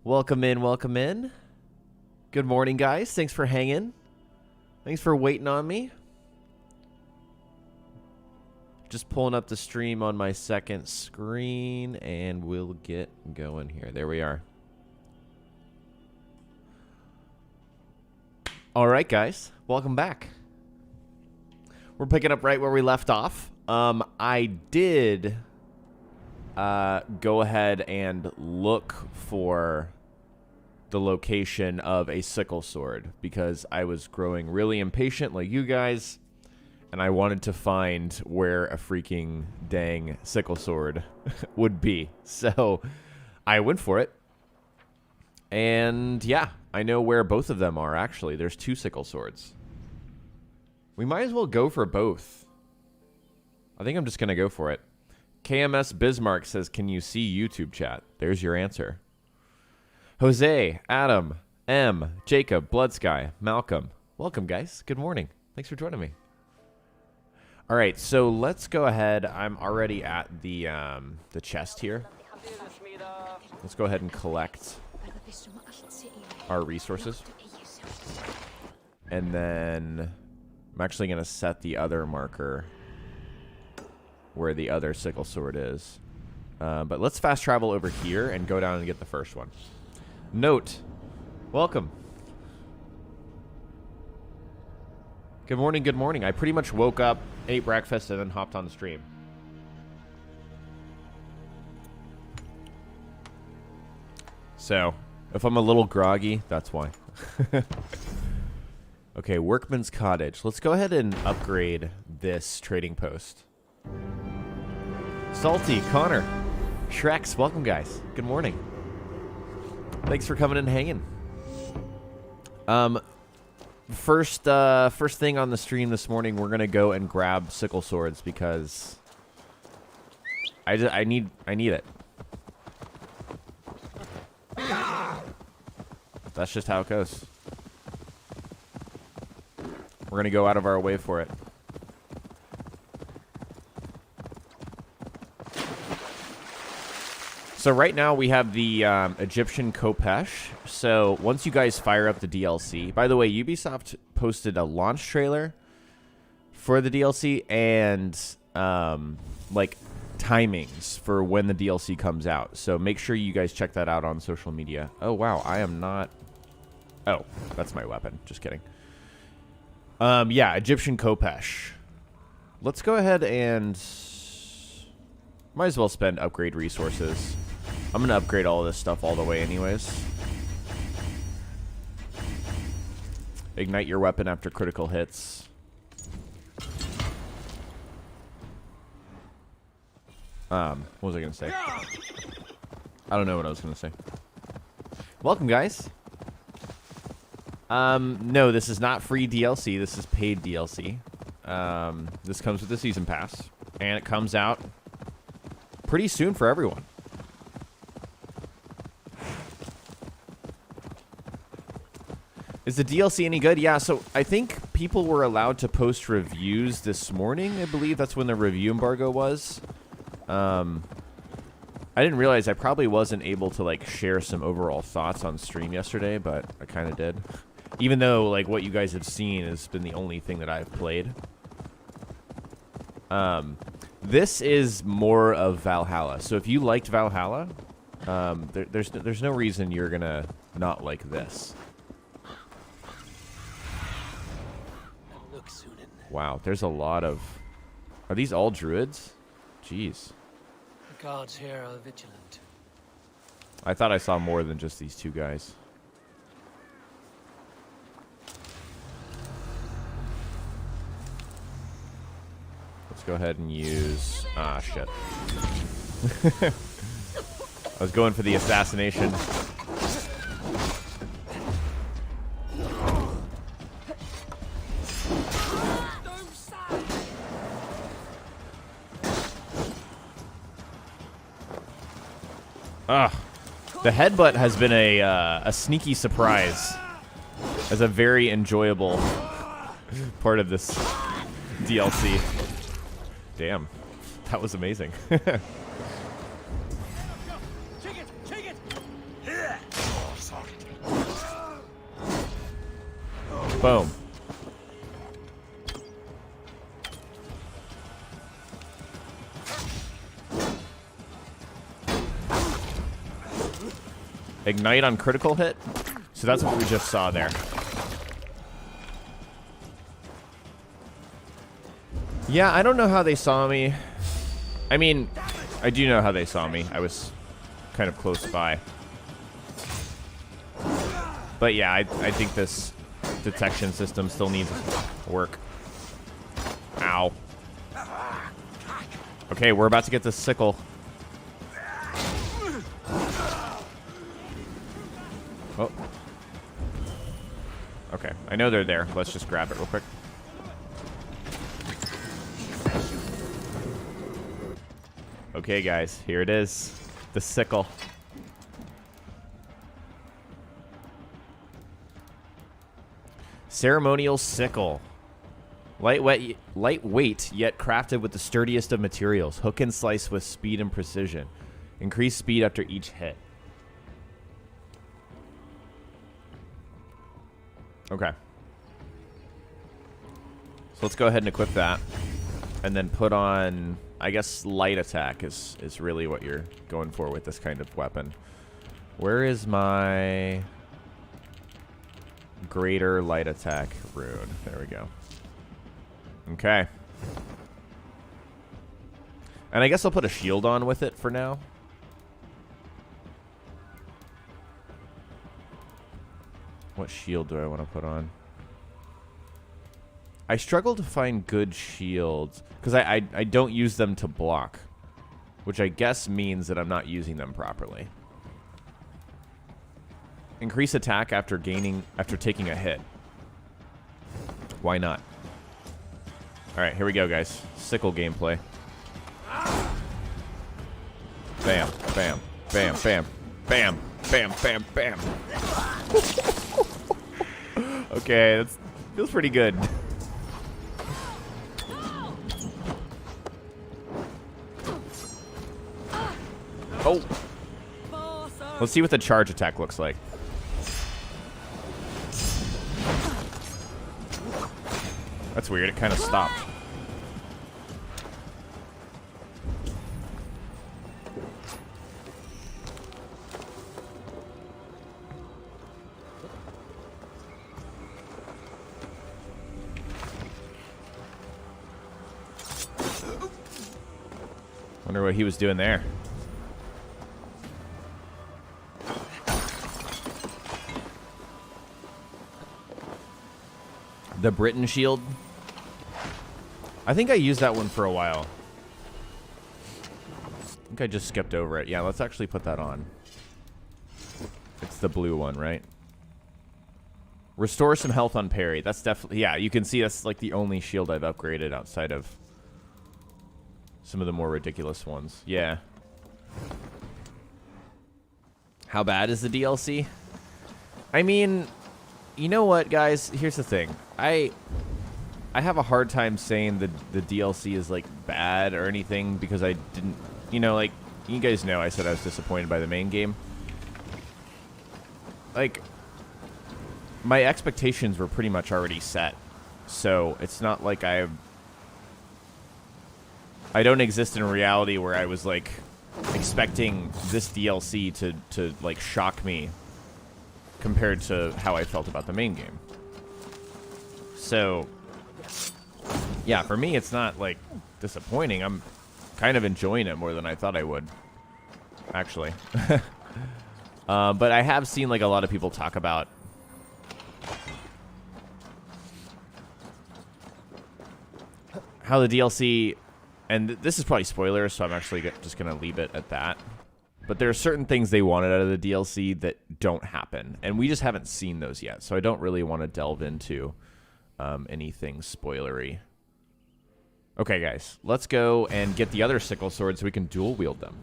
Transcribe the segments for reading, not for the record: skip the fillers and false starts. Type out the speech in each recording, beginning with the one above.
Welcome in, welcome in. Good morning, guys. Thanks for hanging. Thanks for waiting on me. Just pulling up the stream on my second screen, and we'll get going here. There we are. All right, guys. Welcome back. We're picking up right where we left off. I did go ahead and look for the location of a sickle sword because I was growing really impatient like you guys, and I wanted to find where a freaking dang sickle sword would be. So I went for it. And yeah, I know where both of them are, actually. There's two sickle swords. We might as well go for both. I think I'm just going to go for it. KMS Bismarck says, can you see YouTube chat? There's your answer. Jose, Adam, M, Jacob, Bloodsky, Malcolm. Welcome, guys. Good morning. Thanks for joining me. All right, so let's go ahead. I'm already at the chest here. Let's go ahead and collect our resources. And then I'm actually going to set the other marker where the other sickle sword is. But let's fast travel over here and go down and get the first one. Note, welcome. Good morning, good morning. I pretty much woke up, ate breakfast, and then hopped on the stream. So, if I'm a little groggy, that's why. Okay, Workman's Cottage. Let's go ahead and upgrade this trading post. Salty, Connor, Shreks, welcome, guys. Good morning. Thanks for coming and hanging. First thing on the stream this morning, we're gonna go and grab sickle swords because I need it. That's just how it goes. We're gonna go out of our way for it. So right now we have the Egyptian Kopesh. So once you guys fire up the DLC, by the way, Ubisoft posted a launch trailer for the DLC and like timings for when the DLC comes out. So make sure you guys check that out on social media. Oh wow, I am not. Oh, that's my weapon. Just kidding. Yeah, Egyptian Kopesh. Let's go ahead and might as well spend upgrade resources. I'm going to upgrade all of this stuff all the way anyways. Ignite your weapon after critical hits. What was I going to say? I don't know what I was going to say. Welcome, guys. No, this is not free DLC. This is paid DLC. This comes with the Season Pass. And it comes out pretty soon for everyone. Is the DLC any good? Yeah, so I think people were allowed to post reviews this morning. I believe that's when the review embargo was. I didn't realize I probably wasn't able to like share some overall thoughts on stream yesterday, but I kind of did. Even though like what you guys have seen has been the only thing that I've played. This is more of Valhalla. So if you liked Valhalla, there's no reason you're gonna not like this. Wow, there's a lot of. Are these all druids? Jeez. The guards here are vigilant. I thought I saw more than just these two guys. Let's go ahead and use... Ah, shit. I was going for the assassination. Ah, the headbutt has been a sneaky surprise as a very enjoyable part of this DLC. Damn, that was amazing. Boom. Ignite on critical hit. So that's what we just saw there. Yeah, I don't know how they saw me. I mean, I do know how they saw me. I was kind of close by. But yeah, I think this detection system still needs work. Ow. Okay, we're about to get this sickle. Oh. Okay, I know they're there. Let's just grab it real quick. Okay, guys, here it is. The sickle. Ceremonial sickle. Lightweight, yet crafted with the sturdiest of materials. Hook and slice with speed and precision. Increase speed after each hit. Okay. So let's go ahead and equip that. And then put on, I guess, light attack is really what you're going for with this kind of weapon. Where is my greater light attack rune? There we go. Okay. And I guess I'll put a shield on with it for now. What shield do I want to put on? I struggle to find good shields because I don't use them to block, which I guess means that I'm not using them properly. Increase attack after taking a hit. Why not? All right, here we go, guys. Sickle gameplay. Bam, bam, bam, bam, bam, bam, bam, bam. Okay, that feels pretty good. Oh. Let's see what the charge attack looks like. That's weird. It kind of stopped. Wonder what he was doing there. The Britain shield. I think I used that one for a while. I think I just skipped over it. Yeah, let's actually put that on. It's the blue one, right? Restore some health on parry. That's definitely... Yeah, you can see that's like the only shield I've upgraded outside of some of the more ridiculous ones. Yeah. How bad is the DLC? I mean... You know what, guys? Here's the thing. I have a hard time saying that the DLC is, like, bad or anything because I didn't... You know, like, you guys know I said I was disappointed by the main game. Like, my expectations were pretty much already set. So, it's not like I don't exist in a reality where I was, like, expecting this DLC to like, shock me compared to how I felt about the main game. So, yeah, for me, it's not, like, disappointing. I'm kind of enjoying it more than I thought I would, actually. But I have seen, like, a lot of people talk about how the DLC, and this is probably spoilers, so I'm actually just going to leave it at that. But there are certain things they wanted out of the DLC that don't happen, and we just haven't seen those yet, so I don't really want to delve into anything spoilery. Okay, guys, let's go and get the other sickle sword so we can dual wield them.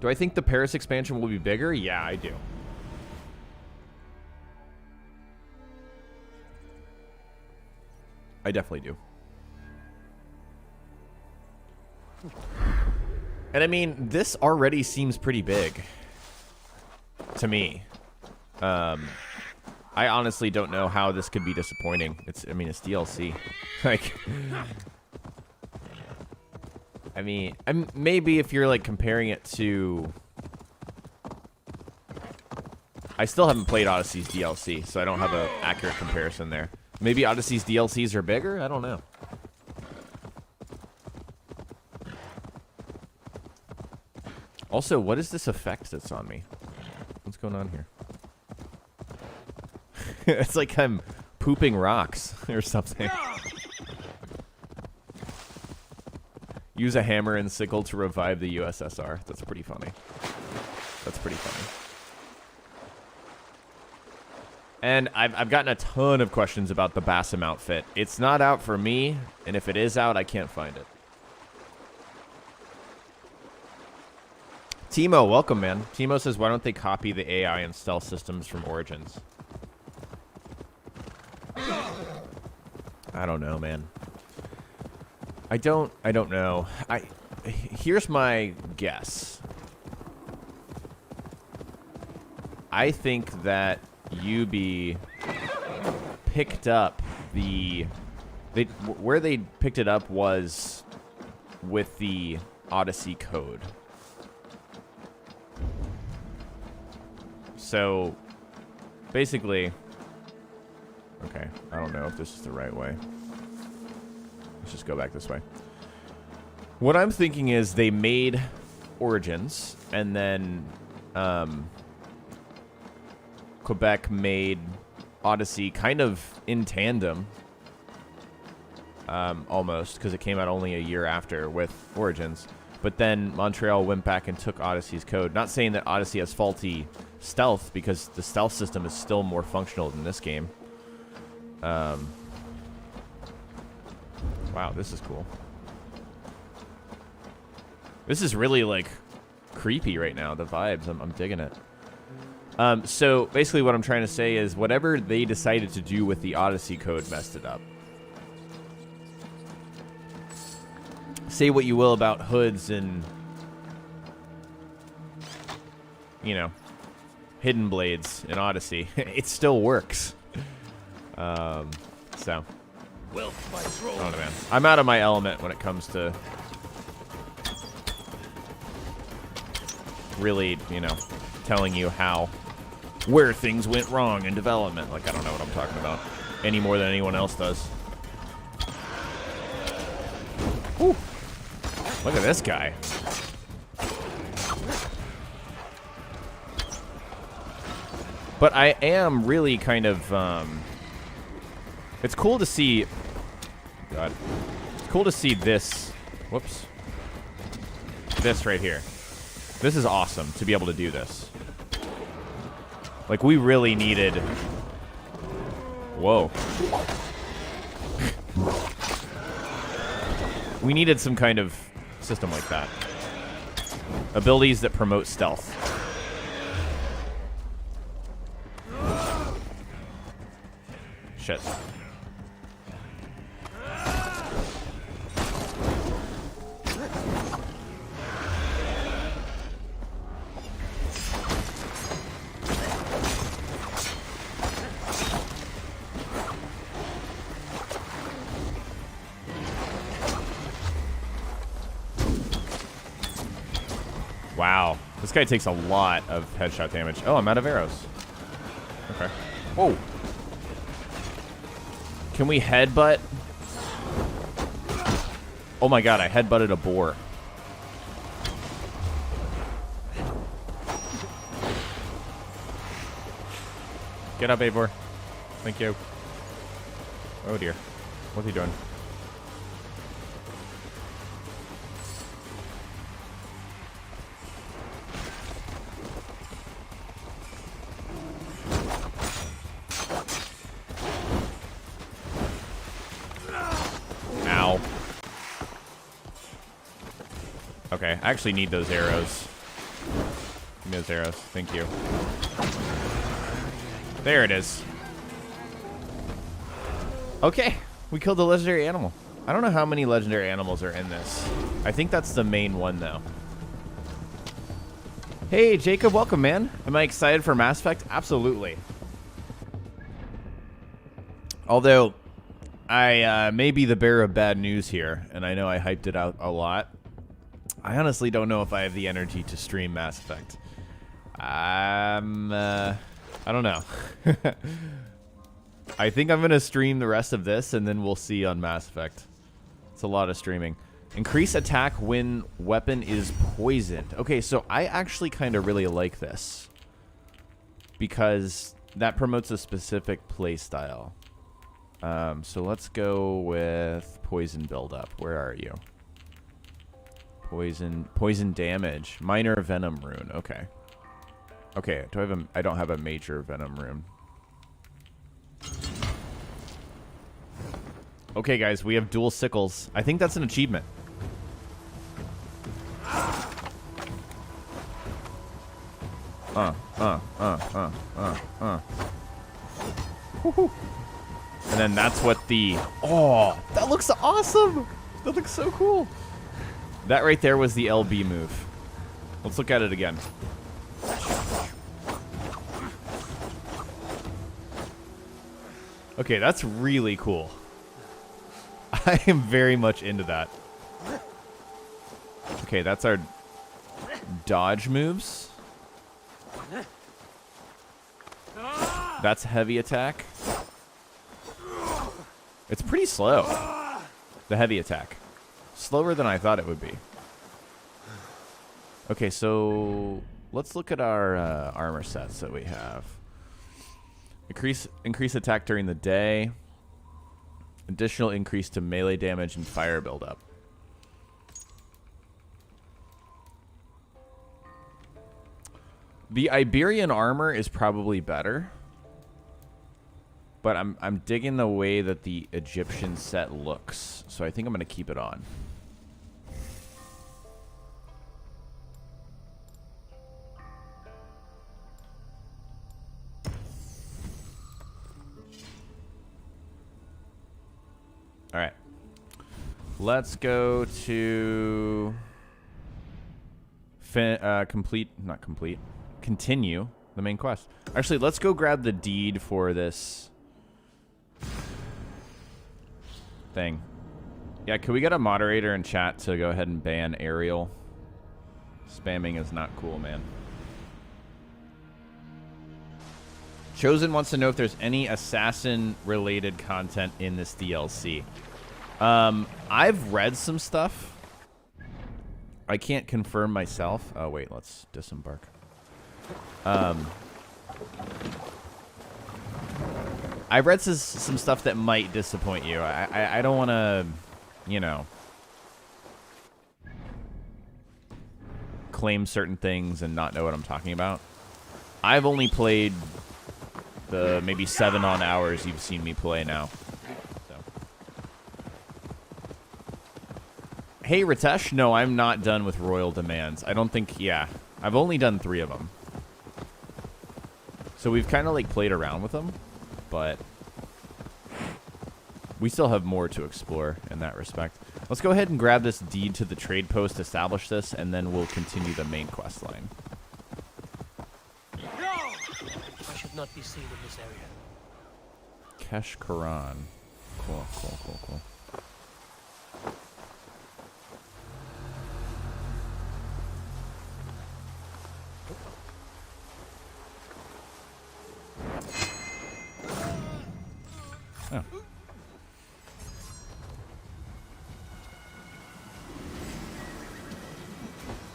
Do I think the Paris expansion will be bigger? Yeah, I do. I definitely do. And I mean, this already seems pretty big to me. I honestly don't know how this could be disappointing. I mean, it's DLC. Like, I mean, maybe if you're like comparing it to, I still haven't played Odyssey's DLC, so I don't have an accurate comparison there. Maybe Odyssey's DLCs are bigger? I don't know. Also, what is this effect that's on me? What's going on here? It's like I'm pooping rocks or something. Use a hammer and sickle to revive the USSR. That's pretty funny. That's pretty funny. And I've gotten a ton of questions about the Bassam outfit. It's not out for me, and if it is out, I can't find it. Timo, welcome, man. Timo says, why don't they copy the AI and stealth systems from Origins? I don't know, man. I don't know. Here's my guess. I think that Ubi picked up where they picked it up was with the Odyssey code. So basically, okay, I don't know if this is the right way. Let's just go back this way. What I'm thinking is they made Origins, and then Quebec made Odyssey kind of in tandem, almost, because it came out only a year after with Origins. But then Montreal went back and took Odyssey's code. Not saying that Odyssey has faulty stealth, because the stealth system is still more functional than this game. Wow, this is cool. This is really, like, creepy right now, the vibes. I'm digging it. So, basically what I'm trying to say is whatever they decided to do with the Odyssey code messed it up. Say what you will about hoods and, you know, hidden blades in Odyssey. It still works. So, I don't know, man. I'm out of my element when it comes to really, you know, telling you where things went wrong in development. Like, I don't know what I'm talking about any more than anyone else does. Ooh. Look at this guy. But I am really kind of, it's cool to see, God, it's cool to see this, whoops, this right here. This is awesome to be able to do this. Like, we really needed, whoa. We needed some kind of system like that. Abilities that promote stealth. Shit. Wow. This guy takes a lot of headshot damage. Oh, I'm out of arrows. Okay. Whoa. Can we headbutt? Oh my god, I headbutted a boar. Get up, Eivor. Thank you. Oh dear. What's he doing? Okay, I actually need those arrows. Give me those arrows. Thank you. There it is. Okay, we killed the legendary animal. I don't know how many legendary animals are in this. I think that's the main one, though. Hey, Jacob, welcome, man. Am I excited for Mass Effect? Absolutely. Although, I may be the bearer of bad news here, and I know I hyped it out a lot. I honestly don't know if I have the energy to stream Mass Effect. I don't know. I think I'm going to stream the rest of this, and then we'll see on Mass Effect. It's a lot of streaming. Increase attack when weapon is poisoned. Okay, so I actually kind of really like this. Because that promotes a specific playstyle. So let's go with poison buildup. Where are you? Poison damage. Minor venom rune. Okay. Okay, I don't have a major venom rune. Okay, guys, we have dual sickles. I think that's an achievement. Woohoo. And then that's what the... Oh, that looks awesome. That looks so cool. That right there was the LB move. Let's look at it again. Okay, that's really cool. I am very much into that. Okay, that's our dodge moves. That's heavy attack. It's pretty slow, the heavy attack. Slower than I thought it would be. Okay, so let's look at our armor sets that we have. Increase attack during the day. Additional increase to melee damage and fire buildup. The Iberian armor is probably better. But I'm digging the way that the Egyptian set looks. So I think I'm going to keep it on. All right. Let's go to continue the main quest. Actually, let's go grab the deed for this thing. Yeah, could we get a moderator in chat to go ahead and ban Ariel? Spamming is not cool, man. Chosen wants to know if there's any assassin-related content in this DLC. I've read some stuff. I can't confirm myself. Oh, wait, let's disembark. I've read some stuff that might disappoint you. I don't want to, you know, claim certain things and not know what I'm talking about. I've only played the maybe 7 on hours you've seen me play now. So. Hey, Ritesh. No, I'm not done with Royal Demands. I don't think, yeah. I've only done 3 of them. So we've kind of like played around with them, but we still have more to explore in that respect. Let's go ahead and grab this deed to the trade post, establish this, and then we'll continue the main quest line. I should not be seen in this area. Kesh Karan. Cool, cool, cool, cool. Oh.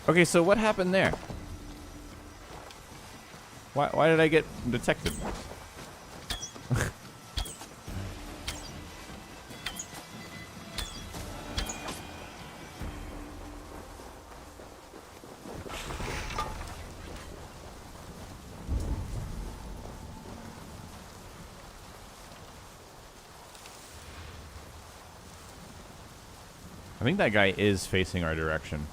Okay, so what happened there? Why did I get detected? I think that guy is facing our direction.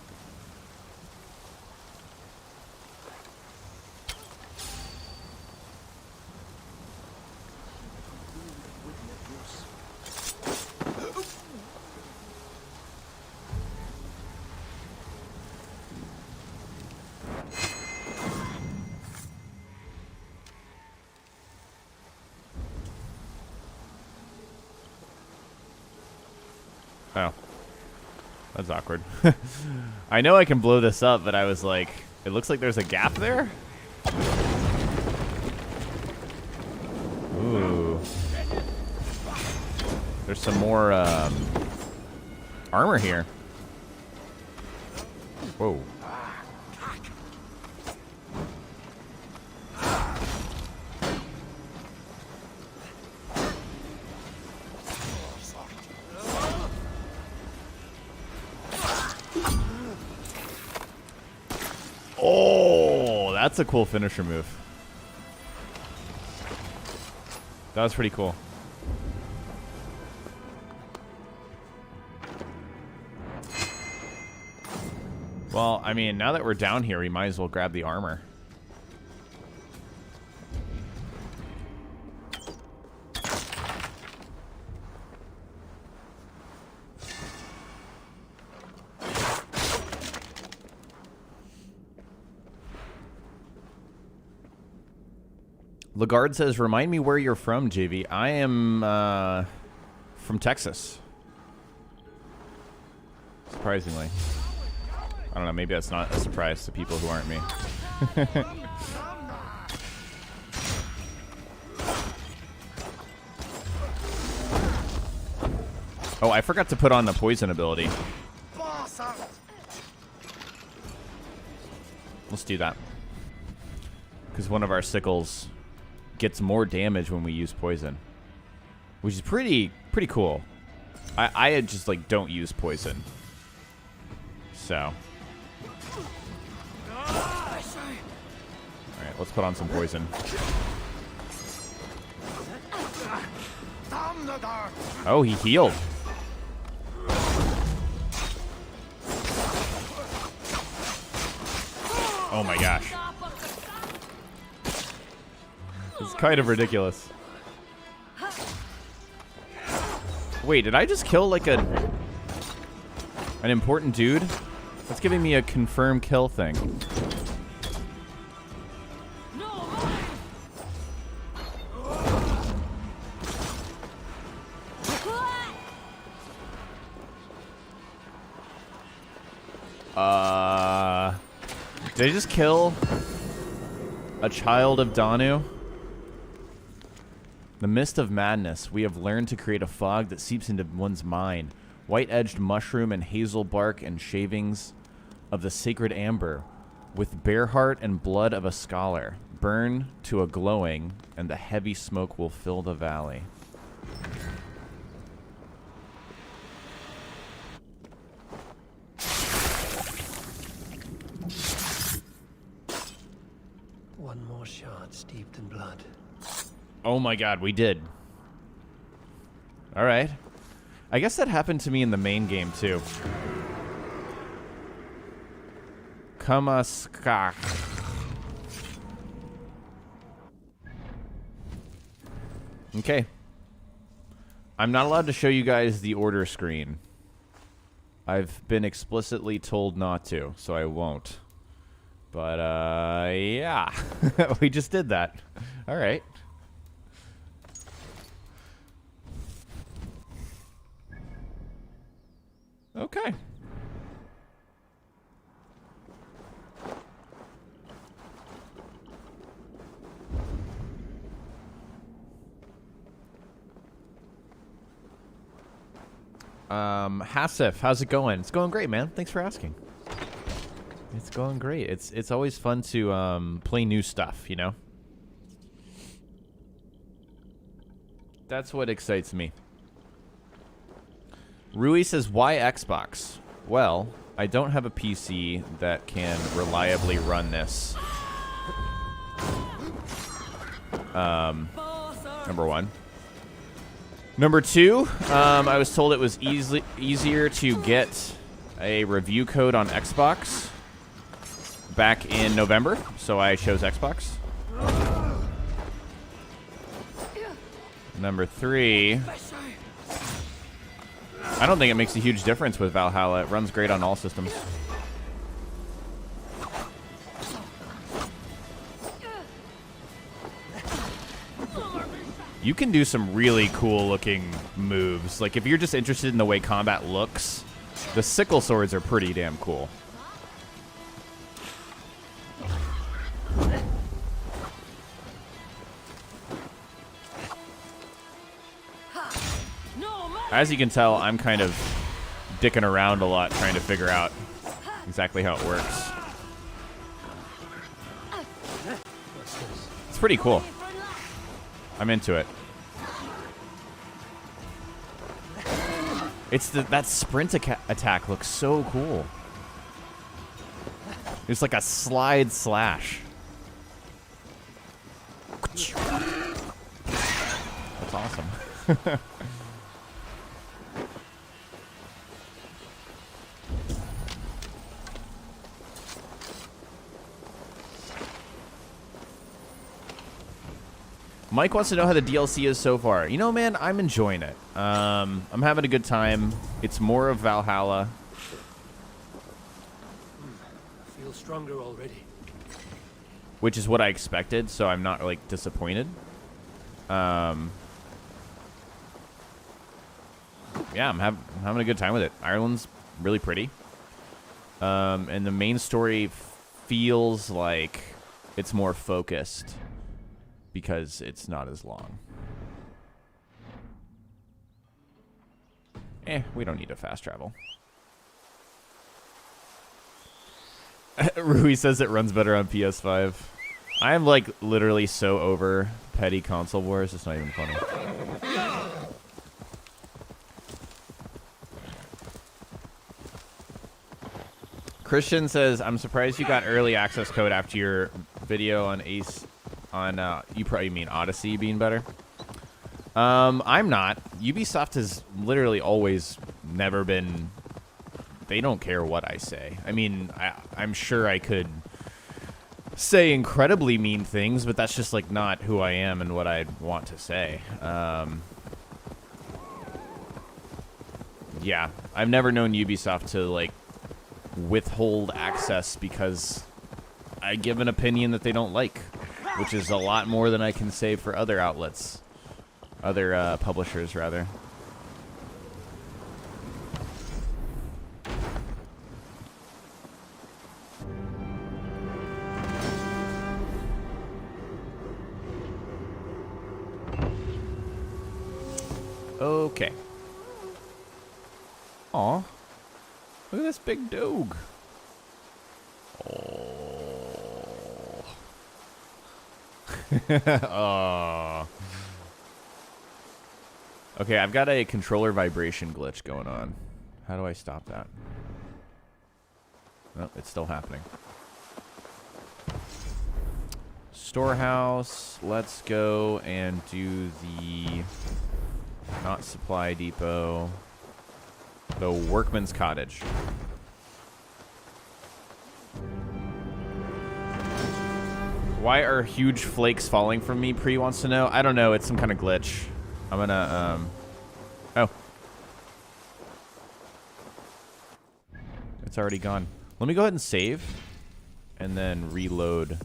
Oh. That's awkward. I know I can blow this up, but I was like, it looks like there's a gap there? Ooh. There's some more armor here. Whoa. Oh, that's a cool finisher move. That was pretty cool. Well, I mean, now that we're down here, we might as well grab the armor. Lagarde says, remind me where you're from, Jayvee. I am from Texas. Surprisingly. I don't know, maybe that's not a surprise to people who aren't me. Oh, I forgot to put on the poison ability. Let's do that. Because one of our sickles gets more damage when we use poison, which is pretty cool. I just like don't use poison, so. All right, let's put on some poison. Oh, he healed. Oh my gosh. It's kind of ridiculous. Wait, did I just kill like an important dude? That's giving me a confirm kill thing. Did I just kill a child of Danu? The mist of madness. We have learned to create a fog that seeps into one's mind. White-edged mushroom and hazel bark and shavings of the sacred amber. With bare heart and blood of a scholar. Burn to a glowing, and the heavy smoke will fill the valley. One more shard steeped in blood. Oh my god, we did. Alright. I guess that happened to me in the main game, too. Kamaskak. Okay. I'm not allowed to show you guys the order screen. I've been explicitly told not to, so I won't. But, yeah. We just did that. Alright. Okay. Hassif, how's it going? It's going great, man. Thanks for asking. It's going great. It's always fun to play new stuff, you know? That's what excites me. Rui says, why Xbox? Well, I don't have a PC that can reliably run this. Number one. Number two, I was told it was easier to get a review code on Xbox back in November, so I chose Xbox. Number three, I don't think it makes a huge difference with Valhalla. It runs great on all systems. You can do some really cool looking moves. Like if you're just interested in the way combat looks, the sickle swords are pretty damn cool. As you can tell, I'm kind of dicking around a lot trying to figure out exactly how it works. It's pretty cool. I'm into it. It's that sprint attack looks so cool. It's like a slide slash. That's awesome. Mike wants to know how the DLC is so far. You know, man, I'm enjoying it. I'm having a good time. It's more of Valhalla. I feel stronger already. Which is what I expected, so I'm not, like, disappointed. Yeah, I'm having a good time with it. Ireland's really pretty. And the main story feels like it's more focused because it's not as long. We don't need to fast travel. Rui says it runs better on PS5. I am like literally so over petty console wars, it's not even funny. Christian says, I'm surprised you got early access code after your video on Ace on you probably mean Odyssey being better. I'm not. Ubisoft has literally always never been, they don't care what I say. I mean, I'm sure I could say incredibly mean things, but that's just like not who I am and what I want to say. Yeah, I've never known Ubisoft to like withhold access because I give an opinion that they don't like, which is a lot more than I can say for other outlets, other publishers rather. Okay. Aw. Look at this big dog. Oh. Oh. Okay, I've got a controller vibration glitch going on. How do I stop that? Oh, it's still happening. Storehouse. Let's go and do the not supply depot. The workman's cottage. Why are huge flakes falling from me? Pre wants to know. I don't know. It's some kind of glitch. I'm gonna, oh. It's already gone. Let me go ahead and save. And then reload.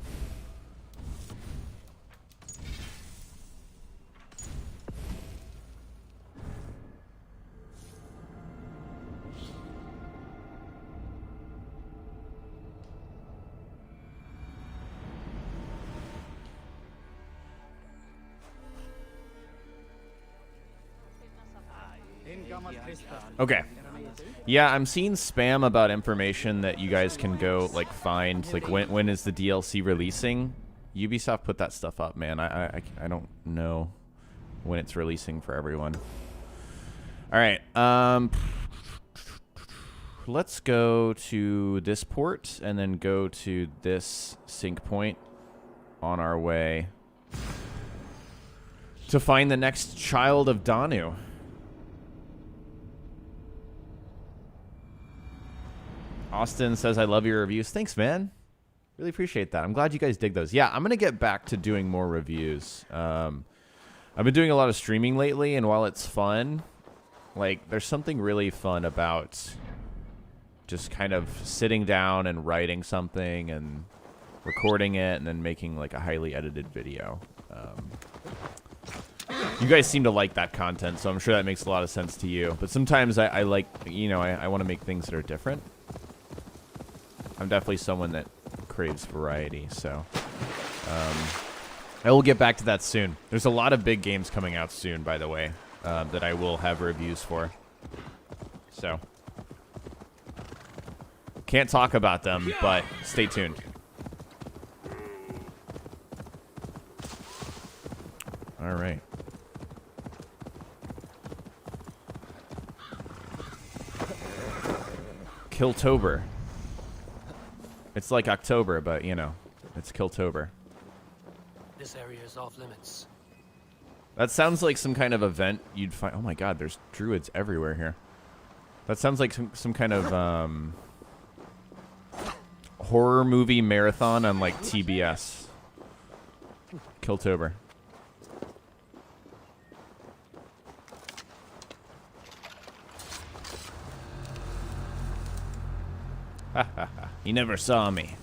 Okay. Yeah, I'm seeing spam about information that you guys can go like find. Like when is the DLC releasing? Ubisoft put that stuff up, man. I don't know when it's releasing for everyone. All right. Let's go to this port and then go to this sync point on our way to find the next child of Danu. Austin says, I love your reviews. Thanks, man. Really appreciate that. I'm glad you guys dig those. Yeah, I'm going to get back to doing more reviews. I've been doing a lot of streaming lately, and while it's fun, like, there's something really fun about just kind of sitting down and writing something and recording it and then making, like, a highly edited video. You guys seem to like that content, so I'm sure that makes a lot of sense to you. But sometimes I like, you know, I want to make things that are different. I'm definitely someone that craves variety, so I will get back to that soon. There's a lot of big games coming out soon, by the way, that I will have reviews for. So can't talk about them, but stay tuned. All right. Killtober. It's like October, but, you know, it's Killtober. This area is off limits. That sounds like some kind of event you'd find. Oh my god, there's druids everywhere here. That sounds like some kind of horror movie marathon on like TBS. Killtober. Ha ha ha. He never saw me.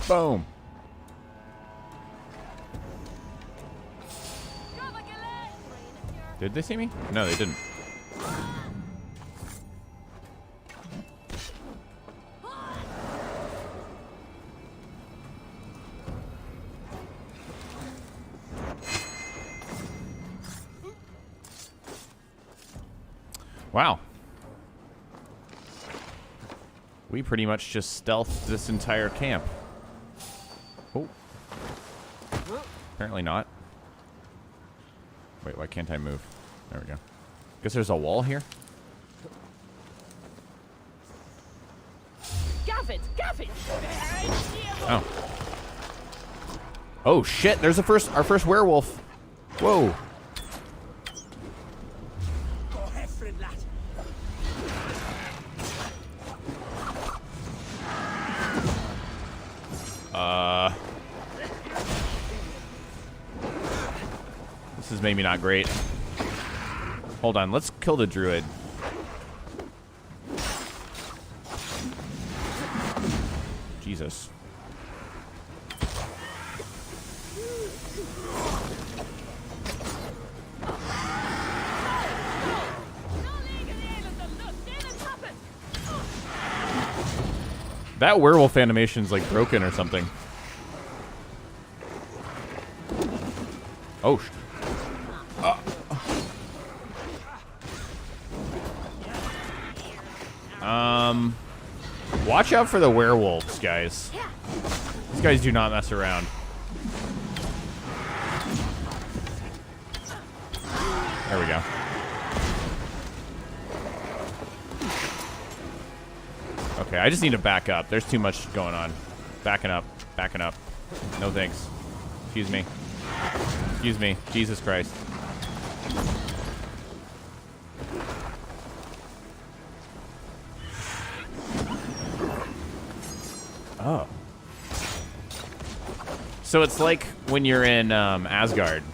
Boom. Did they see me? No, they didn't. Wow. We pretty much just stealthed this entire camp. Oh. Apparently not. Wait, why can't I move? There we go. Guess there's a wall here? Oh. Oh shit, there's our first werewolf. Whoa. This is maybe not great. Hold on, let's kill the druid. Jesus. That werewolf animation's like broken or something. Oh. Watch out for the werewolves, guys. These guys do not mess around. There we go. Okay, I just need to back up. There's too much going on. Backing up. Backing up. No thanks. Excuse me. Excuse me. Jesus Christ. Oh. So it's like when you're in Asgard.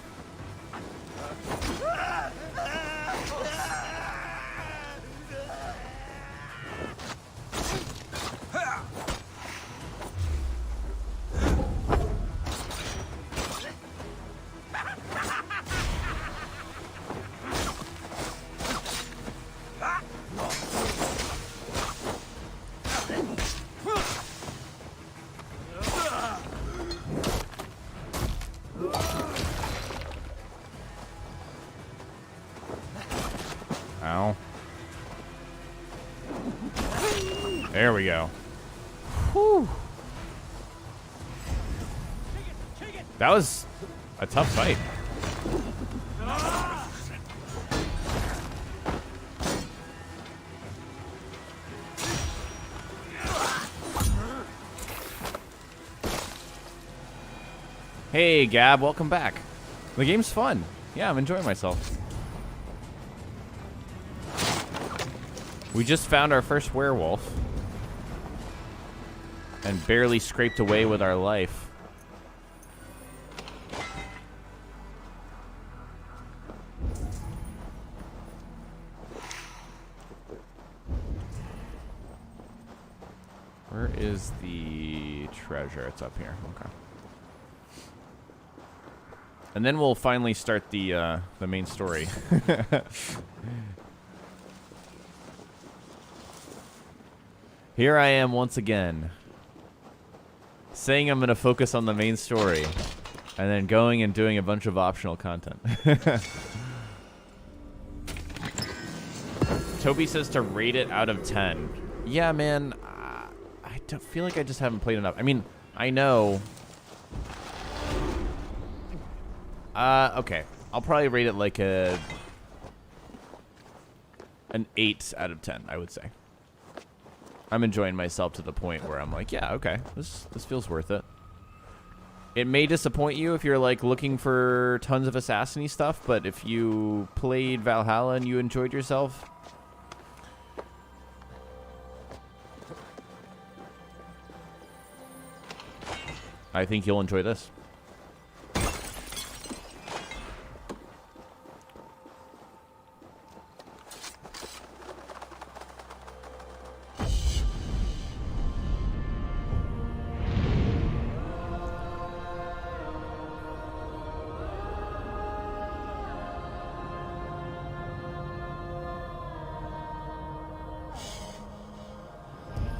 Ow. There we go. Whew. That was a tough fight. Hey, Gab, welcome back. The game's fun. Yeah, I'm enjoying myself. We just found our first werewolf. And barely scraped away with our life. Where is the treasure? It's up here. Okay. And then we'll finally start the main story. Here I am once again, saying I'm going to focus on the main story, and then going and doing a bunch of optional content. Toby says to rate it out of 10. Yeah, man. I don't feel like I just haven't played enough. I mean, I know. Okay. I'll probably rate it like an 8 out of 10, I would say. I'm enjoying myself to the point where I'm like, yeah, okay, this feels worth it. It may disappoint you if you're like looking for tons of assassin-y stuff, but if you played Valhalla and you enjoyed yourself, I think you'll enjoy this.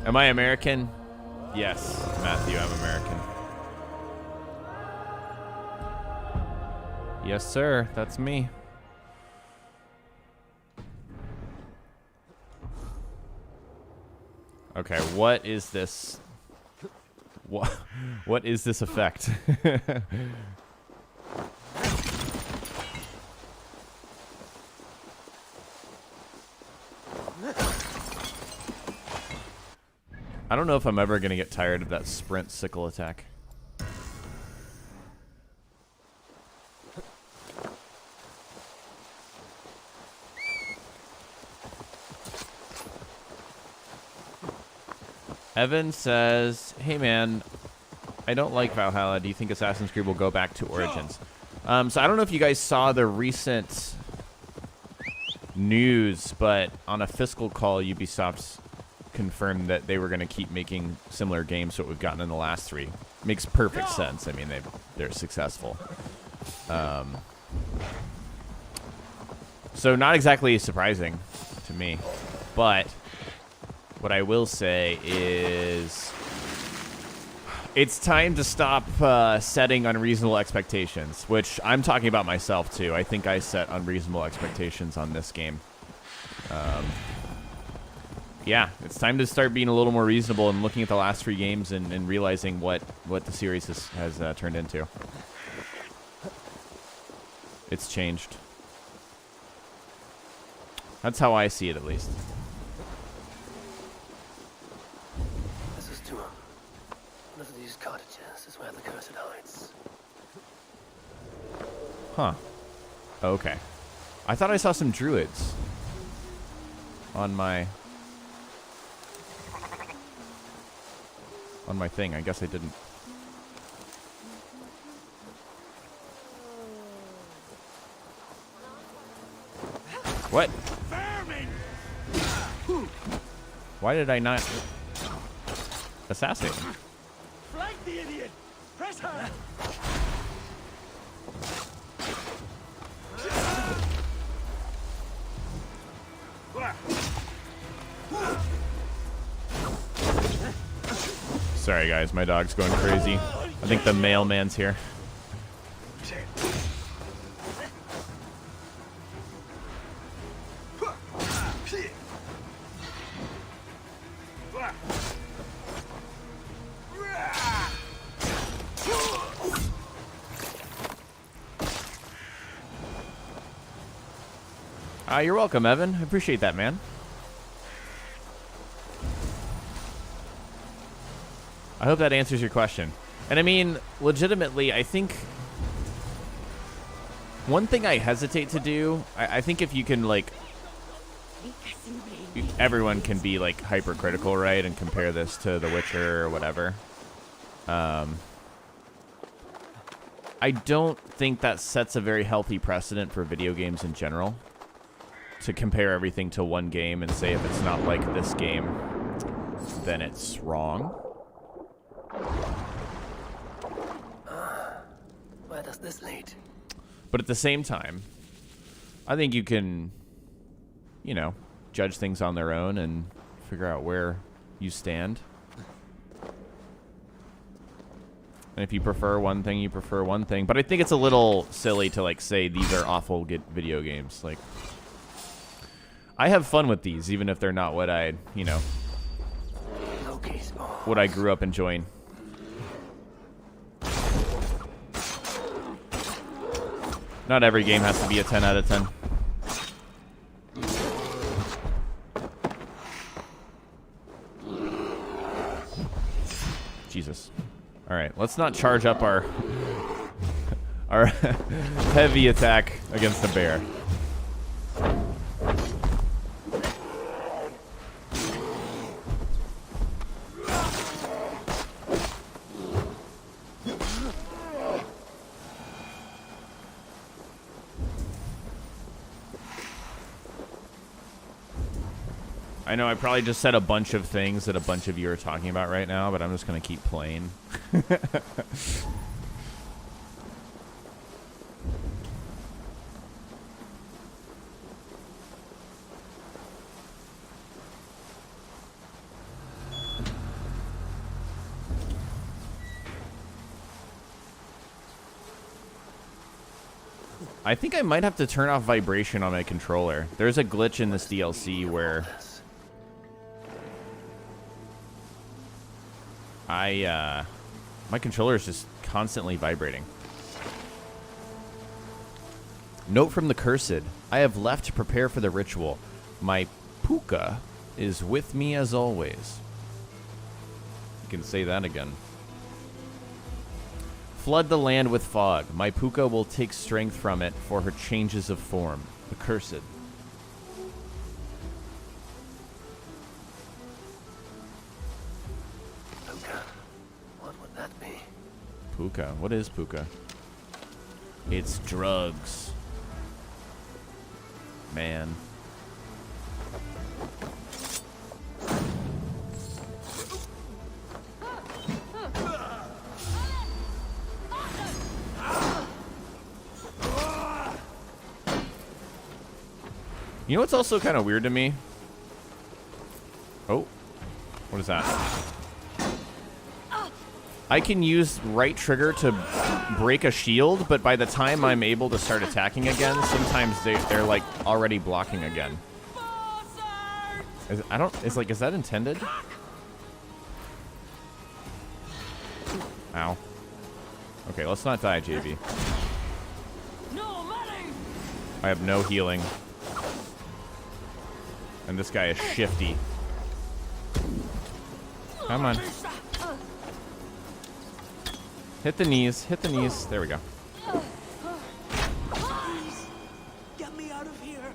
Am I American? Yes, Matthew, I'm American. Yes, sir. That's me. Okay, what is this? What is this effect? I don't know if I'm ever going to get tired of that sprint sickle attack. Evan says, hey man, I don't like Valhalla. Do you think Assassin's Creed will go back to Origins? So I don't know if you guys saw the recent news, but on a fiscal call, Ubisoft confirmed that they were going to keep making similar games to what we've gotten in the last 3. Makes perfect sense. I mean, they're successful. So not exactly surprising to me, but what I will say is it's time to stop setting unreasonable expectations, which I'm talking about myself too. I think I set unreasonable expectations on this game. Yeah, it's time to start being a little more reasonable and looking at the last 3 games and realizing what the series has turned into. It's changed. That's how I see it, at least. This is Tumor. One of these cottages is where the cursed hides. Huh. Okay. I thought I saw some druids on my thing. I guess I didn't. What? Why did I not assassinate him? Flank the idiot! Press her! Sorry guys, my dog's going crazy. I think the mailman's here. You're welcome, Evan. I appreciate that, man. I hope that answers your question. And I mean, legitimately, I think one thing I hesitate to do, I think if you can, like, everyone can be, like, hypercritical, right, and compare this to The Witcher or whatever. I don't think that sets a very healthy precedent for video games in general, to compare everything to one game and say if it's not like this game, then it's wrong. Where does this lead? But at the same time, I think you can, you know, judge things on their own and figure out where you stand. And if you prefer one thing, you prefer one thing. But I think it's a little silly to, like, say these are awful video games. Like, I have fun with these, even if they're not what I, you know, what I grew up enjoying. Not every game has to be a 10 out of 10. Jesus. All right, let's not charge up our heavy attack against the bear. I know I probably just said a bunch of things that a bunch of you are talking about right now, but I'm just going to keep playing. I think I might have to turn off vibration on my controller. There's a glitch in this DLC where my controller is just constantly vibrating. Note from the Cursed. I have left to prepare for the ritual. My puka is with me as always. You can say that again. Flood the land with fog. My puka will take strength from it for her changes of form. The Cursed. Puka. What is puka? It's drugs. Man. You know what's also kind of weird to me? Oh. What is that? I can use right trigger to break a shield, but by the time I'm able to start attacking again, sometimes they're like already blocking again. Is that intended? Ow. Okay, let's not die, Jayvee. I have no healing. And this guy is shifty. Come on. Hit the knees. Hit the knees. There we go. Please, get me out of here.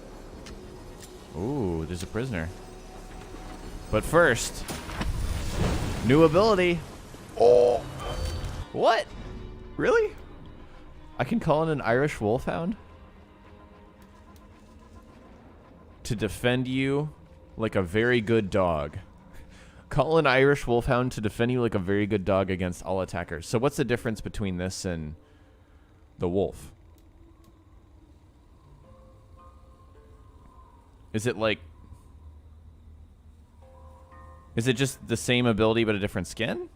Ooh, there's a prisoner. But first, new ability. Oh. What? Really? I can call in an Irish wolfhound to defend you like a very good dog. Call an Irish wolfhound to defend you like a very good dog against all attackers. So what's the difference between this and the wolf? Is it like... Is it just the same ability but a different skin?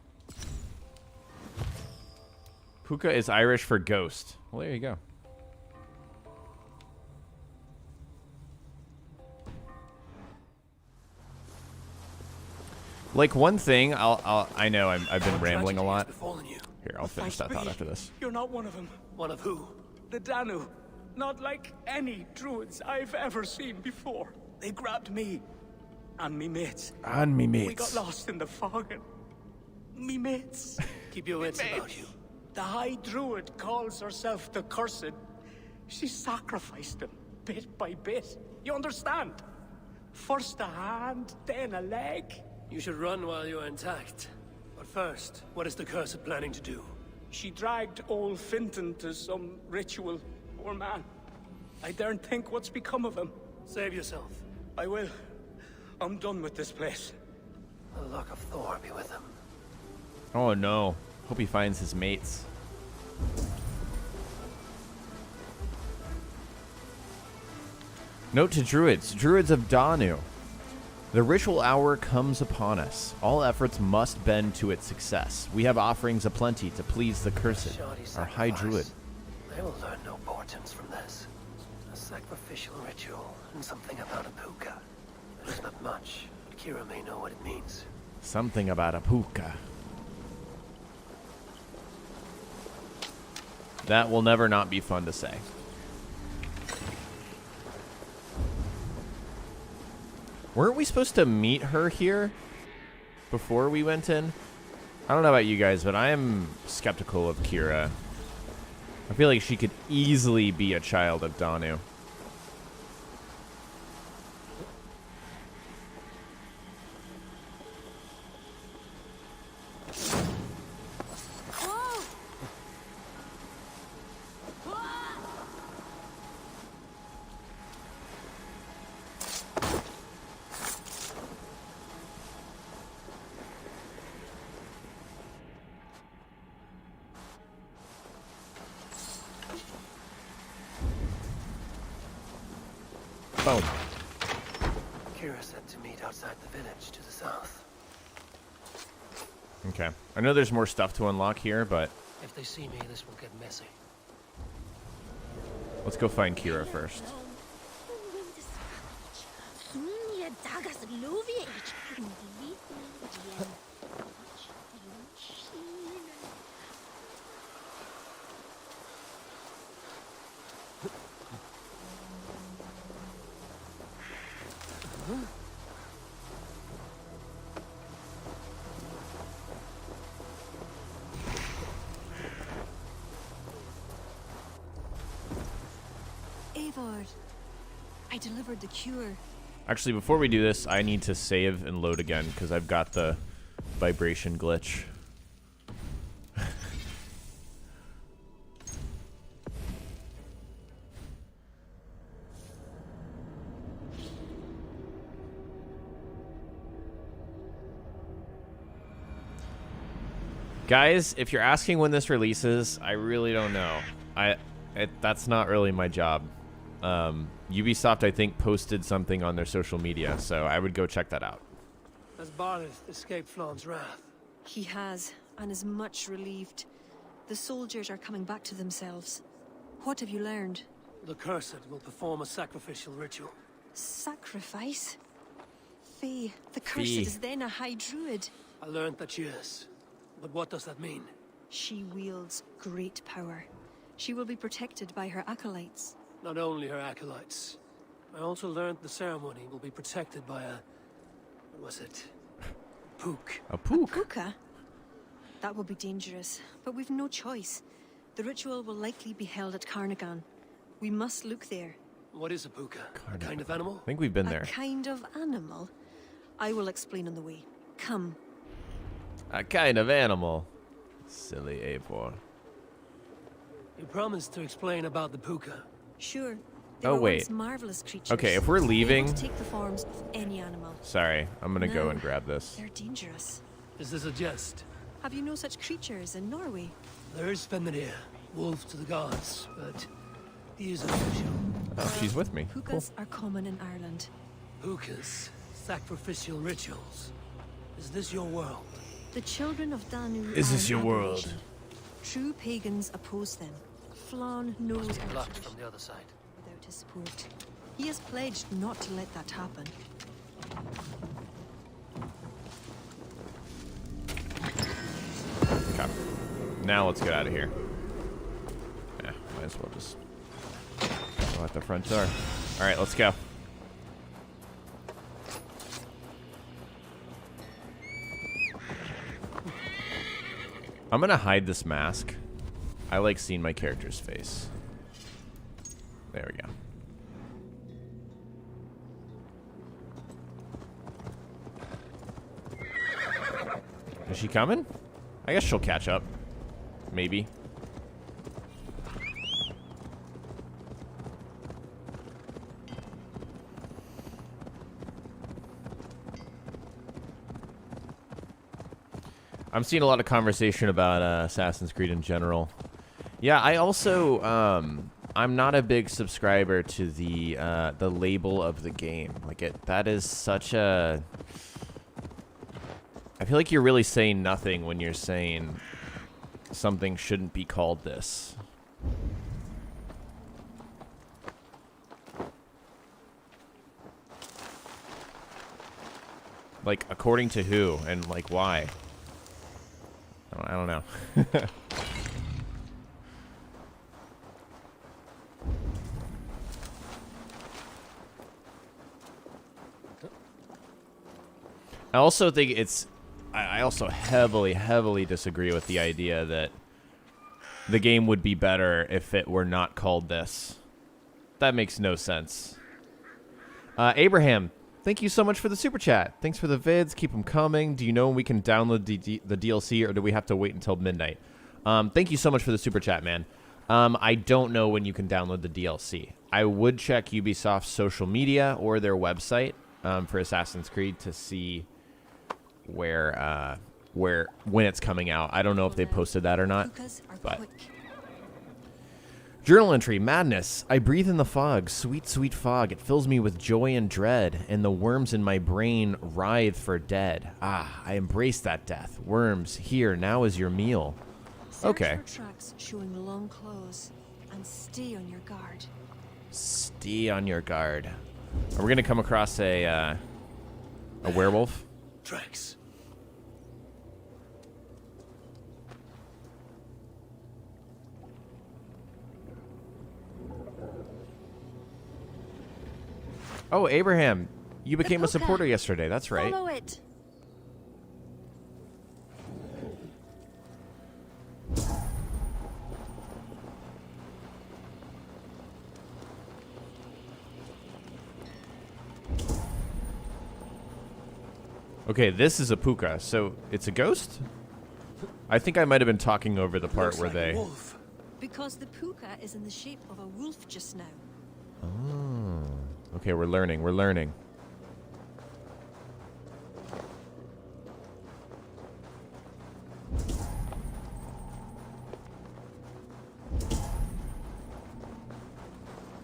Puka is Irish for ghost. Well, there you go. Like one thing, I know I've been rambling a lot. Here, I'll finish that thought after this. You're not one of them. One of who? The Danu. Not like any druids I've ever seen before. They grabbed me and me mates. And me mates. We got lost in the fog and me mates Keep your wits about you. The High Druid calls herself the Cursed. She sacrificed him, bit by bit. You understand? First a hand, then a leg. You should run while you're intact. But first, what is the Cursed planning to do? She dragged old Finton to some ritual. Poor man. I daren't think what's become of him. Save yourself. I will. I'm done with this place. The luck of Thor be with him. Oh no. Hope he finds his mates. Note to Druids. Druids of Danu. The ritual hour comes upon us. All efforts must bend to its success. We have offerings aplenty to please the Cursed, our High Druid. I will learn no portents from this. A sacrificial ritual and something about a puka. It is not much, but Kira may know what it means. Something about a puka. That will never not be fun to say. Weren't we supposed to meet her here before we went in? I don't know about you guys, but I am skeptical of Kira. I feel like she could easily be a child of Danu. Boom. Kira said to meet outside the village to the south. Okay. I know there's more stuff to unlock here, but If they see me, this will get messy. let's go find Kira first. Eivor, I delivered the cure. Actually, before we do this, I need to save and load again because I've got the vibration glitch. Guys, if you're asking when this releases, I really don't know. That's not really my job. Ubisoft, I think, posted something on their social media, so I would go check that out. Has Barneth escaped Flawn's wrath? He has, and is much relieved. The soldiers are coming back to themselves. What have you learned? The Cursed will perform a sacrificial ritual. Sacrifice? Faye, the Cursed Fee. is then a High Druid. I learned that she is. But what does that mean? She wields great power. She will be protected by her acolytes. Not only her acolytes. I also learned the ceremony will be protected by a... what was it? Pook. A pook. Puka? That will be dangerous, but we've no choice. The ritual will likely be held at Carnagan. We must look there. What is a puka? A kind of animal? I think we've been A there. kind of animal? I will explain on the way. Come. A kind of animal. Silly Eivor. You promised to explain about the puka. Sure. They Oh, were wait. once marvelous creatures. Okay, if we're Able leaving... to take the forms of any animal. Sorry, I'm gonna go No, and grab this. They're dangerous. Is this a jest? Have you no such creatures in Norway? There is Fenrir, wolf to the gods, but he is unusual. Oh, she's with me. Cool. Pukas are common in Ireland. Pukas, sacrificial rituals. Is this your world? The children of Danu Is are this an your world? aberration. True pagans oppose them. Flann knows Must be our blocked tradition from the other side. without his support. He has pledged not to let that happen. Okay. Now let's get out of here. Yeah, might as well just go out the front door. Alright, let's go. I'm gonna hide this mask. I like seeing my character's face. There we go. Is she coming? I guess she'll catch up. Maybe. I'm seeing a lot of conversation about Assassin's Creed in general. Yeah, I also I'm not a big subscriber to the label of the game. Like that is such a. I feel like you're really saying nothing when you're saying something shouldn't be called this. Like, according to who and like why? I don't know. I also think it's. I also heavily disagree with the idea that the game would be better if it were not called this. That makes no sense. Abraham, thank you so much for the super chat. Thanks for the vids. Keep them coming. Do you know when we can download the DLC, or do we have to wait until midnight? Thank you so much for the super chat, man. I don't know when you can download the DLC. I would check Ubisoft's social media or their website for Assassin's Creed to see when it's coming out. I don't know if they posted that or not. But journal entry, madness. I breathe in the fog, sweet, sweet fog. It fills me with joy and dread, and the worms in my brain writhe for dead. Ah, I embrace that death. Worms, here, now is your meal. Okay. Search for tracks showing long claws, and stay on your guard. Stay on your guard. Are we gonna come across a werewolf? Tracks. Oh, Abraham, you became a supporter yesterday. That's right. Follow it. Okay, this is a puka, so it's a ghost? I think I might have been talking over the part where they... Wolf. Because the puka is in the shape of a wolf just now. Oh. Okay, we're learning, we're learning.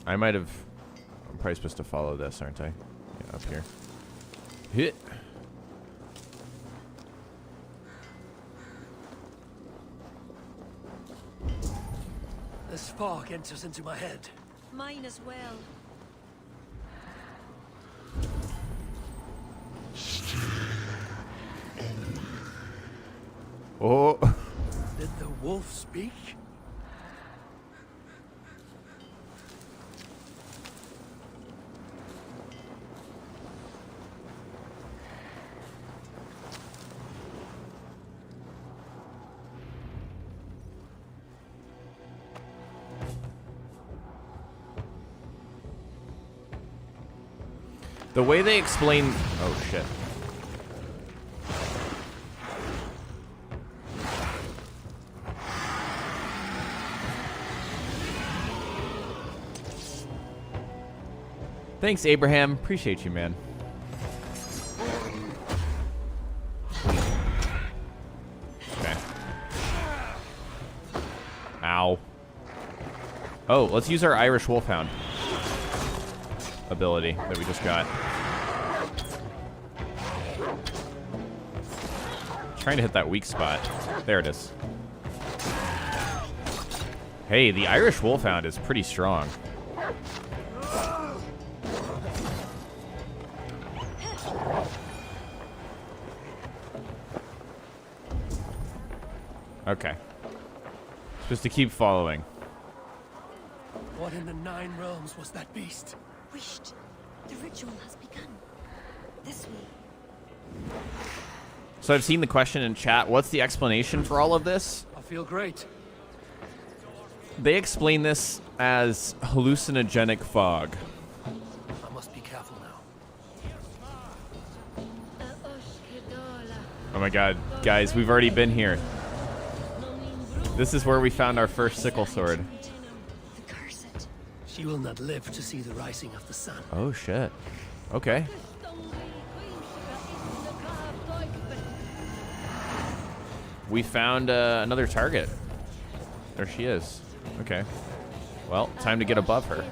I might have... I'm probably supposed to follow this, aren't I? Yeah, up here. Hit. This fog enters into my head. Mine as well. Oh. Did the wolf speak? The way they explain... Oh, shit. Thanks, Abraham. Appreciate you, man. Okay. Ow. Oh, let's use our Irish Wolfhound ability that we just got. Trying to hit that weak spot. There it is. Hey, the Irish Wolfhound is pretty strong. Okay. Supposed to keep following. What in the 9 realms was that beast? Wished. The ritual has begun. This way. So I've seen the question in chat. What's the explanation for all of this? I feel great. They explain this as hallucinogenic fog. I must be careful now. Oh my god, guys, we've already been here. This is where we found our first sickle sword. The cursed. She will not live to see the rising of the sun. Oh shit. Okay. We found another target. There she is. Okay. Well, time to get above her.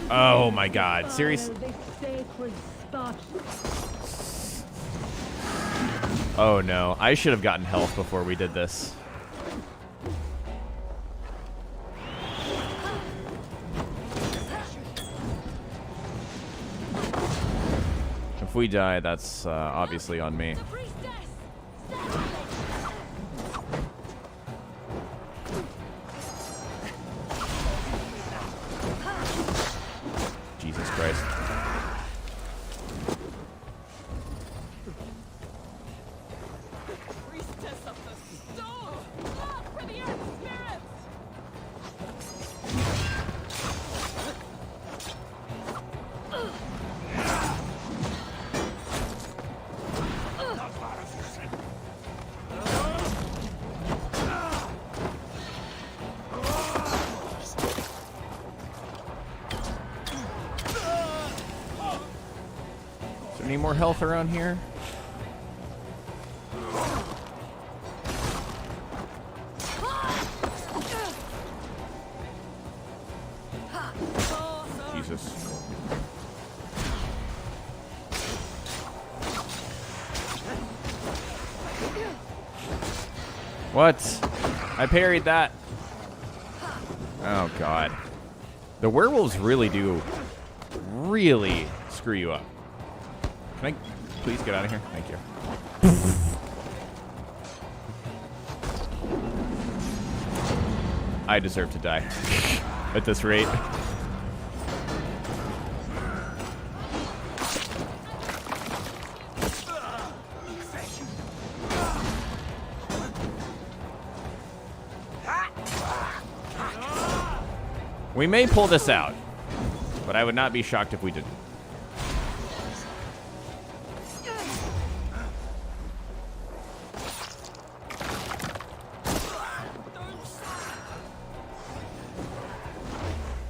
Oh my god. Seriously? Oh no. I should have gotten health before we did this. If we die, that's obviously on me. Jesus Christ. Any more health around here? Jesus. What? I parried that. Oh god. The werewolves really do screw you up. Can I please get out of here? Thank you. I deserve to die at this rate. We may pull this out, but I would not be shocked if we didn't.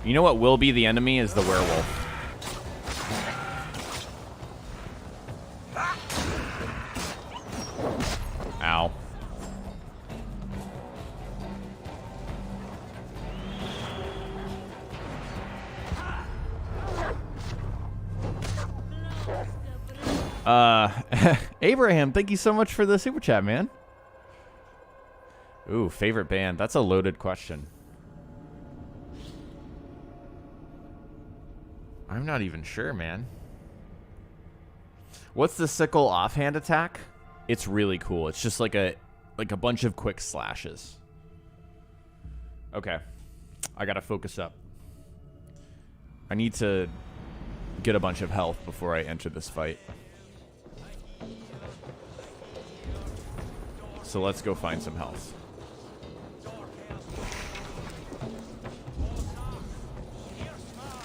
You know what will be the enemy is the werewolf. Ow. Abraham, thank you so much for the super chat, man. Ooh, favorite band. That's a loaded question. I'm not even sure, man. What's the sickle offhand attack? It's really cool. It's just like a bunch of quick slashes. Okay. I gotta focus up. I need to get a bunch of health before I enter this fight. So let's go find some health.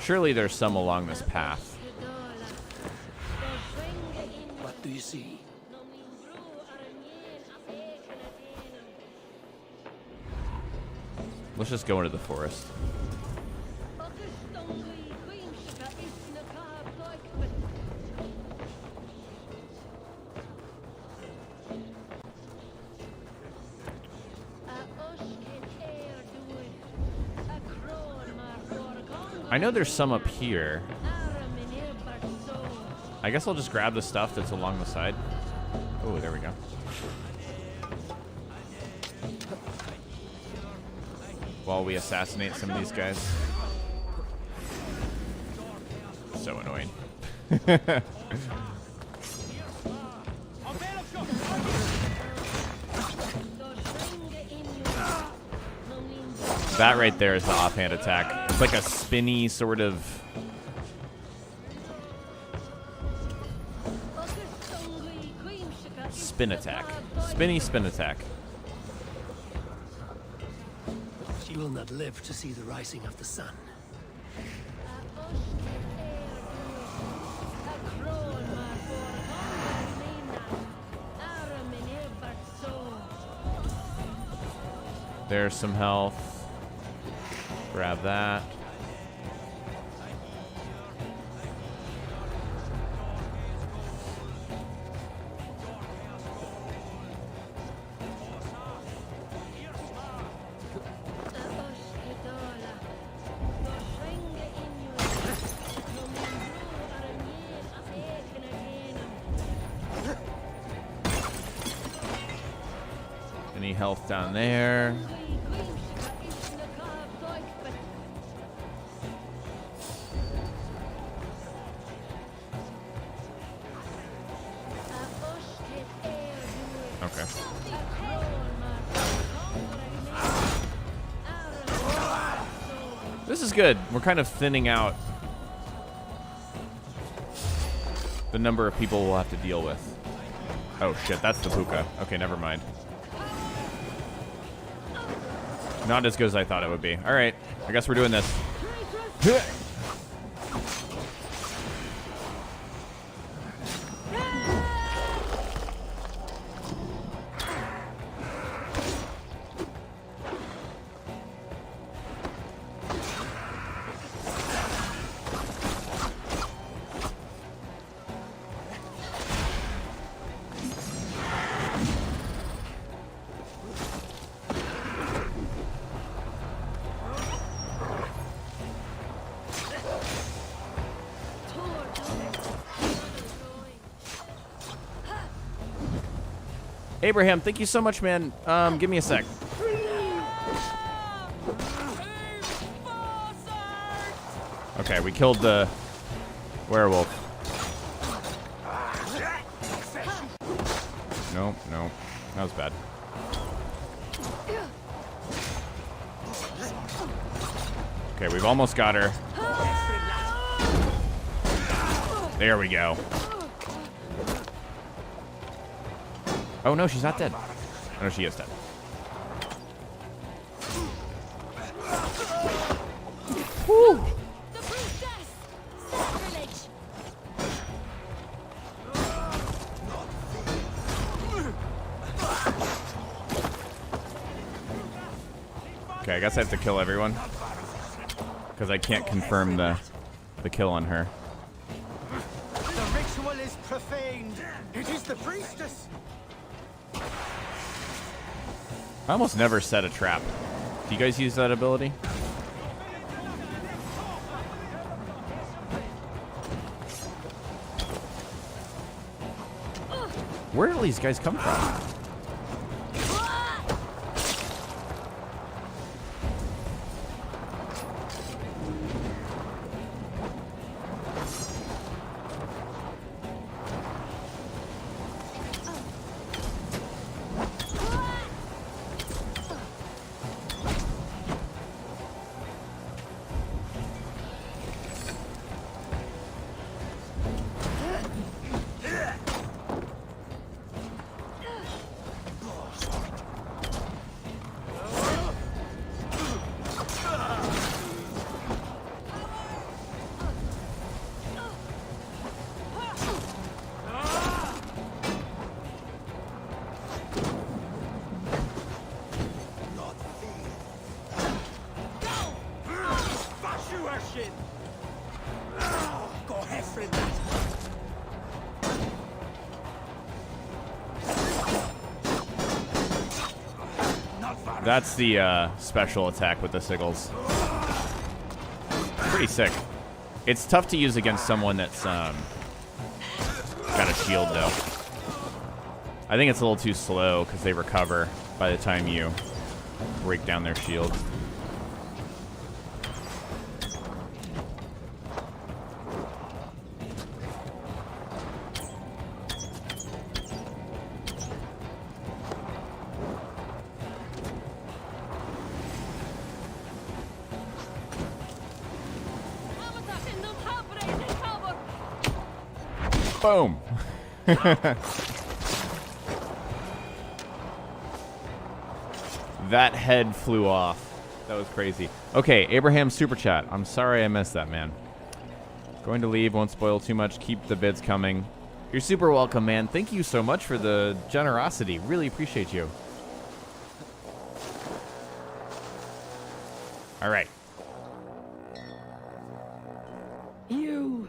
Surely there's some along this path. What do you see? Let's just go into the forest. I know there's some up here. I guess I'll just grab the stuff that's along the side. Oh, there we go. While we assassinate some of these guys. So annoying. That right there is the offhand attack. It's like a spinny sort of... spin attack. Spinny spin attack. She will not live to see the rising of the sun. There's some health. Grab that. Any health down there? Okay. This is good. We're kind of thinning out the number of people we'll have to deal with. Oh shit, that's the puka. Okay, never mind. Not as good as I thought it would be. Alright, I guess we're doing this. Abraham, thank you so much, man. Give me a sec. Okay, we killed the werewolf. Nope, nope. That was bad. Okay, we've almost got her. There we go. Oh no, she's not dead. Oh no, she is dead. Woo! Okay, I guess I have to kill everyone. Because I can't confirm the kill on her. The ritual is profaned. It is the priestess. I almost never set a trap. Do you guys use that ability? Where do these guys come from? That's the special attack with the Sickles. Pretty sick. It's tough to use against someone that's got a shield, though. I think it's a little too slow because they recover by the time you break down their shield. Boom. That head flew off. That was crazy. Okay, Abraham Super Chat. I'm sorry I missed that, man. Going to leave. Won't spoil too much. Keep the bids coming. You're super welcome, man. Thank you so much for the generosity. Really appreciate you. All right. You.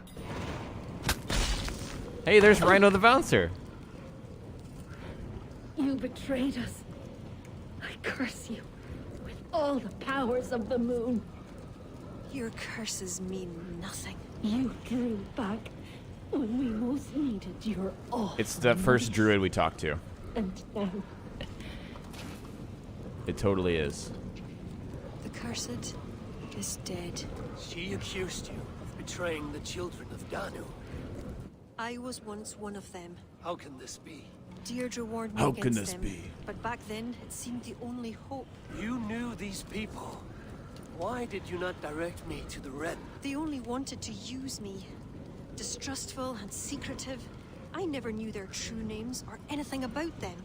Hey, there's Rhino the Bouncer. You betrayed us. I curse you with all the powers of the moon. Your curses mean nothing. You drew back when we most needed your awe. It's the first druid we talked to. And now It totally is. The cursed is dead. She accused you of betraying the children of Danu. I was once one of them. How can this be? Deirdre warned me How against can this them, be? but back then it seemed the only hope. You knew these people. Why did you not direct me to the Ren? They only wanted to use me. Distrustful and secretive. I never knew their true names or anything about them.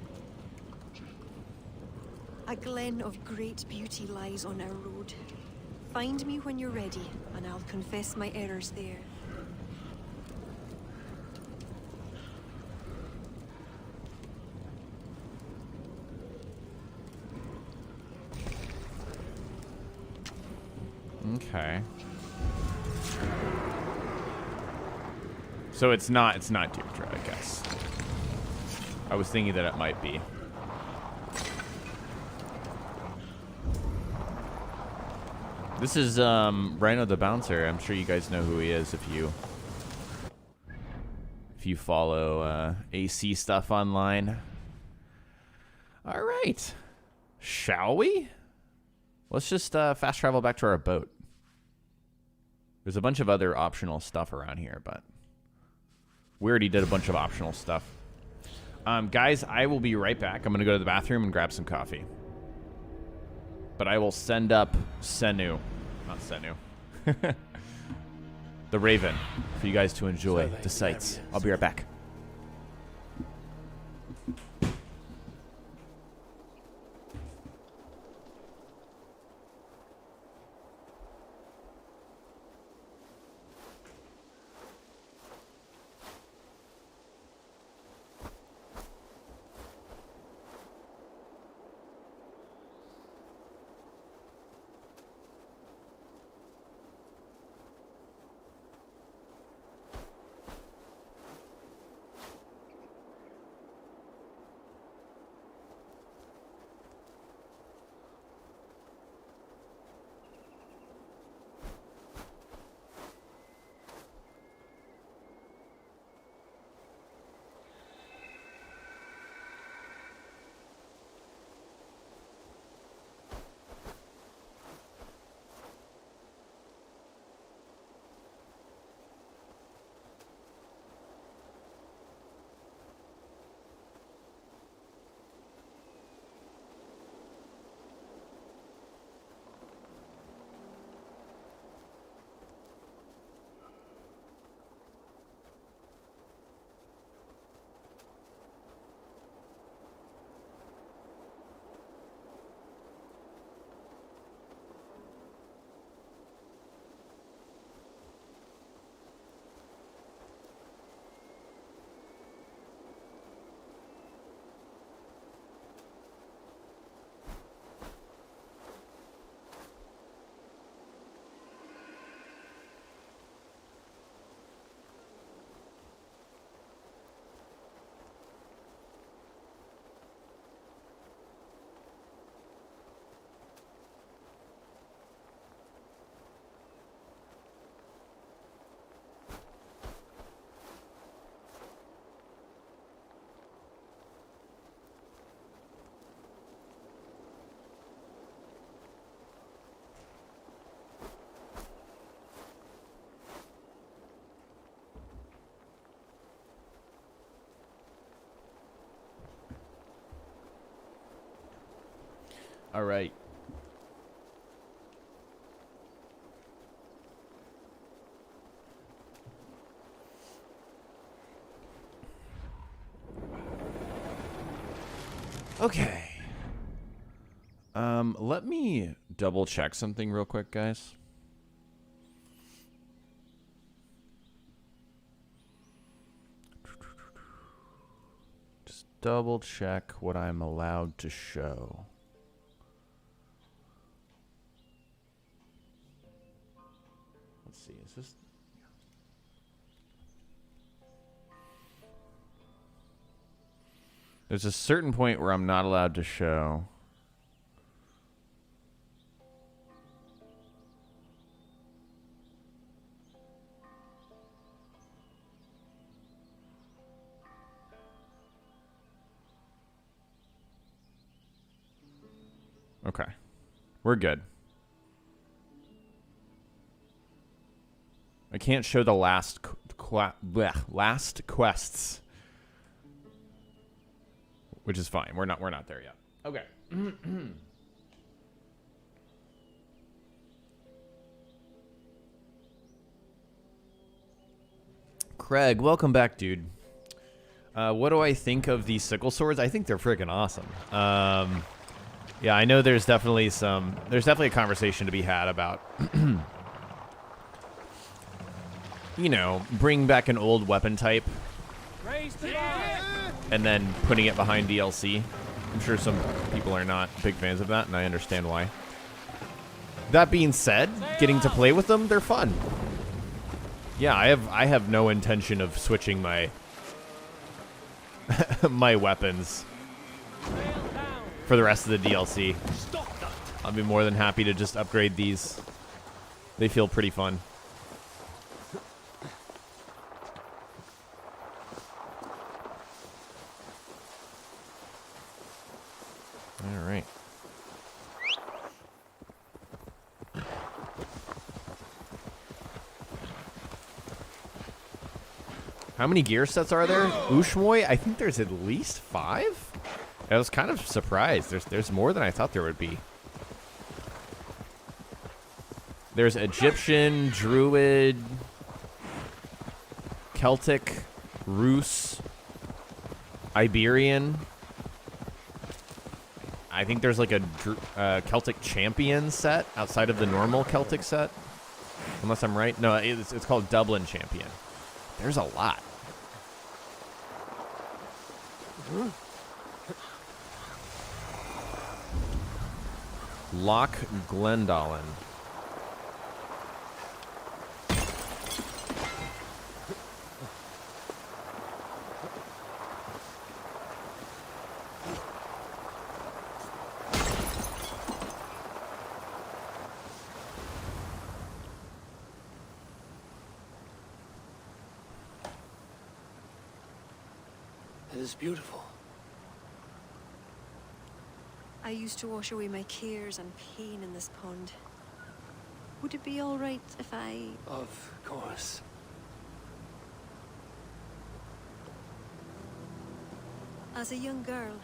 A glen of great beauty lies on our road. Find me when you're ready, and I'll confess my errors there. Okay. So it's not Deirdre, I guess. I was thinking that it might be. This is Rhino the Bouncer. I'm sure you guys know who he is if you follow AC stuff online. All right. Shall we? Let's just fast travel back to our boat. There's a bunch of other optional stuff around here, but we already did a bunch of optional stuff. Guys, I will be right back. I'm going to go to the bathroom and grab some coffee. But I will send up Senu. Not Senu. The Raven for you guys to enjoy the sights. I'll be right back. All right. Okay. Let me double check something real quick, guys. Just double check what I'm allowed to show. Let's see, is this... There's a certain point where I'm not allowed to show. Okay. We're good. I can't show the last last quests. Which is fine. We're not there yet. Okay. Craig, welcome back, dude. What do I think of these sickle swords? I think they're freaking awesome. Yeah, I know there's definitely a conversation to be had about, you know, bringing back an old weapon type and then putting it behind DLC. I'm sure some people are not big fans of that, and I understand why. That being said, getting to play with them, they're fun. Yeah, I have no intention of switching my my weapons for the rest of the DLC. I'll be more than happy to just upgrade these. They feel pretty fun. All right. How many gear sets are there? Ushmoy? I think there's at least 5? I was kind of surprised. There's more than I thought there would be. There's Egyptian, Druid, Celtic, Rus, Iberian. I think there's like a Celtic champion set outside of the normal Celtic set. Unless I'm right. No, it's called Dublin champion. There's a lot. Loch Glendallen. It is beautiful. I used to wash away my cares and pain in this pond. Would it be all right if I... Of course. As a young girl,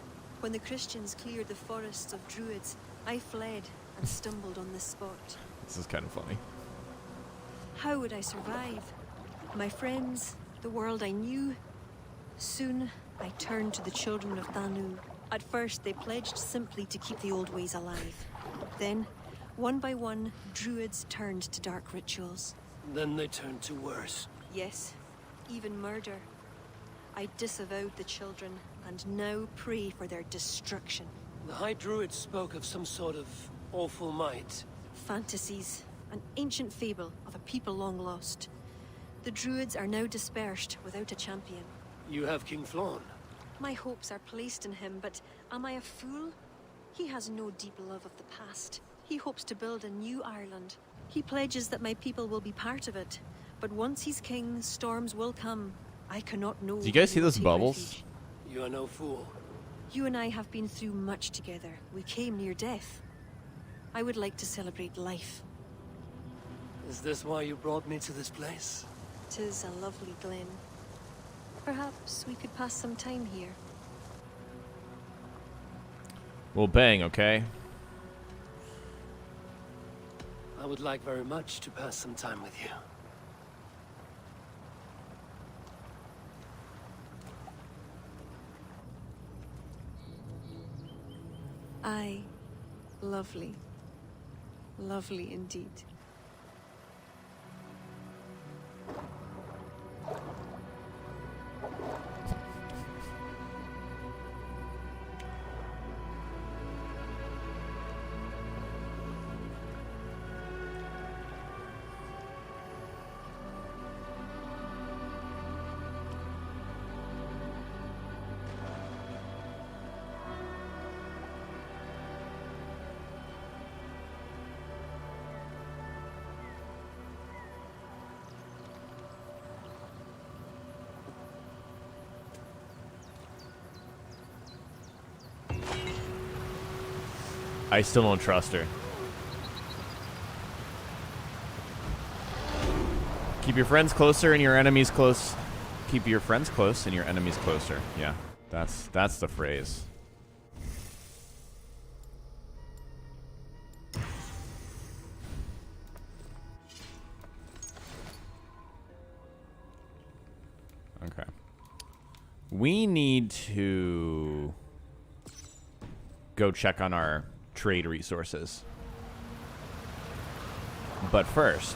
when the Christians cleared the forests of Druids, I fled and stumbled on this spot. This is kind of funny. How would I survive? My friends, the world I knew. Soon, I turned to the children of Thanu. At first, they pledged simply to keep the old ways alive. Then, one by one, Druids turned to dark rituals. Then they turned to worse. Yes, even murder. I disavowed the children, and now pray for their destruction. The High Druid spoke of some sort of awful might. Fantasies, an ancient fable of a people long lost. The Druids are now dispersed without a champion. You have King Flann. My hopes are placed in him, but am I a fool? He has no deep love of the past. He hopes to build a new Ireland. He pledges that my people will be part of it. But once he's king, storms will come. I cannot know. Do you guys see who will those take bubbles? refuge. You are no fool. You and I have been through much together. We came near death. I would like to celebrate life. Is this why you brought me to this place? 'Tis a lovely glen. Perhaps we could pass some time here. Well, bang, okay? I would like very much to pass some time with you. Aye. Lovely. Lovely indeed. I still don't trust her. Keep your friends closer and your enemies close. Keep your friends close and your enemies closer. Yeah, that's the phrase. Okay. We need to go check on our trade resources. But first,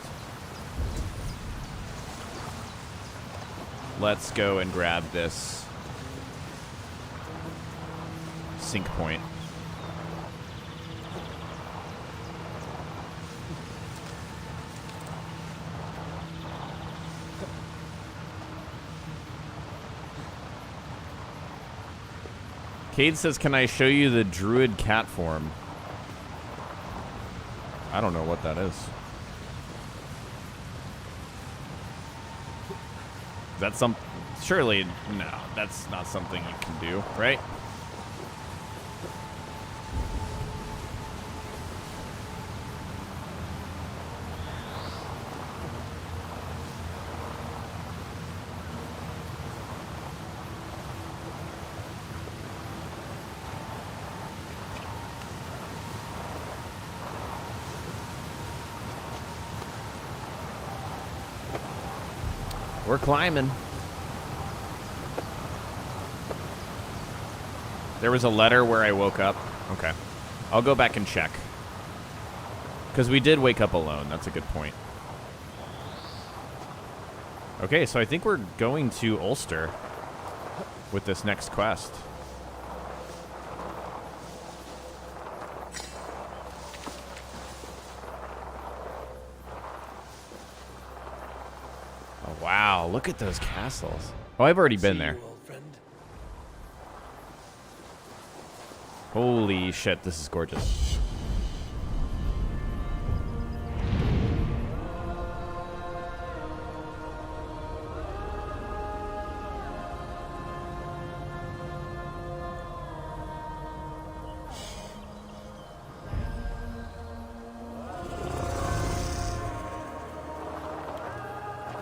let's go and grab this sync point. Cade says, can I show you the druid cat form? I don't know what that is. Is that some... Surely, no, that's not something you can do, right? We're climbing. There was a letter where I woke up. Okay. I'll go back and check. Because we did wake up alone. That's a good point. Okay, so I think we're going to Ulster with this next quest. Wow, look at those castles. Oh, I've already been there. Holy shit, this is gorgeous.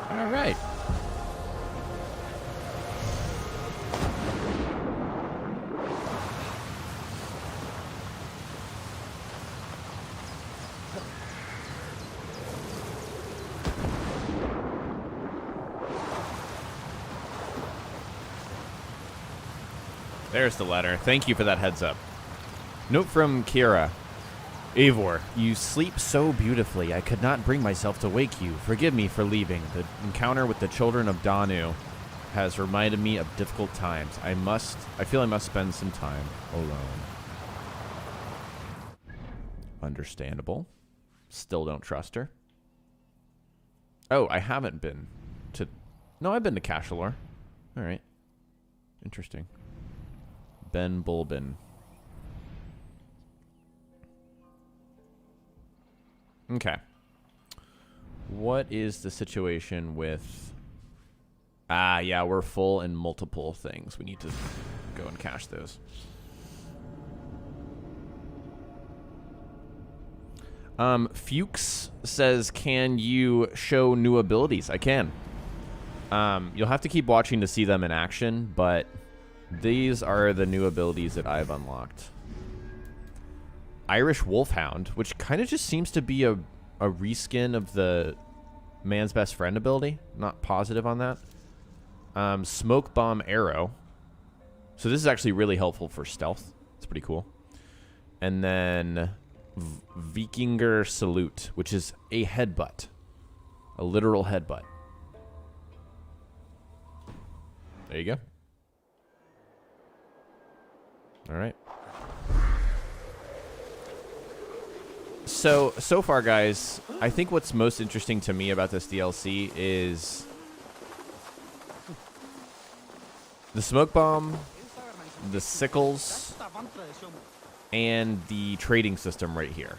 All right. There's the letter. Thank you for that heads up. Note from Kira. Eivor, you sleep so beautifully, I could not bring myself to wake you. Forgive me for leaving. The encounter with the children of Danu has reminded me of difficult times. I feel I must spend some time alone. Understandable. Still don't trust her. Oh, I haven't been to... No, I've been to Cashalor. All right. Interesting. Ben Bulbin. Okay. What is the situation with... Ah, yeah, we're full in multiple things. We need to go and cache those. Fuchs says, can you show new abilities? I can. You'll have to keep watching to see them in action, but these are the new abilities that I've unlocked. Irish Wolfhound, which kind of just seems to be a reskin of the Man's Best Friend ability. Not positive on that. Smoke Bomb Arrow. So this is actually really helpful for stealth. It's pretty cool. And then Vikinger Salute, which is a headbutt. A literal headbutt. There you go. All right. So far, guys, I think what's most interesting to me about this DLC is the smoke bomb, the sickles, and the trading system right here.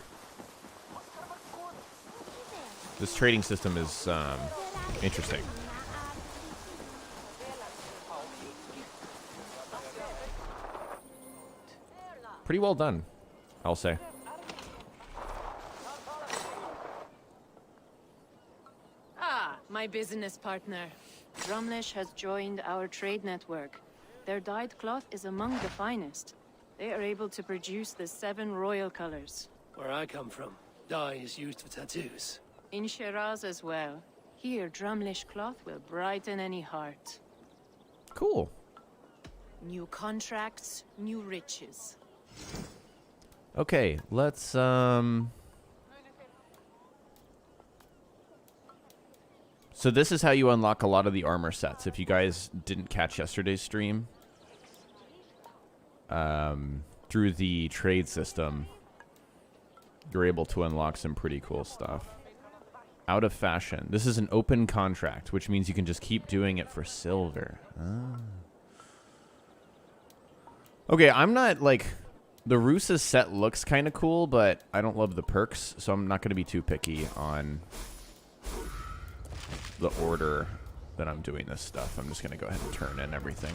This trading system is interesting. Pretty well done, I'll say. Ah, my business partner. Drumlish has joined our trade network. Their dyed cloth is among the finest. They are able to produce the 7 royal colors. Where I come from, dye is used for tattoos. In Shiraz as well. Here, Drumlish cloth will brighten any heart. Cool. New contracts, new riches. Okay, let's So this is how you unlock a lot of the armor sets. If you guys didn't catch yesterday's stream, through the trade system, you're able to unlock some pretty cool stuff. Out of fashion. This is an open contract, which means you can just keep doing it for silver. Ah. Okay, I'm not like... The Rusa's set looks kind of cool, but I don't love the perks, so I'm not going to be too picky on the order that I'm doing this stuff. I'm just going to go ahead and turn in everything.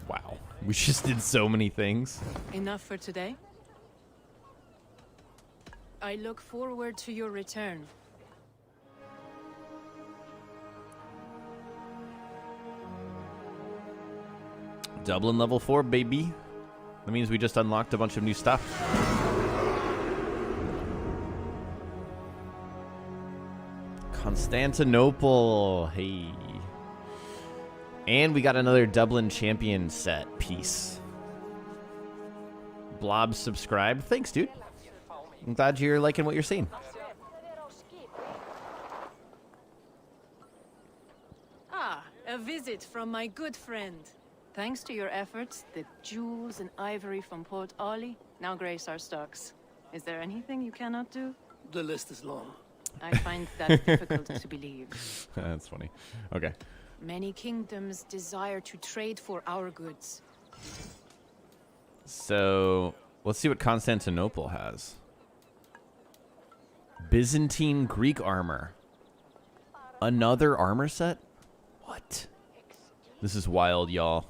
Wow. We just did so many things. Enough for today? I look forward to your return. Dublin level 4, baby. That means we just unlocked a bunch of new stuff. Constantinople. Hey. And we got another Dublin champion set piece. Blob subscribe. Thanks, dude. I'm glad you're liking what you're seeing. Ah, a visit from my good friend. Thanks to your efforts, the jewels and ivory from Port Ollie now grace our stocks. Is there anything you cannot do? The list is long. I find that difficult to believe. That's funny. Okay. Many kingdoms desire to trade for our goods. So, let's see what Constantinople has. Byzantine Greek armor. Another armor set? What? This is wild, y'all.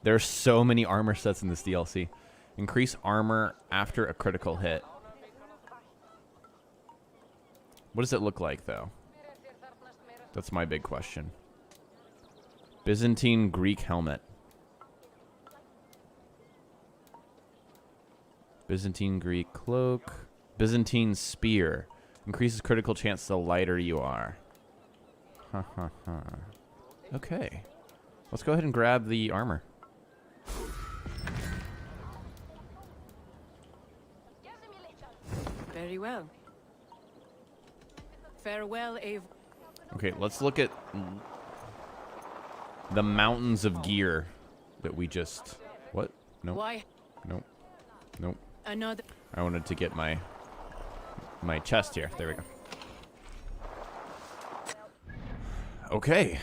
There's so many armor sets in this DLC. Increase armor after a critical hit. What does it look like, though? That's my big question. Byzantine Greek helmet. Byzantine Greek cloak. Byzantine spear. Increases critical chance the lighter you are. Ha ha ha. Okay. Let's go ahead and grab the armor. Very well. Farewell, Eivor. Okay, let's look at the mountains of gear that we just... What? Nope. Why? Nope. Nope. Another... I wanted to get my chest here. There we go. Okay.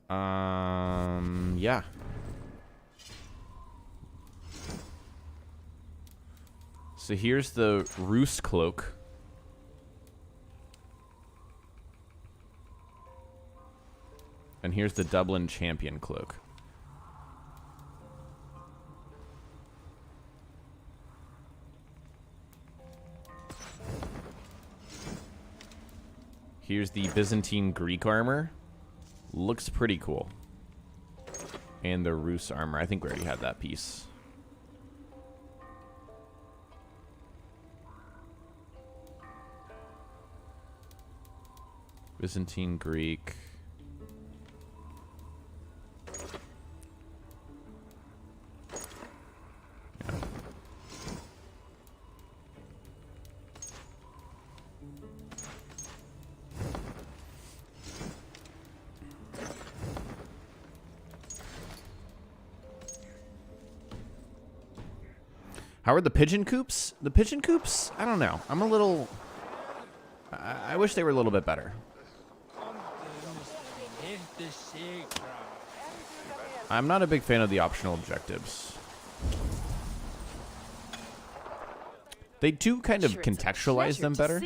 Yeah. So here's the Roos cloak. And here's the Dublin champion cloak. Here's the Byzantine Greek armor. Looks pretty cool. And the Roos armor. I think we already had that piece. Byzantine, Greek. Yeah. How are the pigeon coops? The pigeon coops? I don't know. I'm a little... I wish they were a little bit better. I'm not a big fan of the optional objectives. They do kind of contextualize them better,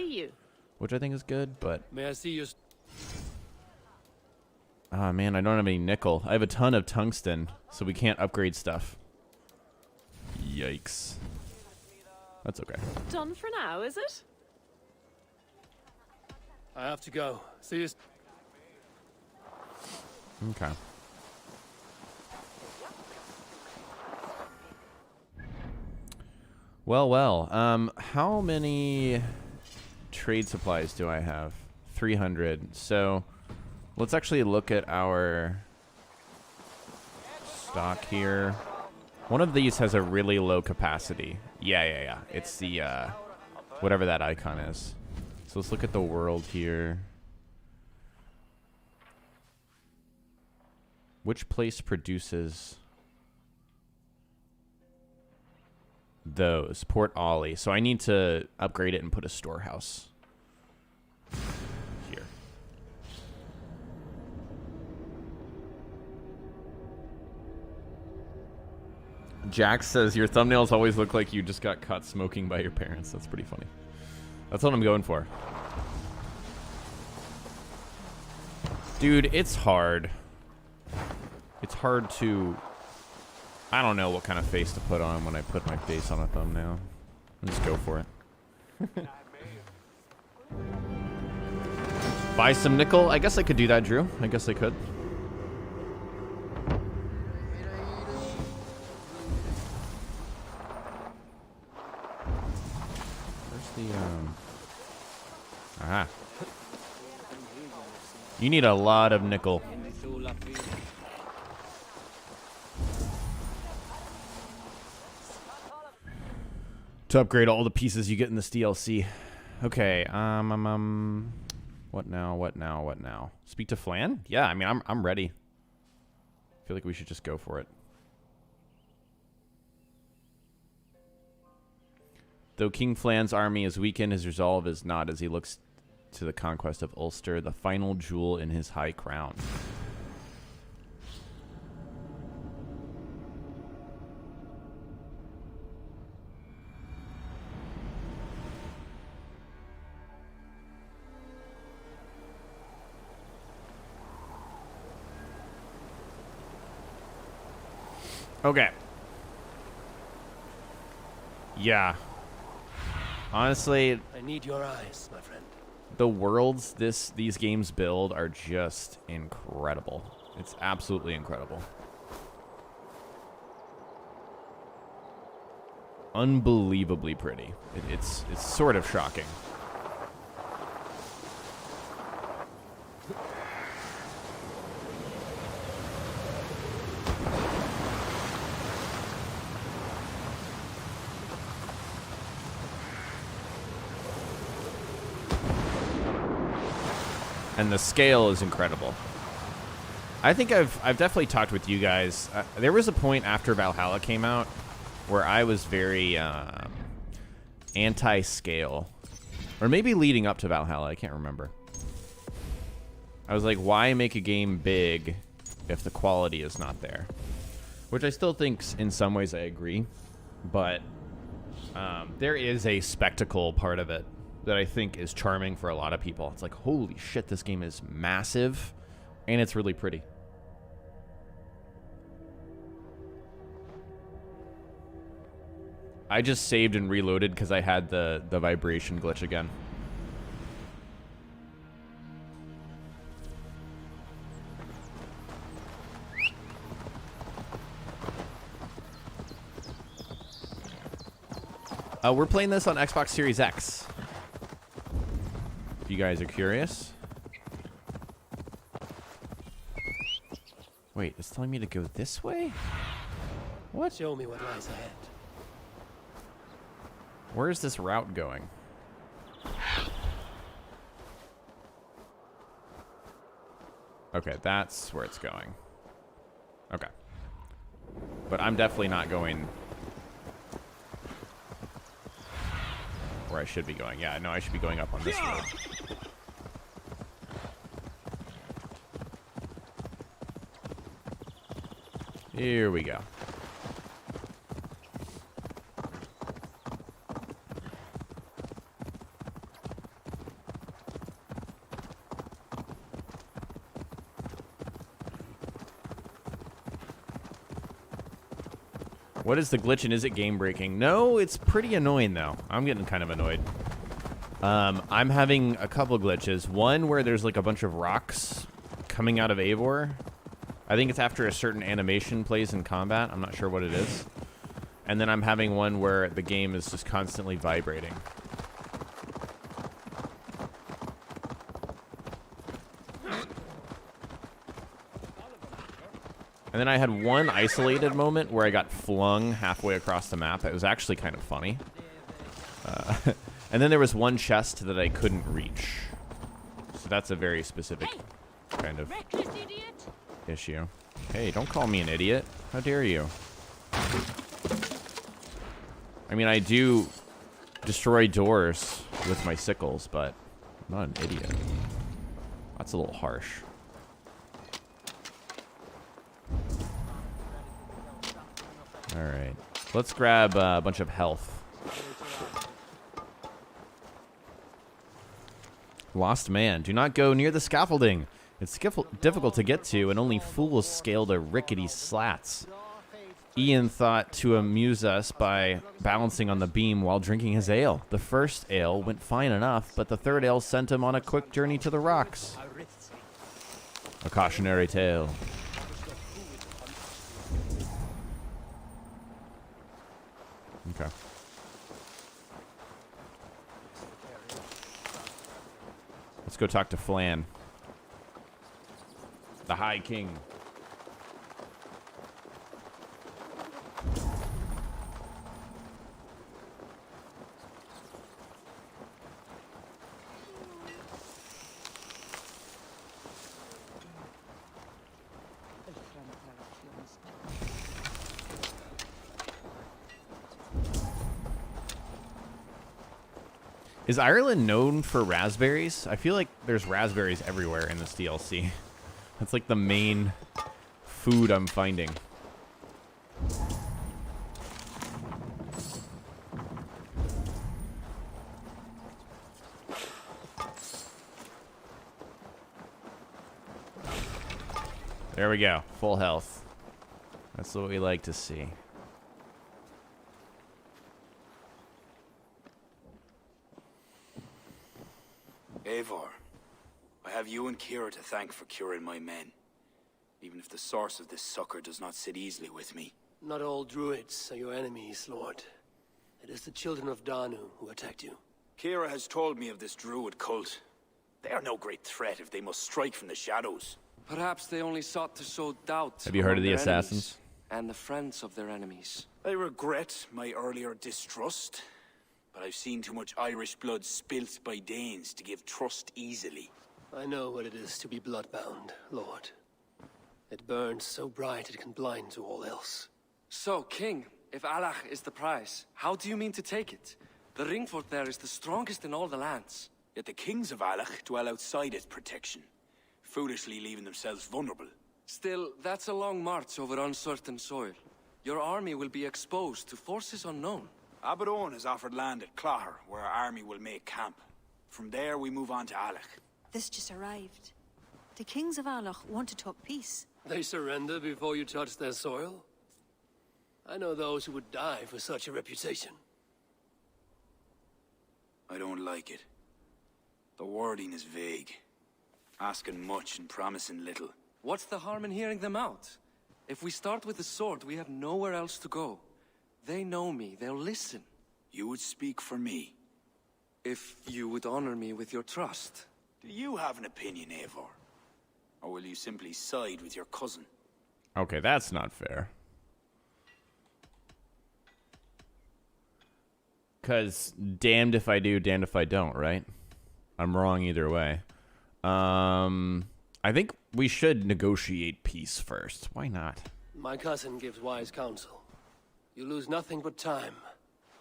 which I think is good, but... May I see you? Ah, man, I don't have any nickel. I have a ton of tungsten, so we can't upgrade stuff. Yikes. That's okay. Done for now, is it? I have to go. See you. Okay. Well. How many trade supplies do I have? 300. So, let's actually look at our stock here. One of these has a really low capacity. Yeah. It's the, whatever that icon is. So let's look at the world here. Which place produces those? Port Ollie. So I need to upgrade it and put a storehouse here. Jack says, your thumbnails always look like you just got caught smoking by your parents. That's pretty funny. That's what I'm going for. Dude, it's hard. It's hard to... I don't know what kind of face to put on when I put my face on a thumbnail. I'll just go for it. Buy some nickel? I guess I could do that, Drew. I guess I could. Where's the, Aha. You need a lot of nickel. To upgrade all the pieces you get in this DLC. Okay, what now? Speak to Flan? Yeah, I mean, I'm ready. I feel like we should just go for it. Though King Flan's army is weakened, his resolve is not as he looks to the conquest of Ulster, the final jewel in his high crown. Okay. Yeah. Honestly, I need your eyes, my friend. the worlds these games build are just incredible. It's absolutely incredible. Unbelievably pretty. It's sort of shocking. And the scale is incredible. I think I've definitely talked with you guys. There was a point after Valhalla came out where I was very anti-scale. Or maybe leading up to Valhalla, I can't remember. I was like, why make a game big if the quality is not there? Which I still think in some ways I agree. But there is a spectacle part of it that I think is charming for a lot of people. It's like, holy shit, this game is massive, and it's really pretty. I just saved and reloaded because I had the vibration glitch again. We're playing this on Xbox Series X. If you guys are curious. Wait, it's telling me to go this way? What? Show me what lies ahead. Where is this route going? Okay, that's where it's going. Okay. But I'm definitely not going where I should be going. Yeah, no, I should be going up on this road. Here we go. What is the glitch and is it game breaking? No, it's pretty annoying though. I'm getting kind of annoyed. I'm having a couple glitches. One where there's like a bunch of rocks coming out of Eivor. I think it's after a certain animation plays in combat. I'm not sure what it is. And then I'm having one where the game is just constantly vibrating. And then I had one isolated moment where I got flung halfway across the map. It was actually kind of funny. And then there was one chest that I couldn't reach. So that's a very specific kind of issue. Hey, don't call me an idiot. How dare you? I mean, I do destroy doors with my sickles, but I'm not an idiot. That's a little harsh. Alright. Let's grab a bunch of health. Lost man. Do not go near the scaffolding. It's difficult to get to, and only fools scale the rickety slats. Ian thought to amuse us by balancing on the beam while drinking his ale. The first ale went fine enough, but the third ale sent him on a quick journey to the rocks. A cautionary tale. Okay. Let's go talk to Flan. The High King. Is Ireland known for raspberries? I feel like there's raspberries everywhere in this DLC. That's like the main food I'm finding. There we go. Full health. That's what we like to see. Eivor, I have you and Kira to thank for curing my men. Even if the source of this succor does not sit easily with me. Not all druids are your enemies, Lord. It is the children of Danu who attacked you. Kira has told me of this druid cult. They are no great threat if they must strike from the shadows. Perhaps they only sought to sow doubt. Have you heard of the among their enemies assassins? and the friends of their enemies. I regret my earlier distrust, but I've seen too much Irish blood spilt by Danes to give trust easily. I know what it is to be bloodbound, Lord. It burns so bright it can blind to all else. So, King, if Alach is the prize, how do you mean to take it? The ring fort there is the strongest in all the lands. Yet the kings of Alach dwell outside its protection, foolishly leaving themselves vulnerable. Still, that's a long march over uncertain soil. Your army will be exposed to forces unknown. Abaddon has offered land at Clogher, where our army will make camp. From there, we move on to Alach. This just arrived. The kings of Alach want to talk peace. They surrender before you touch their soil? I know those who would die for such a reputation. I don't like it. The wording is vague. Asking much and promising little. What's the harm in hearing them out? If we start with the sword, we have nowhere else to go. They know me, they'll listen. You would speak for me. If you would honor me with your trust. Do you have an opinion, Eivor? Or will you simply side with your cousin? Okay, that's not fair. Because damned if I do, damned if I don't, right? I'm wrong either way. I think we should negotiate peace first. Why not? My cousin gives wise counsel. You lose nothing but time.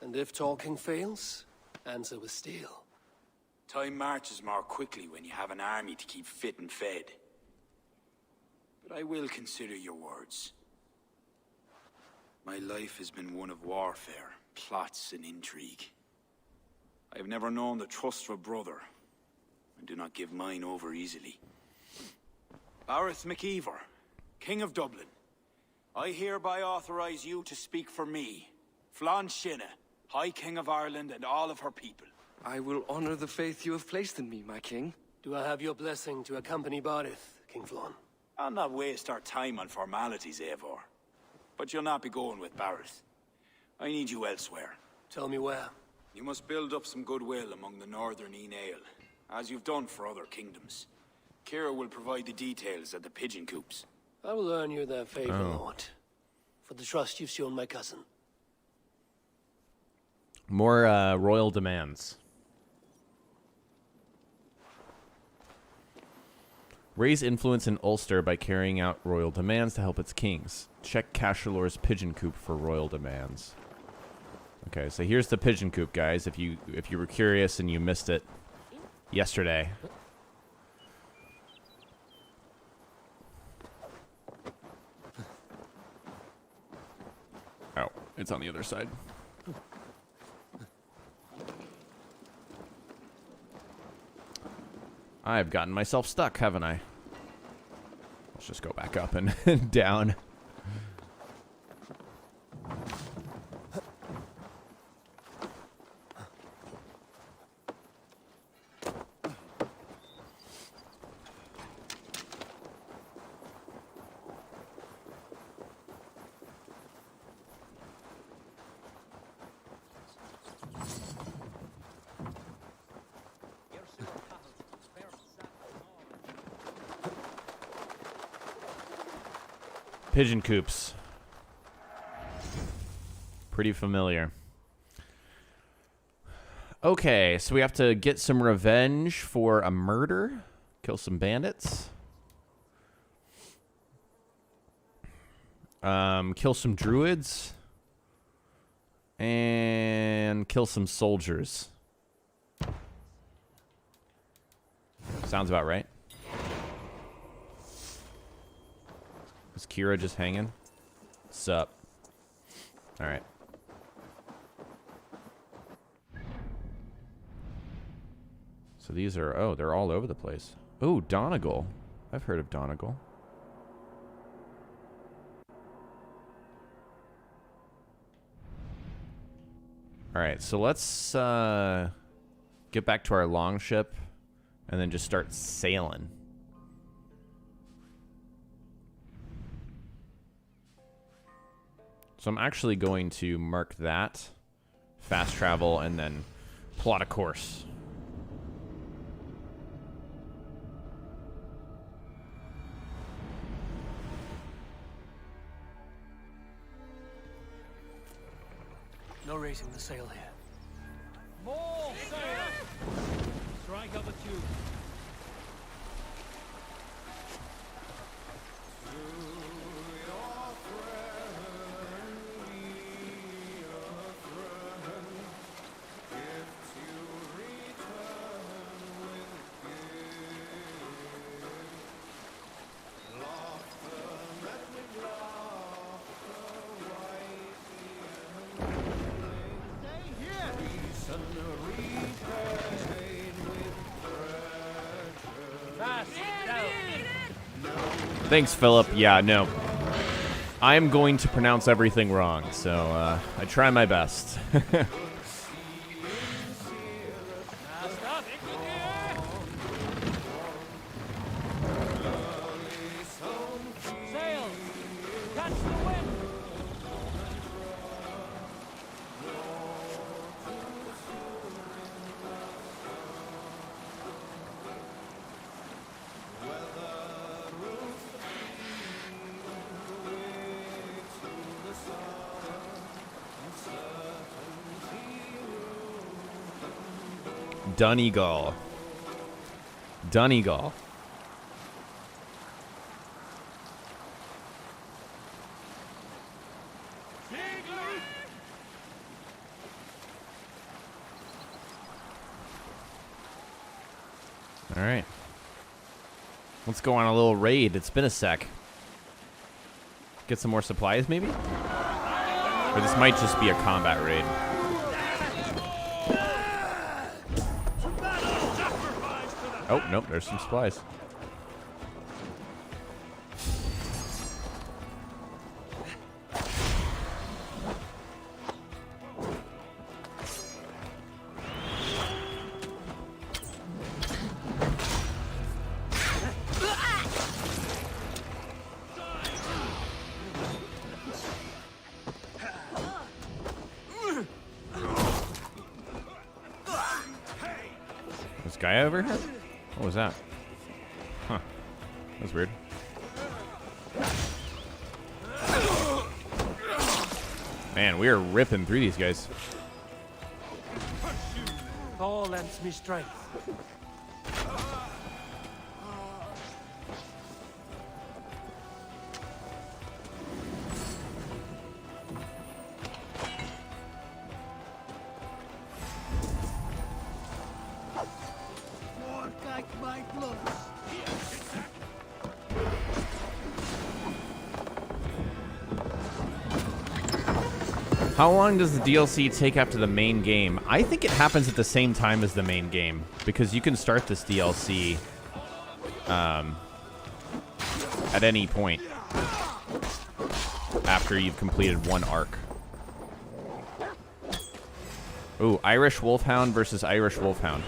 And if talking fails, answer with steel. Time marches more quickly when you have an army to keep fit and fed. But I will consider your words. My life has been one of warfare, plots and intrigue. I have never known the trust of a brother, and do not give mine over easily. Bareth McEivor, King of Dublin, I hereby authorize you to speak for me, Flann Shinna, High King of Ireland and all of her people. I will honor the faith you have placed in me, my king. Do I have your blessing to accompany Bareth, King Flann? I'll not waste our time on formalities, Eivor. But you'll not be going with Bareth. I need you elsewhere. Tell me where. You must build up some goodwill among the northern Enail, as you've done for other kingdoms. Kira will provide the details at the pigeon coops. I will earn you their favor, Lord, for the trust you've shown my cousin. More royal demands. Raise influence in Ulster by carrying out royal demands to help its kings. Check Cashalore's pigeon coop for royal demands. Okay, so here's the pigeon coop, guys. If you were curious and you missed it yesterday. Oh, it's on the other side. I've gotten myself stuck, haven't I? Let's just go back up and down. Pigeon coops. Pretty familiar. Okay, so we have to get some revenge for a murder. Kill some bandits. Kill some druids. And kill some soldiers. Sounds about right. Is Kira just hanging? Sup? Alright. So these are... Oh, they're all over the place. Oh, Donegal. I've heard of Donegal. Alright, so let's get back to our longship and then just start sailing. So I'm actually going to mark that, fast travel, and then plot a course. No raising the sail here. More sail! Strike up a tune. Thanks, Philip. Yeah, no. I'm going to pronounce everything wrong, so I try my best. Donegal. Donegal. All right. Let's go on a little raid. It's been a sec. Get some more supplies, maybe? Or this might just be a combat raid. Oh, nope, there's some supplies. This guy over here? What was that? Huh. That was weird. Man, we are ripping through these guys. All lends me strength. How long does the DLC take after the main game? I think it happens at the same time as the main game, because you can start this DLC at any point after you've completed one arc. Ooh, Irish Wolfhound versus Irish Wolfhound.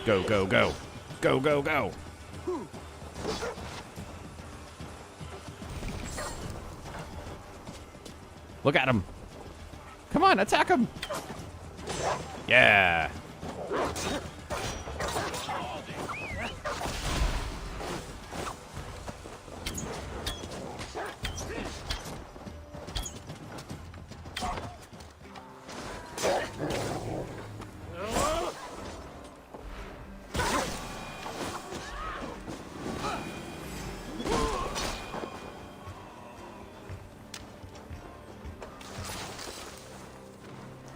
Go, go, go. Go, go, go. Look at him. Come on, attack him. Yeah.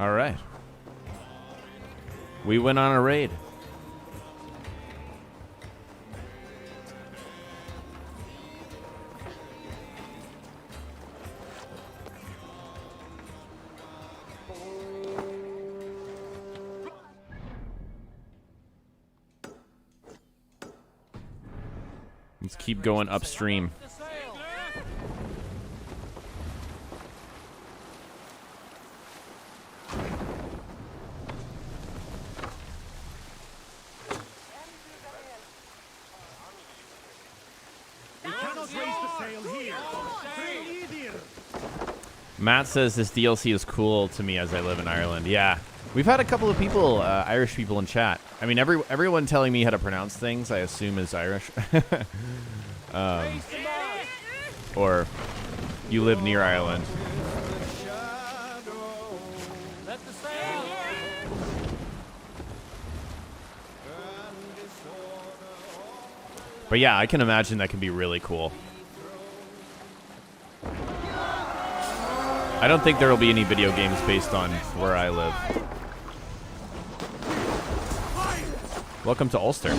All right. We went on a raid. Let's keep going upstream. Matt says this DLC is cool to me as I live in Ireland. Yeah, we've had a couple of people, Irish people in chat. I mean, everyone telling me how to pronounce things, I assume is Irish. Or you live near Ireland. But yeah, I can imagine that can be really cool. I don't think there will be any video games based on where I live. Welcome to Ulster.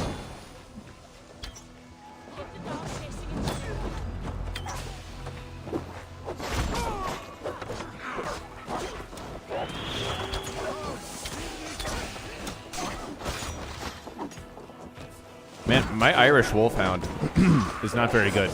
Man, my Irish Wolfhound is not very good.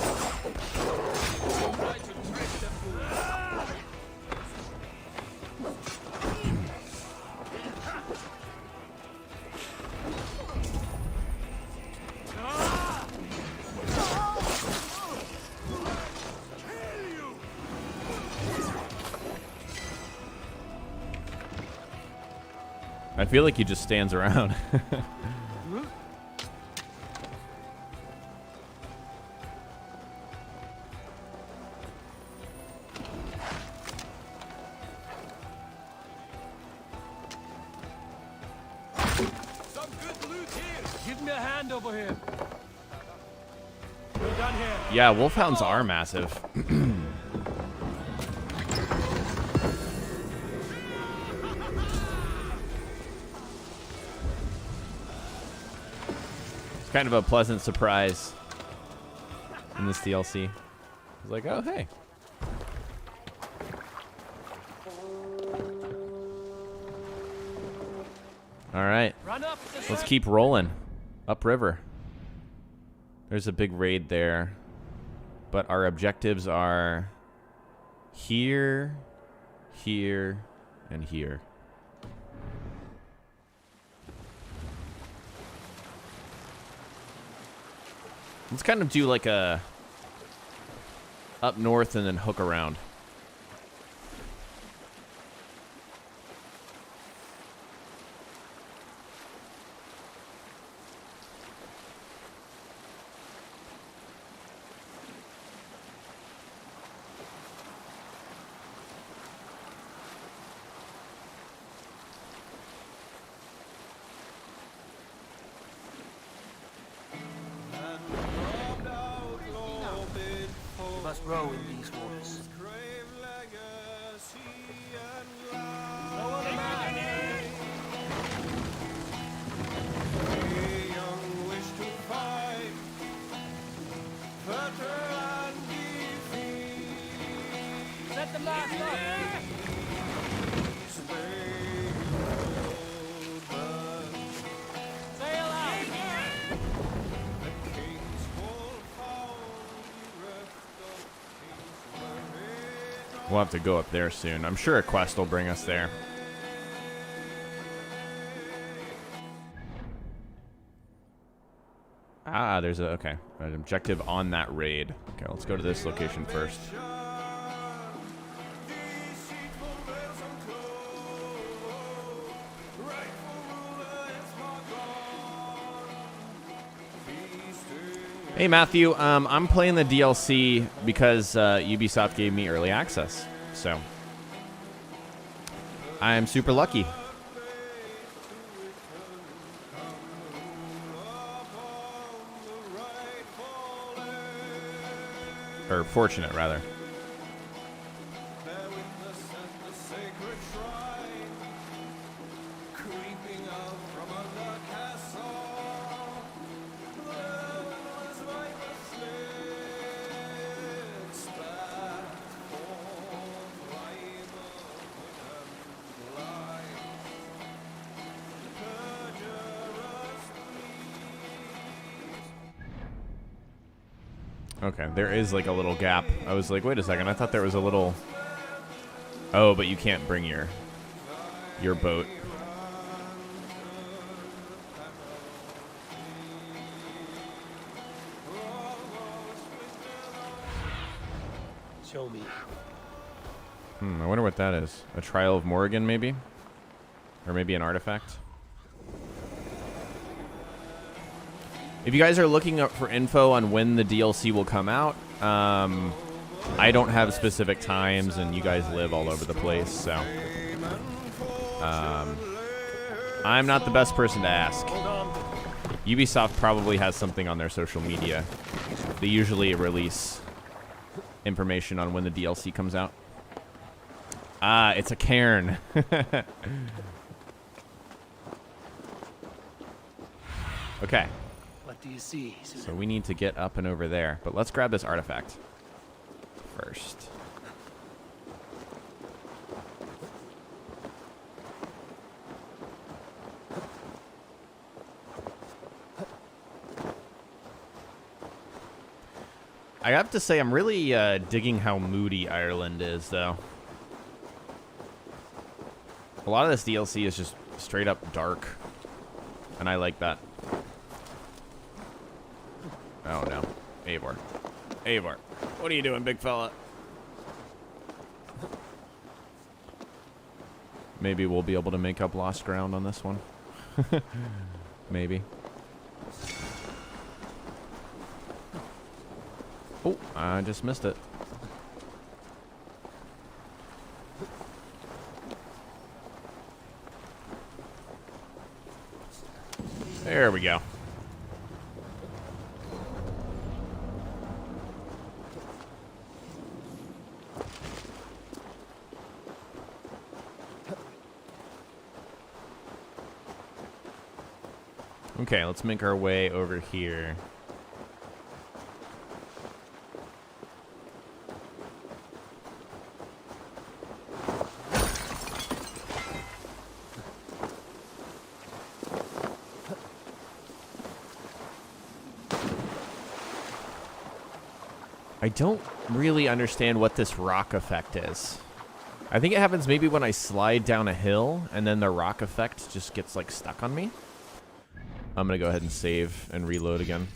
I feel like he just stands around. me a hand over here. We're done here. Yeah, wolfhounds are massive. It's kind of a pleasant surprise in this DLC. It's like, oh, hey. All right, let's keep rolling upriver. There's a big raid there, but our objectives are here, here, and here. Let's kind of do like a up north and then hook around. Row in these waters. Let them last up. Sail out. We'll have to go up there soon. I'm sure a quest will bring us there. Ah, there's a, okay, an objective on that raid. Okay, let's go to this location first. Hey Matthew, I'm playing the DLC because Ubisoft gave me early access, so I'm super lucky. Or fortunate, rather. Okay, there is like a little gap. I was like, wait a second, I thought there was a little... Oh, but you can't bring your boat. Show me. I wonder what that is. A Trial of Morrigan, maybe? Or maybe an artifact? If you guys are looking up for info on when the DLC will come out, I don't have specific times, and you guys live all over the place, so I'm not the best person to ask. Ubisoft probably has something on their social media. They usually release information on when the DLC comes out. Ah, it's a cairn. Okay. What do you see? So we need to get up and over there. But let's grab this artifact first. I have to say, I'm really digging how moody Ireland is, though. A lot of this DLC is just straight up dark. And I like that. Oh, no. Eivor. Eivor. What are you doing, big fella? Maybe we'll be able to make up lost ground on this one. Maybe. Oh, I just missed it. There we go. Okay, let's make our way over here. I don't really understand what this rock effect is. I think it happens maybe when I slide down a hill and then the rock effect just gets like stuck on me. I'm gonna go ahead and save and reload again.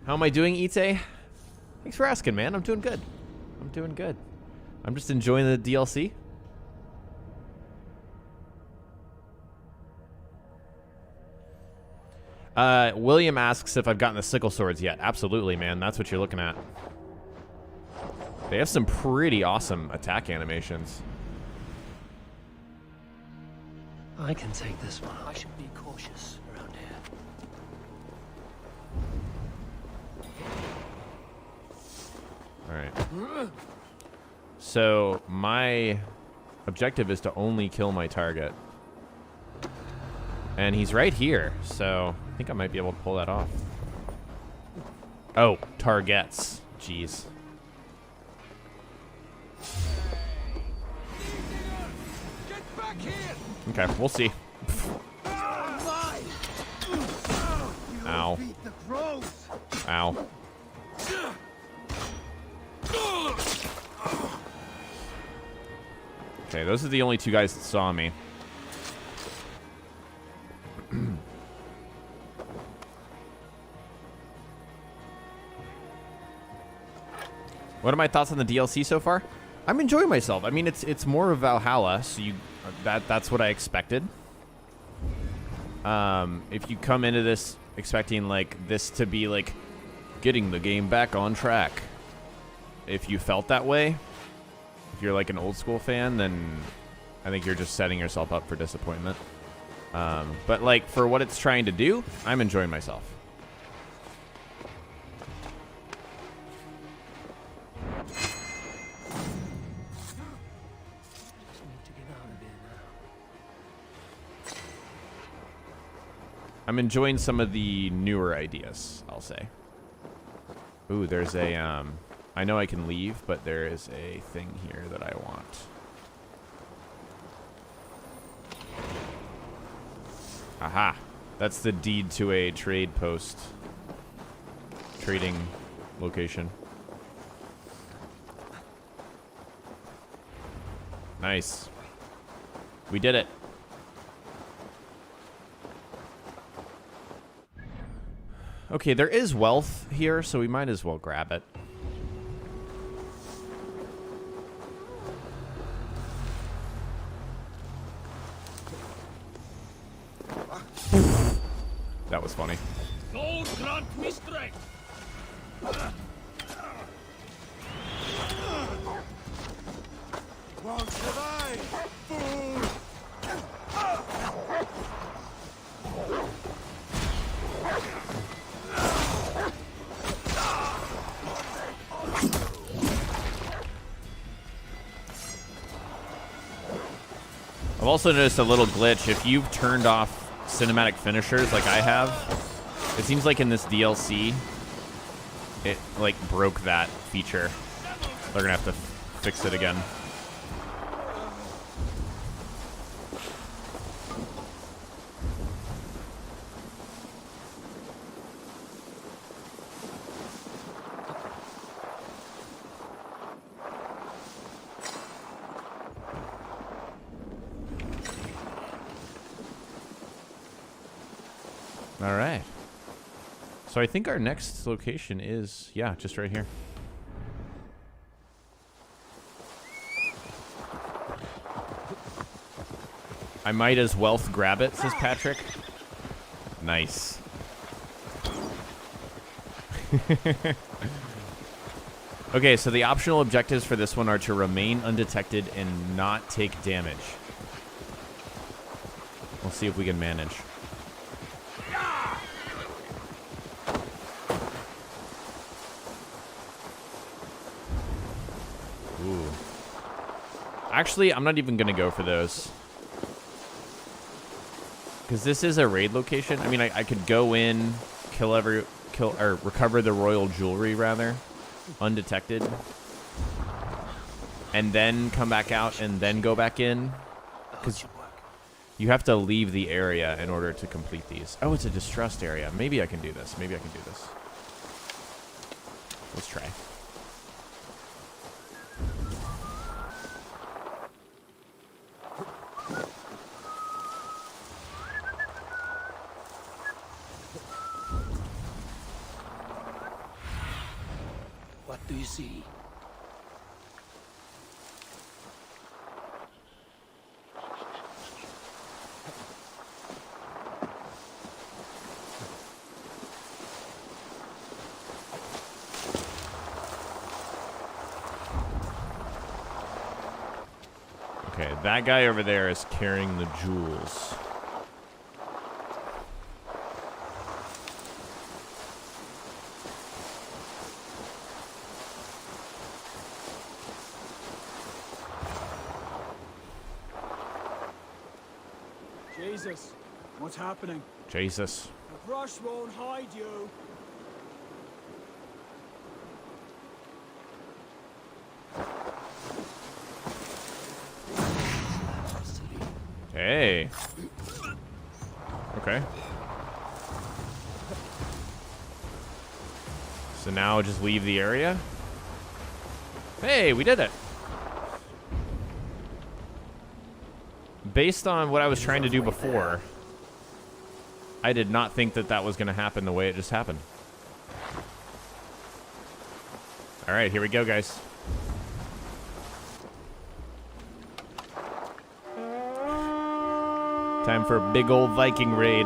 How am I doing, Ite? Thanks for asking, man. I'm doing good. I'm doing good. I'm just enjoying the DLC. William asks if I've gotten the sickle swords yet. Absolutely, man. That's what you're looking at. They have some pretty awesome attack animations. I can take this one. I should be cautious around here. Alright. So, my objective is to only kill my target. And he's right here, so I think I might be able to pull that off. Oh, targets. Jeez. Get back here! Okay, we'll see. Ow. Ow. Okay, those are the only two guys that saw me. What are my thoughts on the DLC so far? I'm enjoying myself. I mean, it's more of Valhalla, so that's what I expected. If you come into this expecting like this to be like getting the game back on track, if you felt that way, if you're like an old school fan, then I think you're just setting yourself up for disappointment. But like for what it's trying to do, I'm enjoying myself. I'm enjoying some of the newer ideas, I'll say. Ooh, there's a, I know I can leave, but there is a thing here that I want. Aha. That's the deed to a trade post. Trading location. Nice. We did it. Okay, there is wealth here, so we might as well grab it. That was funny. Gold grant me strength. Won't survive, fool! I've also noticed a little glitch. If you've turned off cinematic finishers like I have, it seems like in this DLC, it like broke that feature. They're gonna have to fix it again. All right. So I think our next location is, yeah, just right here. I might as well grab it, says Patrick. Nice. Okay, so the optional objectives for this one are to remain undetected and not take damage. We'll see if we can manage. Actually, I'm not even going to go for those. Because this is a raid location. I mean, I could go in, recover the royal jewelry, rather, undetected. And then come back out and then go back in. Because you have to leave the area in order to complete these. Oh, it's a distressed area. Maybe I can do this. Maybe I can do this. Let's try. What do you see? Okay, that guy over there is carrying the jewels. Jesus, what's happening? Jesus. The brush won't hide you. Hey. Okay. So now just leave the area? Hey, we did it. Based on what I was trying to do before, I did not think that that was going to happen the way it just happened. All right, here we go, guys. Time for a big old Viking raid.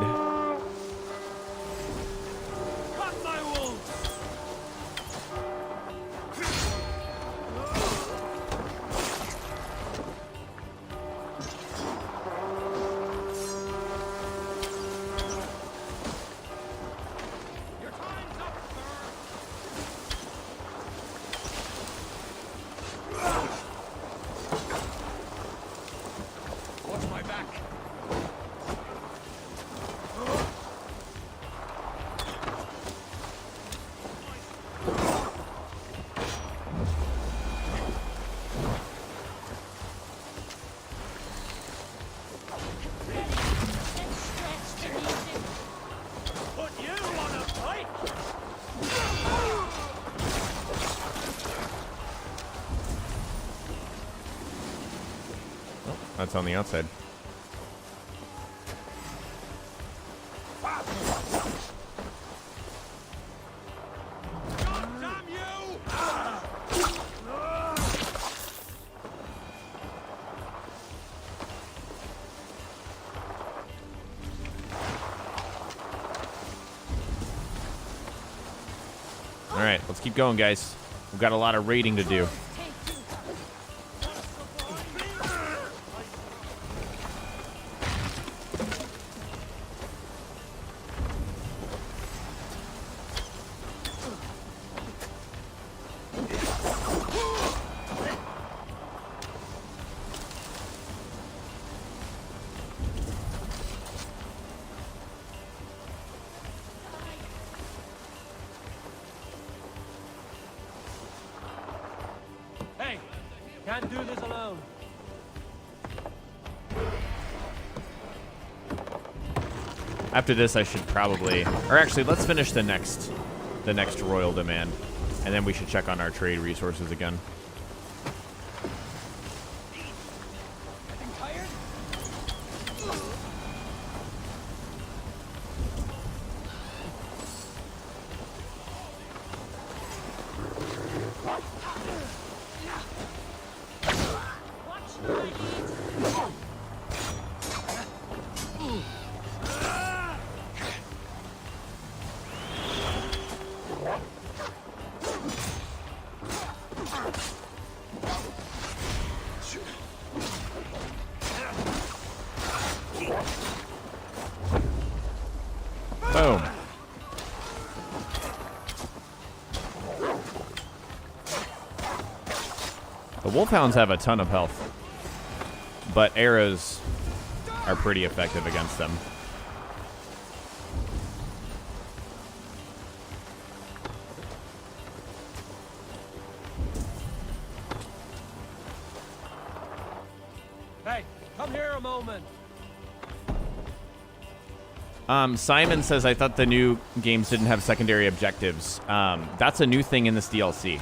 That's on the outside. All right, let's keep going, guys. We've got a lot of raiding to do. Can't do this alone. After this, I should probably, or actually, let's finish the next royal demand, and then we should check on our trade resources again. Boom. The wolfhounds have a ton of health. but arrows are pretty effective against them. Hey, come here a moment. Simon says, I thought the new games didn't have secondary objectives. That's a new thing in this DLC.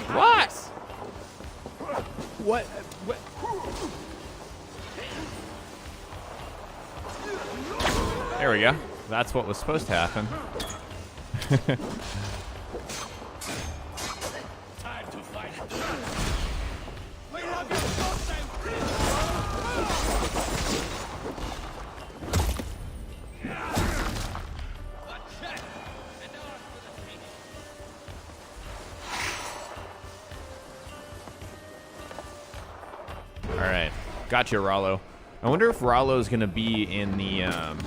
What? What? There we go. That's what was supposed to happen. Alright. Gotcha, Rollo. I wonder if Rollo's going to be in the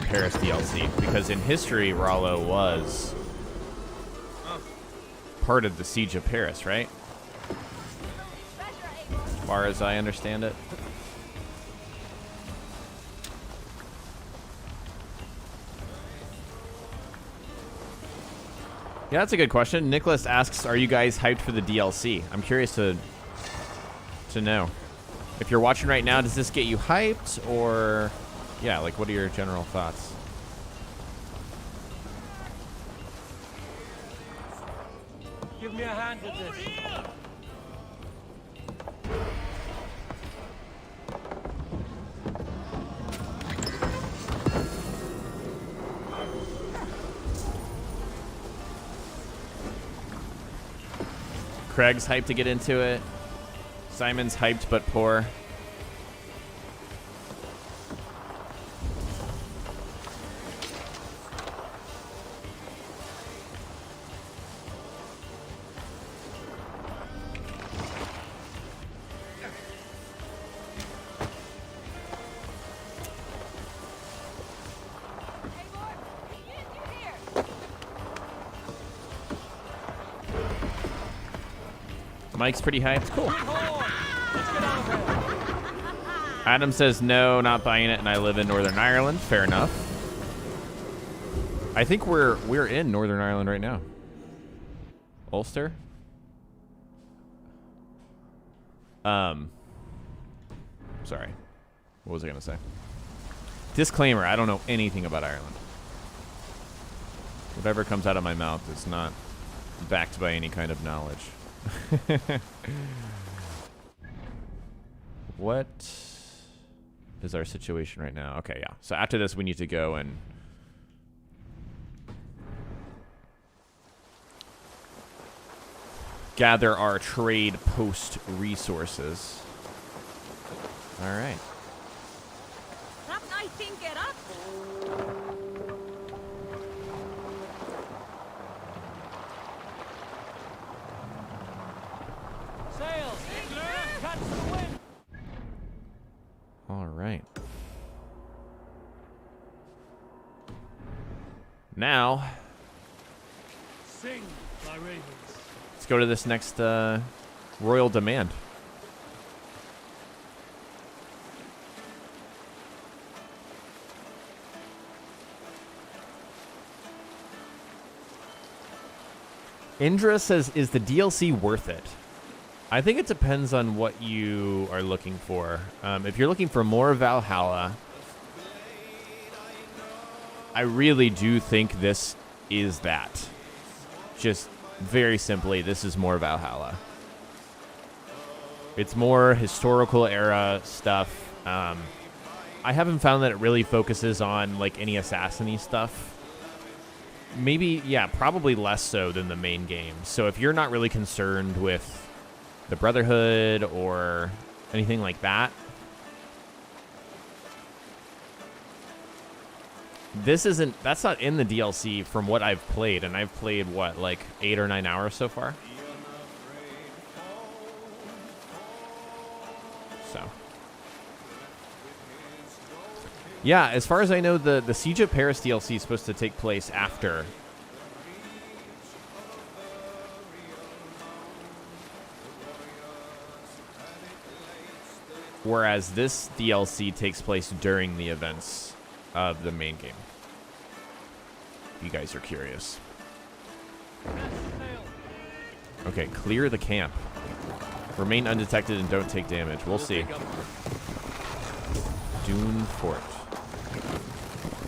Paris DLC, because in history, Rollo was part of the Siege of Paris, right? As far as I understand it. Yeah, that's a good question. Nicholas asks, are you guys hyped for the DLC? I'm curious to know. If you're watching right now, does this get you hyped, or yeah, like what are your general thoughts? Give me a hand with this. Craig's hyped to get into it. Simon's hyped but poor. Mike's pretty hyped. Cool. Adam says no, not buying it, and I live in Northern Ireland. Fair enough. I think we're in Northern Ireland right now. Ulster. Sorry. What was I gonna say? Disclaimer: I don't know anything about Ireland. Whatever comes out of my mouth is not backed by any kind of knowledge. What is our situation right now? Okay, yeah. So after this, we need to go and gather our trade post resources. All right. All right. Now, Sing, my ravens. let's go to this next royal demand. Indra says, is the DLC worth it? I think it depends on what you are looking for. If you're looking for more Valhalla, I really do think this is that. Just very simply, this is more Valhalla. It's more historical era stuff. I haven't found that it really focuses on like any assassin-y stuff. Maybe, yeah, probably less so than the main game. So if you're not really concerned with the Brotherhood or anything like that, that's not in the DLC from what I've played, and I've played what, like 8 or 9 hours so far. So yeah, as far as I know, the Siege of Paris DLC is supposed to take place after Whereas this DLC takes place during the events of the main game. You guys are curious. Okay, clear the camp. Remain undetected and don't take damage. We'll see. Dune Fort.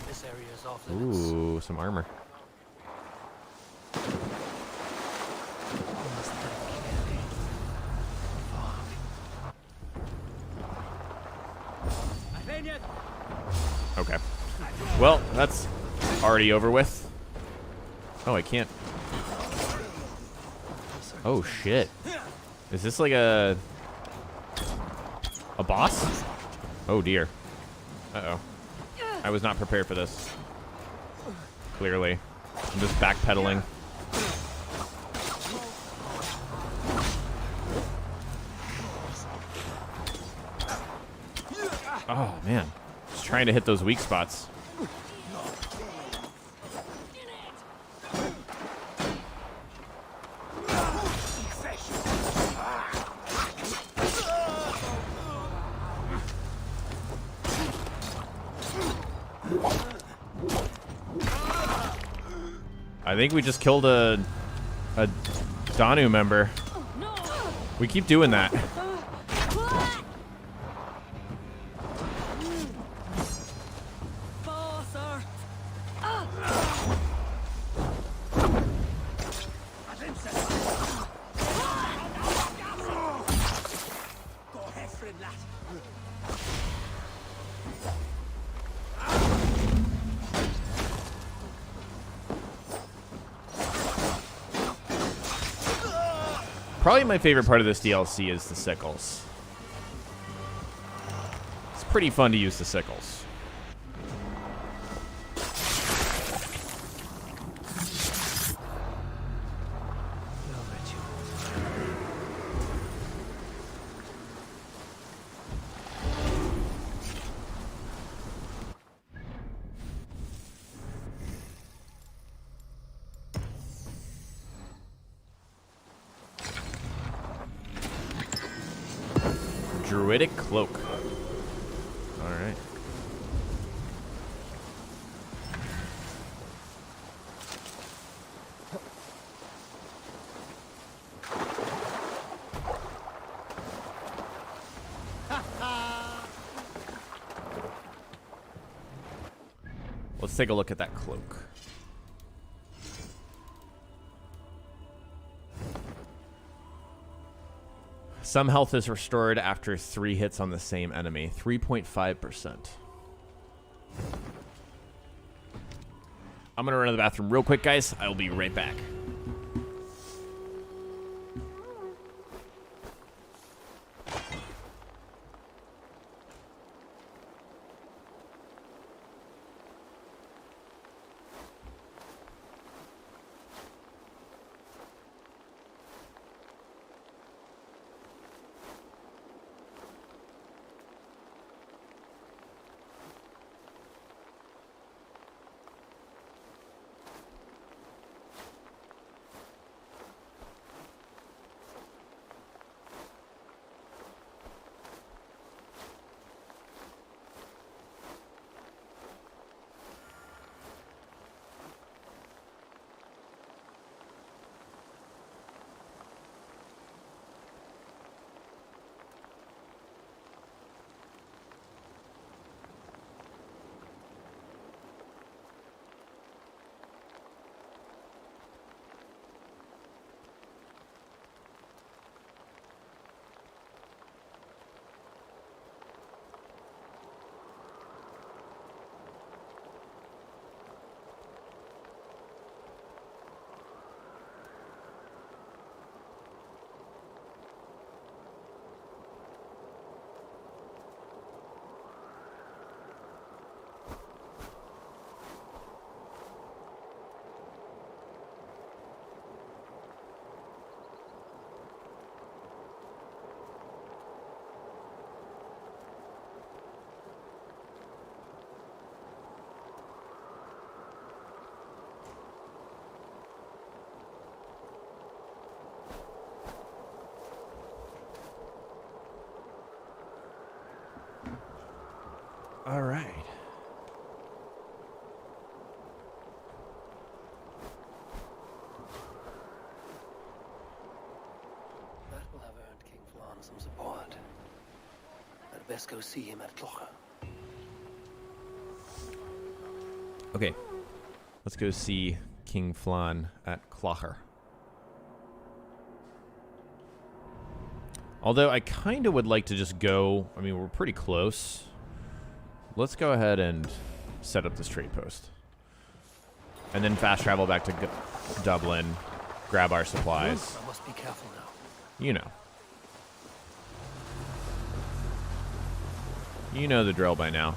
This area is off Ooh, some armor. Okay. Well, that's already over with. Oh, I can't. Oh, shit. Is this like a boss? Oh, dear. Uh-oh. I was not prepared for this. Clearly. I'm just backpedaling. Oh, man. Just trying to hit those weak spots. I think we just killed a Danu member. We keep doing that. Probably my favorite part of this DLC is the sickles. It's pretty fun to use the sickles. Druidic cloak. All right. Let's take a look at that cloak. Some health is restored after 3 hits on the same enemy. 3.5%. I'm going to run to the bathroom real quick, guys. I'll be right back. All right. That will have earned King Flan some support. I'd best go see him at Clocher. Okay. Let's go see King Flan at Clocher. Although I kind of would like to just go... I mean, we're pretty close. Let's go ahead and set up this trade post. And then fast travel back to Dublin. Grab our supplies. I must be careful now. You know. You know the drill by now.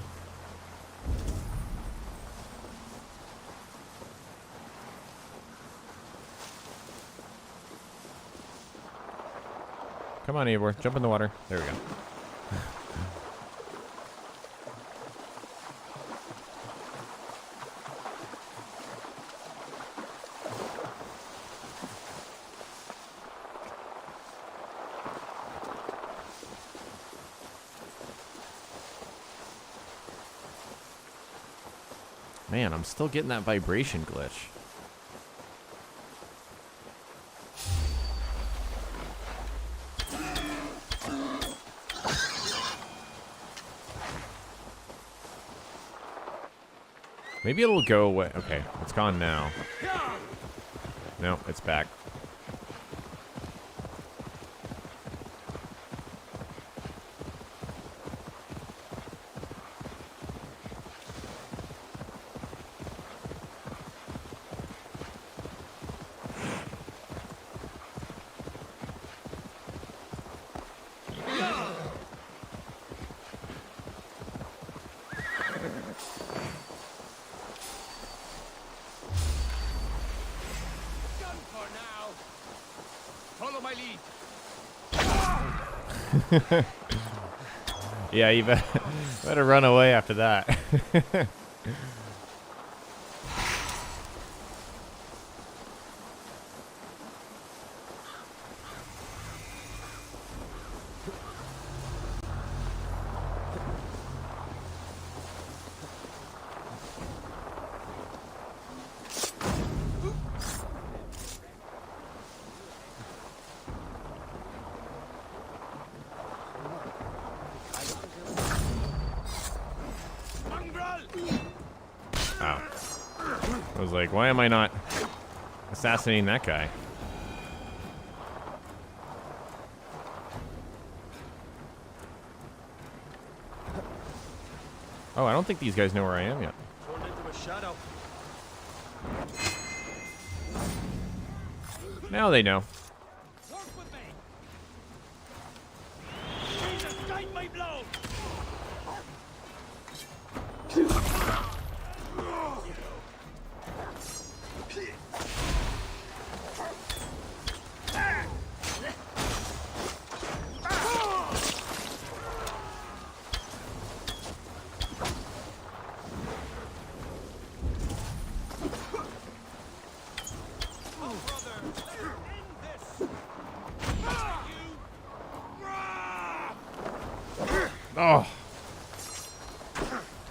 Come on, Eivor. Jump in the water. There we go. Man, I'm still getting that vibration glitch. Maybe it'll go away. Okay, it's gone now. No, it's back. Yeah, you better run away after that. I was like, why am I not assassinating that guy? Oh, I don't think these guys know where I am yet. Turned into a shadow. Now they know. Work with me. Jesus, guide my blow. Oh.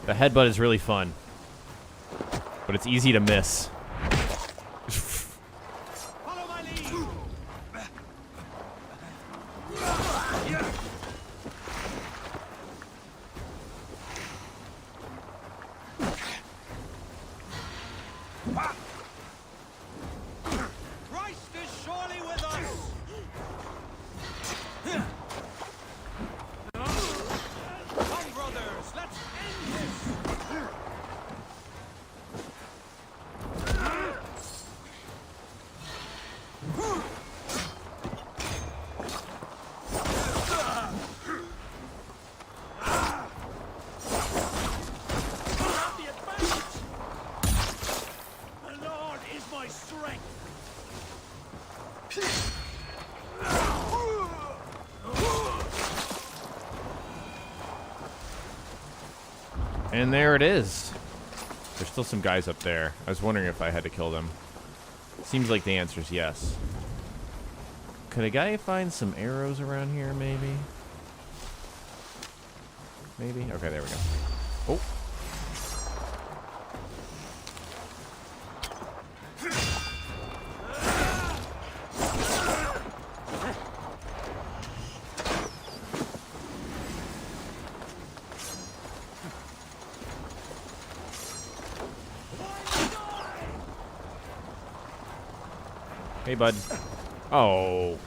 The headbutt is really fun. But it's easy to miss. Follow my lead. Christ is surely with us. Come, brothers, let's end this. The advantage. The Lord is my strength. And there it is. There's still some guys up there. I was wondering if I had to kill them. Seems like the answer is yes. Could a guy find some arrows around here, maybe? Maybe? Okay, there we go. Oh. Hey, bud. Oh.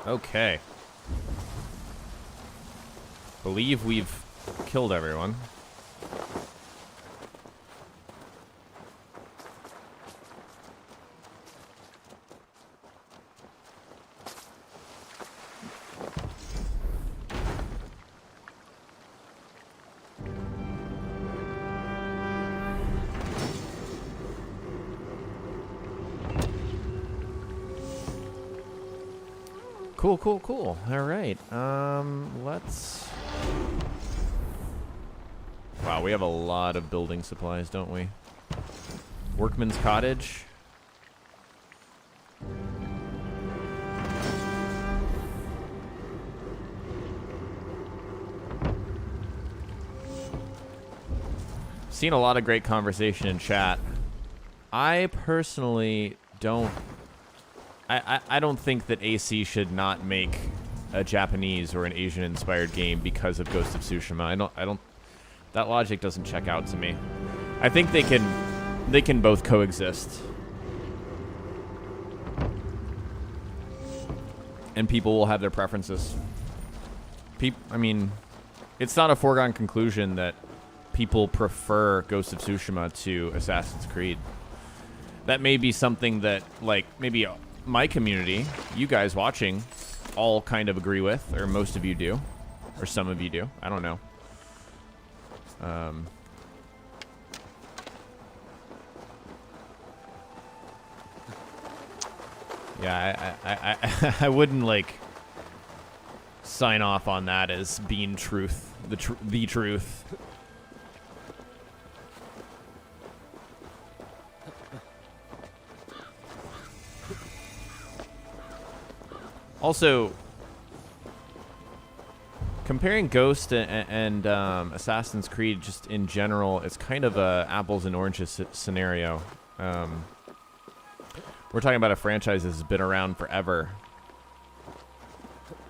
Okay. Believe we've killed everyone. Cool. All right. Let's... Wow, we have a lot of building supplies, don't we? Workman's cottage. Seen a lot of great conversation in chat. I personally don't... I don't think that AC should not make a Japanese or an Asian-inspired game because of Ghost of Tsushima. I don't. That logic doesn't check out to me. I think they can both coexist, and people will have their preferences. I mean, it's not a foregone conclusion that people prefer Ghost of Tsushima to Assassin's Creed. That may be something that, like, maybe my community, you guys watching, all kind of agree with, or most of you do, or some of you do. I don't know. Yeah, I wouldn't, like, sign off on that as being truth, the truth. Also, comparing Ghost and Assassin's Creed just in general, it's kind of a apples and oranges scenario. We're talking about a franchise that's been around forever,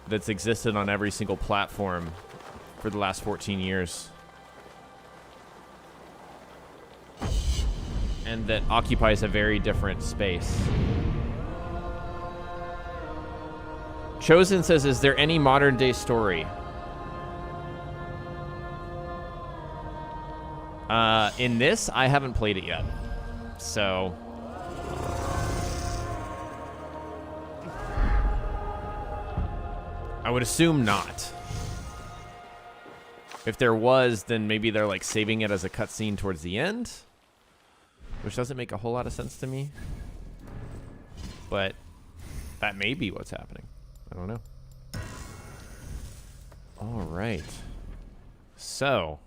that's existed on every single platform for the last 14 years, and that occupies a very different space. Chosen says, is there any modern day story? In this, I haven't played it yet. So... I would assume not. If there was, then maybe they're like saving it as a cutscene towards the end, which doesn't make a whole lot of sense to me. But that may be what's happening. I don't know. All right. So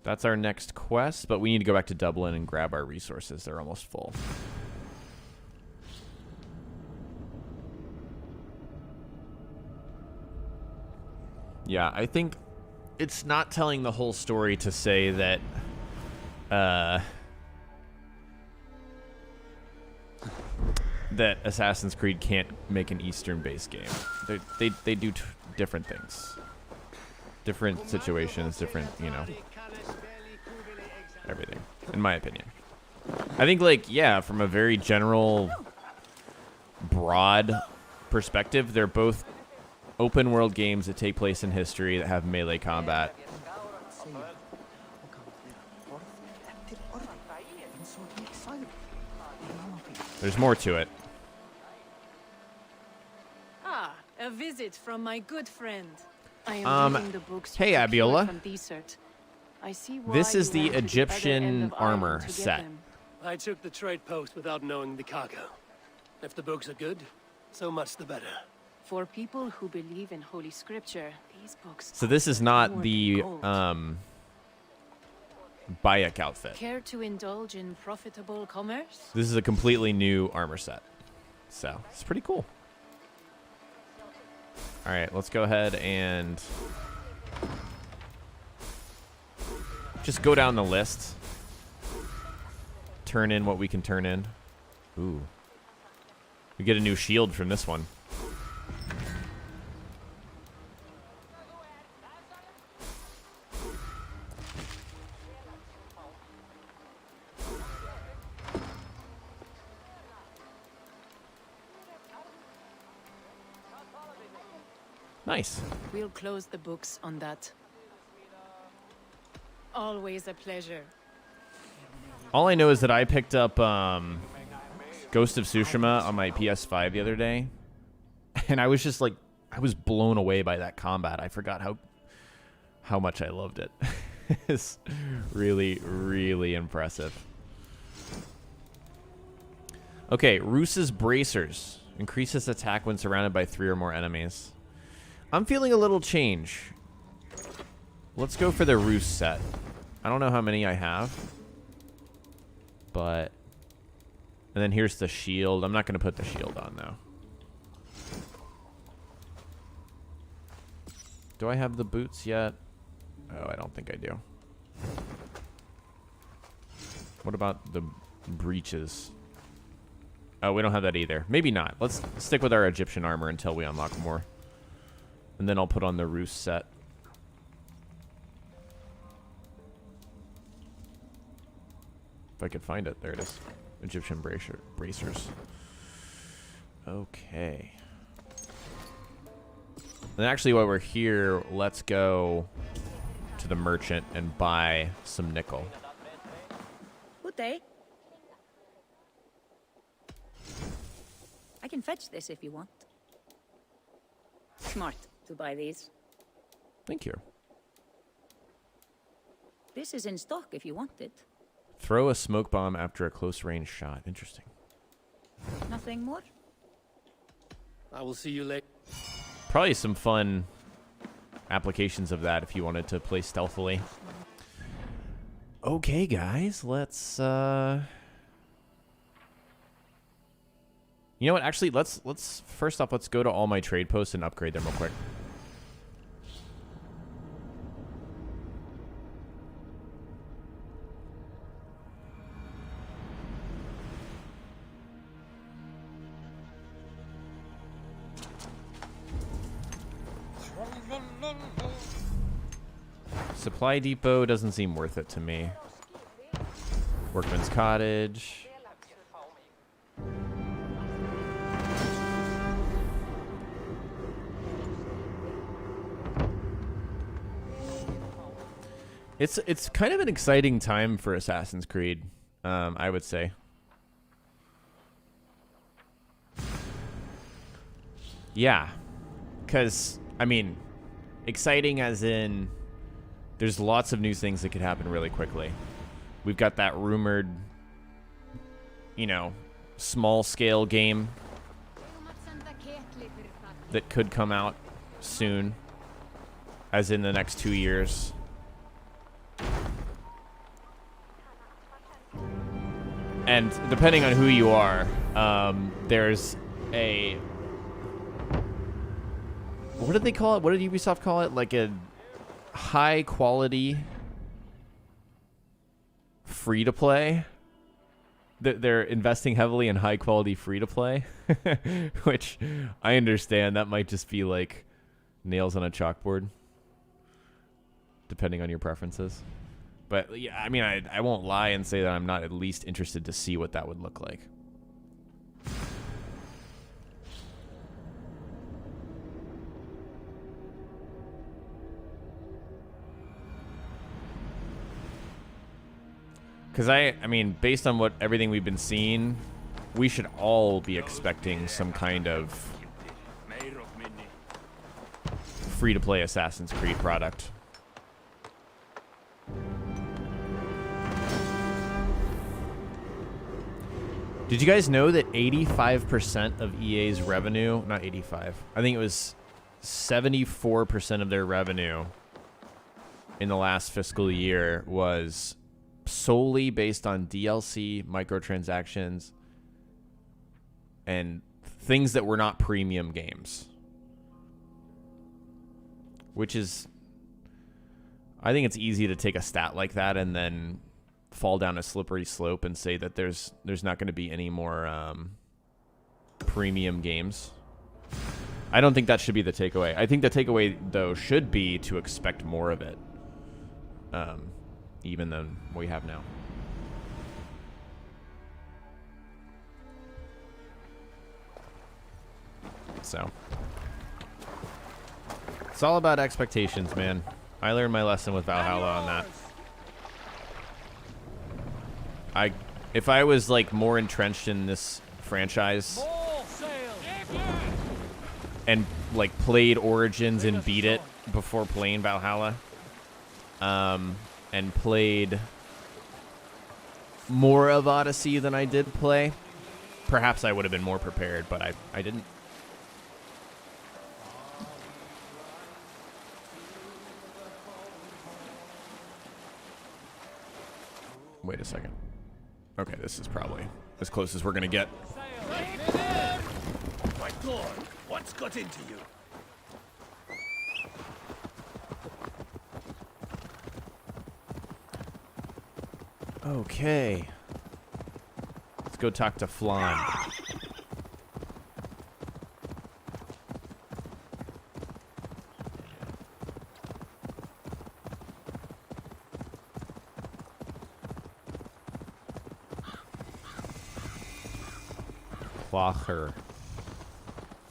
that's our next quest, but we need to go back to Dublin and grab our resources. They're almost full. Yeah, I think it's not telling the whole story to say that that Assassin's Creed can't make an Eastern-based game. They do different things, different situations, different, you know, everything. In my opinion, I think, like, yeah, from a very general, broad perspective, they're both open world games that take place in history that have melee combat. There's more to it. Ah, a visit from my good friend. I am reading the books hey, you procured Abiola. from Desert. I see why This is you the went to other Egyptian end of Ireland armor to get set. them. I took the trade post without knowing the cargo. If the books are good, so much the better. For people who believe in Holy Scripture, these books. So this is not more the than gold. Bayek outfit. Care to indulge in profitable commerce? This is a completely new armor set. So, it's pretty cool. All right, let's go ahead and just go down the list. Turn in what we can turn in. Ooh. We get a new shield from this one. Nice. We'll close the books on that. Always a pleasure. All I know is that I picked up Ghost of Tsushima on my PS5 the other day, and I was just like, I was blown away by that combat. I forgot how much I loved it. It's really, really impressive. Okay, Roos's Bracers. Increases attack when surrounded by 3 or more enemies. I'm feeling a little change. Let's go for the Roos set. I don't know how many I have. But... And then here's the shield. I'm not going to put the shield on, though. Do I have the boots yet? Oh, I don't think I do. What about the breeches? Oh, we don't have that either. Maybe not. Let's stick with our Egyptian armor until we unlock more. And then I'll put on the Roos set. If I could find it. There it is. Egyptian bracers. Okay. And actually, while we're here, let's go to the merchant and buy some nickel. Good day. I can fetch this if you want. Smart to buy these. Thank you. This is in stock if you want it. Throw a smoke bomb after a close range shot. Interesting. Nothing more? I will see you later. Probably some fun applications of that if you wanted to play stealthily. Okay, guys, let's you know what? Actually, let's first off, let's go to all my trade posts and upgrade them real quick. Supply depot doesn't seem worth it to me. Workman's cottage. It's kind of an exciting time for Assassin's Creed, I would say. Yeah, because, I mean, exciting as in there's lots of new things that could happen really quickly. We've got that rumored, you know, small-scale game that could come out soon, as in the next 2 years. And depending on who you are, there's a... What did they call it? What did Ubisoft call it? Like a high-quality free-to-play? They're investing heavily in high-quality free-to-play, which I understand. That might just be like nails on a chalkboard, depending on your preferences. But yeah, I mean, I won't lie and say that I'm not at least interested to see what that would look like. Because I mean, based on everything we've been seeing, we should all be expecting some kind of free-to-play Assassin's Creed product. Did you guys know that 85% of EA's revenue, not 85, I think it was 74% of their revenue in the last fiscal year was solely based on DLC, microtransactions, and things that were not premium games? Which is, I think it's easy to take a stat like that and then fall down a slippery slope and say that there's not going to be any more premium games. I don't think that should be the takeaway. I think the takeaway, though, should be to expect more of it, even than we have now. So it's all about expectations, man. I learned my lesson with Valhalla on that. If I was like more entrenched in this franchise and like played Origins and beat it before playing Valhalla, and played more of Odyssey than I did play, perhaps I would have been more prepared, but I didn't. Wait a second. Okay, this is probably as close as we're gonna get. My God, what's got into you? Okay. Let's go talk to Flan. Clocker.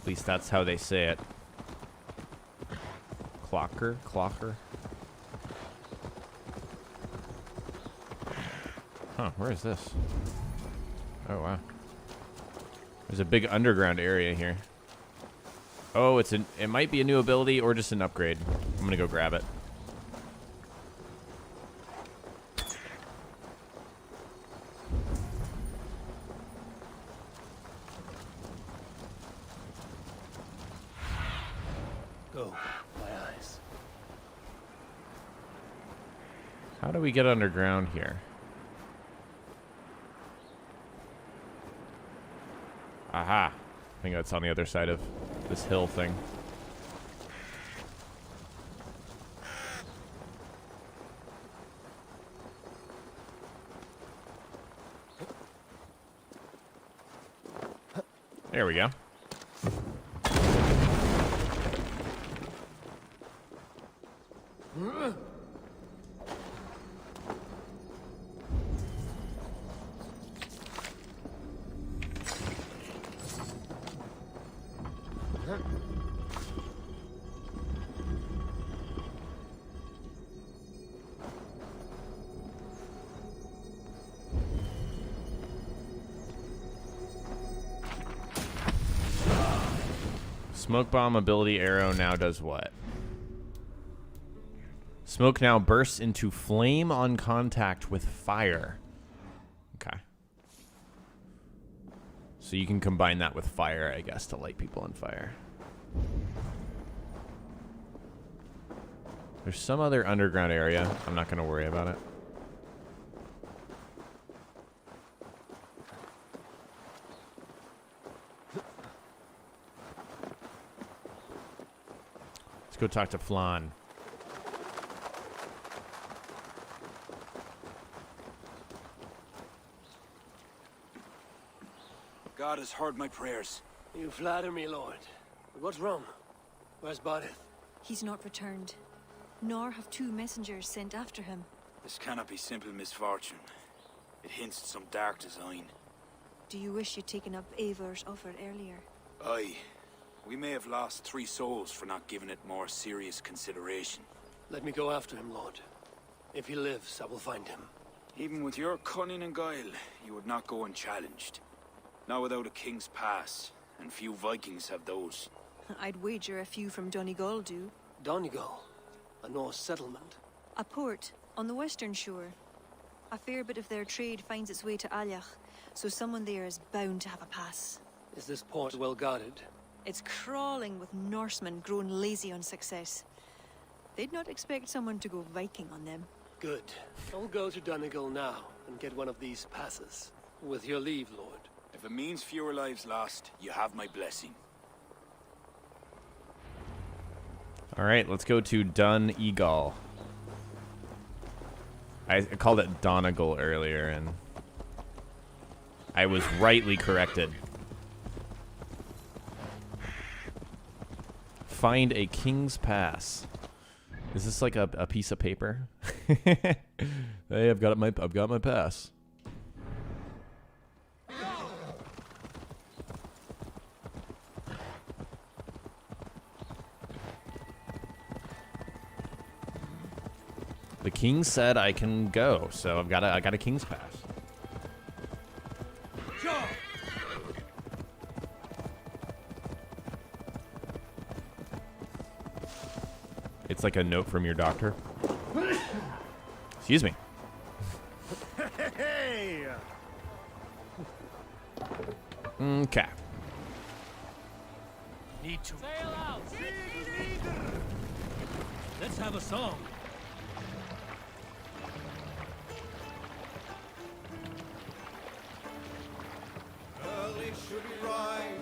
At least that's how they say it. Clocker? Clocker? Huh, where is this? Oh, wow. There's a big underground area here. Oh, it might be a new ability or just an upgrade. I'm gonna go grab it. Go, my eyes. How do we get underground here? Aha. I think that's on the other side of this hill thing. There we go. Smoke bomb ability arrow now does what? Smoke now bursts into flame on contact with fire. Okay. So you can combine that with fire, I guess, to light people on fire. There's some other underground area. I'm not going to worry about it. Go talk to Flan. God has heard my prayers. You flatter me, Lord. But what's wrong? Where's Bodith? He's not returned, nor have two messengers sent after him. This cannot be simple misfortune. It hints at some dark design. Do you wish you'd taken up Eivor's offer earlier? Aye. We may have lost 3 souls for not giving it more serious consideration. Let me go after him, Lord. If he lives, I will find him. Even with your cunning and guile, you would not go unchallenged. Not without a king's pass, and few Vikings have those. I'd wager a few from Donegal do. Donegal, a Norse settlement. A port on the western shore. A fair bit of their trade finds its way to Alyach, so someone there is bound to have a pass. Is this port well guarded? It's crawling with Norsemen grown lazy on success. They'd not expect someone to go Viking on them. Good. I'll go to Donegal now and get one of these passes. With your leave, Lord. If it means fewer lives lost, you have my blessing. All right, let's go to Donegal. I called it Donegal earlier, and I was rightly corrected. Find a king's pass. Is this like a piece of paper? Hey, I've got my pass. The king said I can go, so I got a king's pass. It's like a note from your doctor. Excuse me. Hey! Okay. Need to sail out. Let's have a song.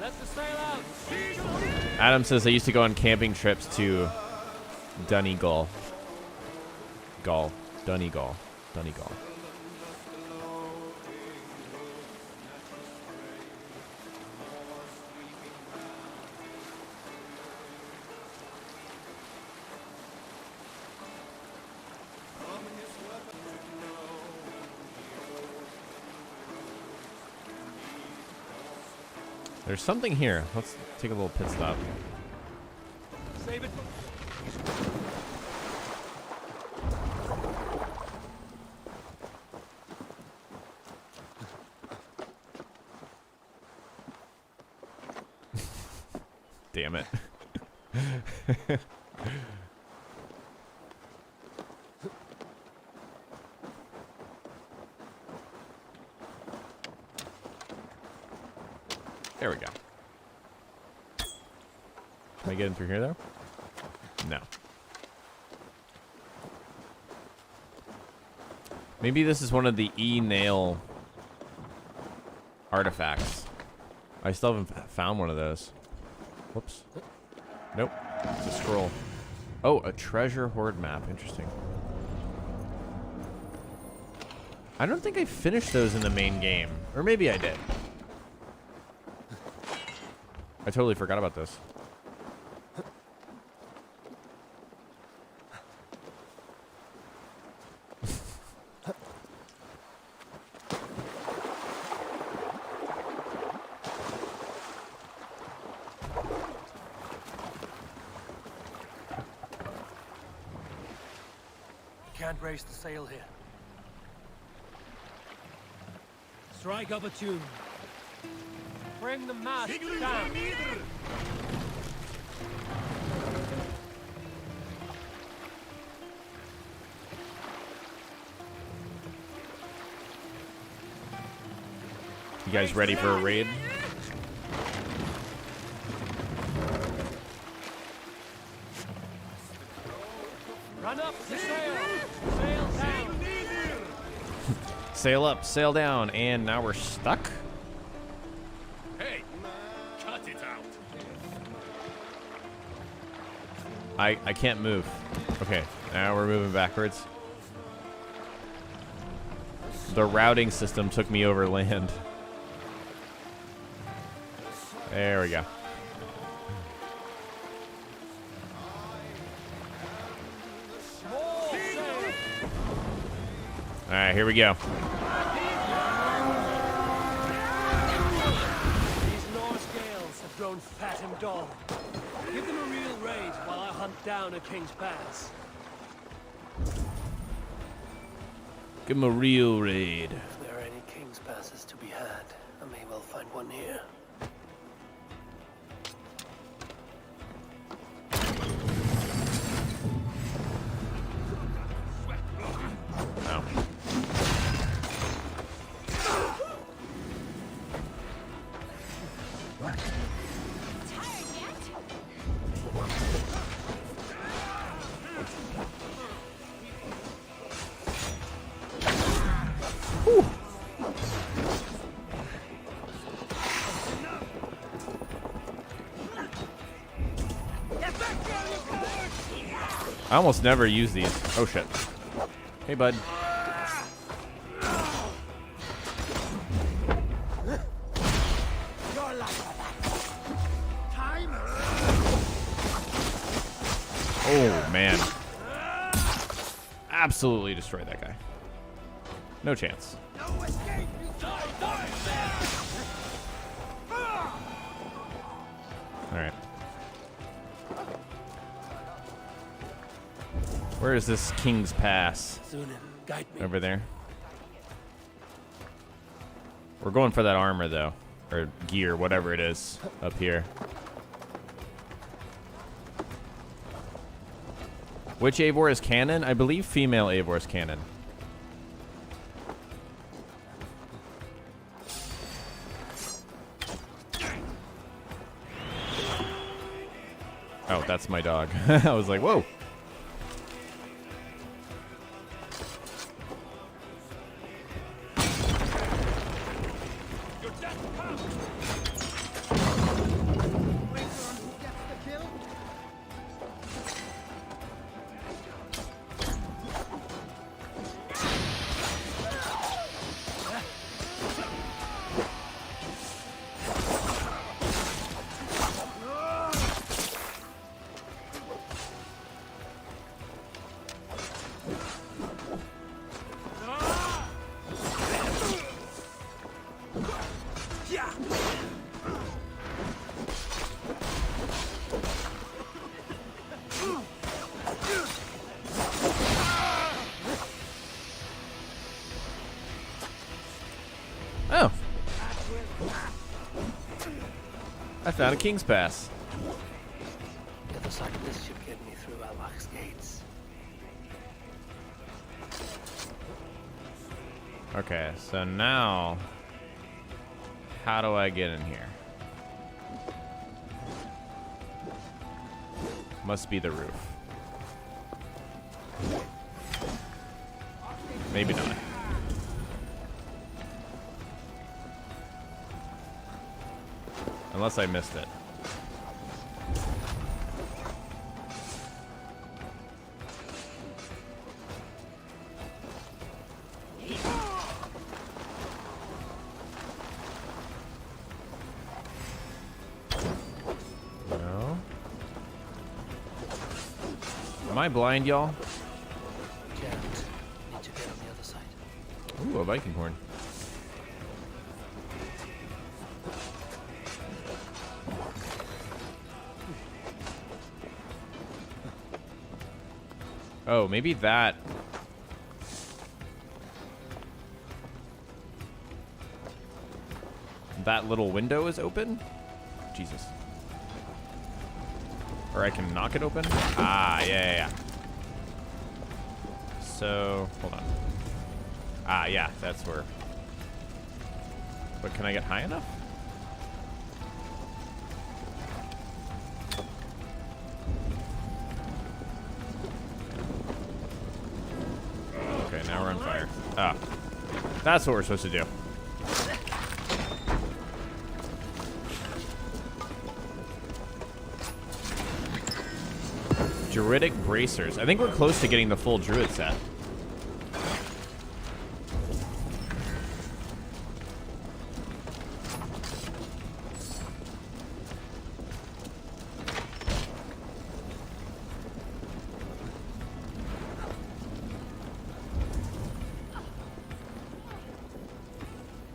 Let the sail out. Adam says I used to go on camping trips to Donegal. Donegal. There's something here. Let's take a little pit stop. Save it. Damn it. There we go. Can I get in through here, though? No. Maybe this is one of the E-nail artifacts. I still haven't found one of those. Whoops. Nope. It's a scroll. Oh, a treasure hoard map. Interesting. I don't think I finished those in the main game. Or maybe I did. I totally forgot about this. Can't raise the sail here. Strike up a tune. Bring the mast down. You guys ready for a raid? Run up the sail. Sail down. Sail up, sail down, and now we're stuck? Hey, cut it out. I can't move. Okay, now we're moving backwards. The routing system took me over land. There we go. All right, here we go. These Norse gales have grown fat and dull. Give them a real raid while I hunt down a king's pass. Give him a real raid. If there are any king's passes to be had, I may well find one here. No. I almost never use these. Oh shit. Hey bud. Oh man. Absolutely destroy that guy. No chance. Alright. Where is this King's Pass? Guide me. Over there. We're going for that armor though. Or gear, whatever it is, up here. Which Eivor is canon? I believe female Eivor is canon. Oh, that's my dog. I was like, whoa. Oh. I found a King's Pass. The other side of this should get me through Almach's gates. Okay, so now, how do I get in here? Must be the roof. Maybe not. Unless I missed it. No. Am I blind, y'all? Can't. Need to get on the other side. Ooh, a Viking horn. Oh, maybe that. That little window is open? Jesus. Or I can knock it open? Ah, yeah. So, hold on. Ah, yeah, that's where. But can I get high enough? Okay, now we're on fire. Ah, that's what we're supposed to do. Druidic bracers. I think we're close to getting the full Druid set.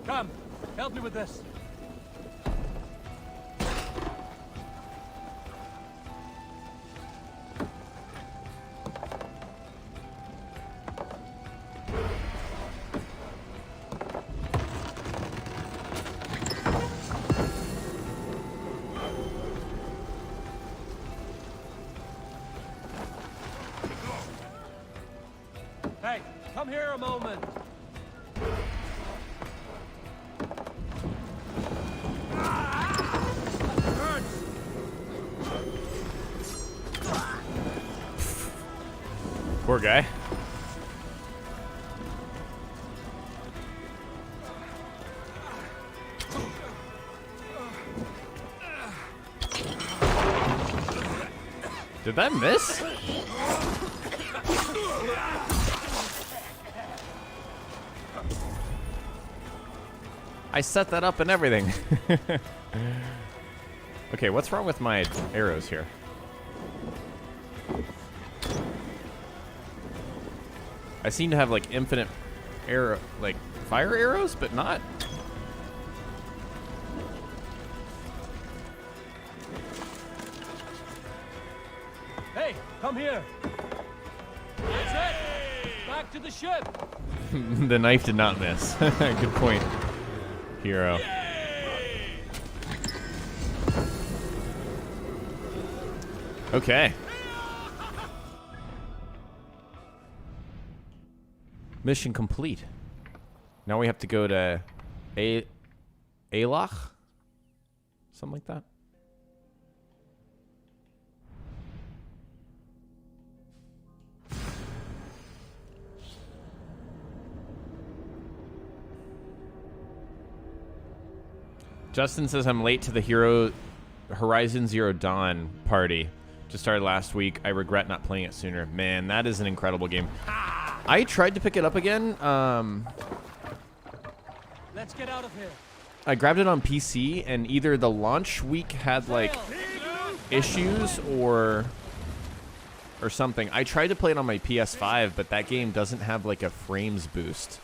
Come, help me with this. come here a moment. Poor guy. Did that miss? I set that up and everything. Okay, what's wrong with my arrows here? I seem to have like infinite arrow, like fire arrows, but not. Hey, come here. That's it. Back to the ship. The knife did not miss. Good point, hero. Okay. Mission complete. Now we have to go to Eilach? Something like that. Justin says I'm late to the Horizon Zero Dawn party. Just started last week. I regret not playing it sooner. Man, that is an incredible game. I tried to pick it up again. Let's get out of here. I grabbed it on PC, and either the launch week had like issues or something. I tried to play it on my PS5, but that game doesn't have like a frames boost,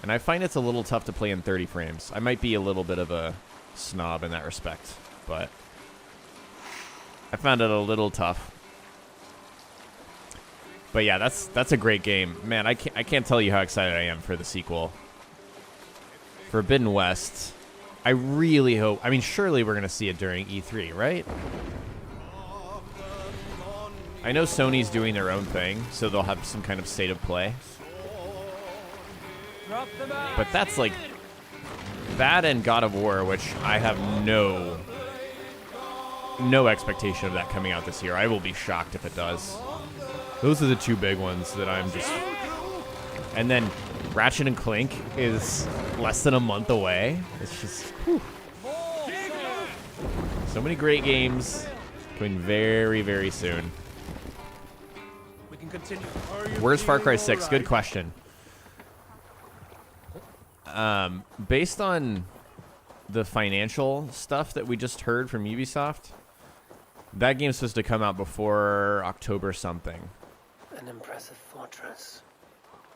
and I find it's a little tough to play in 30 frames. I might be a little bit of a snob in that respect, but I found it a little tough. But yeah, that's a great game, man. I can't tell you how excited I am for the sequel, Forbidden West. I really hope. I mean, surely we're gonna see it during E3, right? I know Sony's doing their own thing, so they'll have some kind of state of play. But that's like that and God of War, which I have no expectation of that coming out this year. I will be shocked if it does. Those are the two big ones that I'm just... And then Ratchet and Clank is less than a month away. It's just... Whew. So many great games coming very, very soon. We can continue. Where's Far Cry 6? Good question. Based on the financial stuff that we just heard from Ubisoft, that game's supposed to come out before October something. An impressive fortress.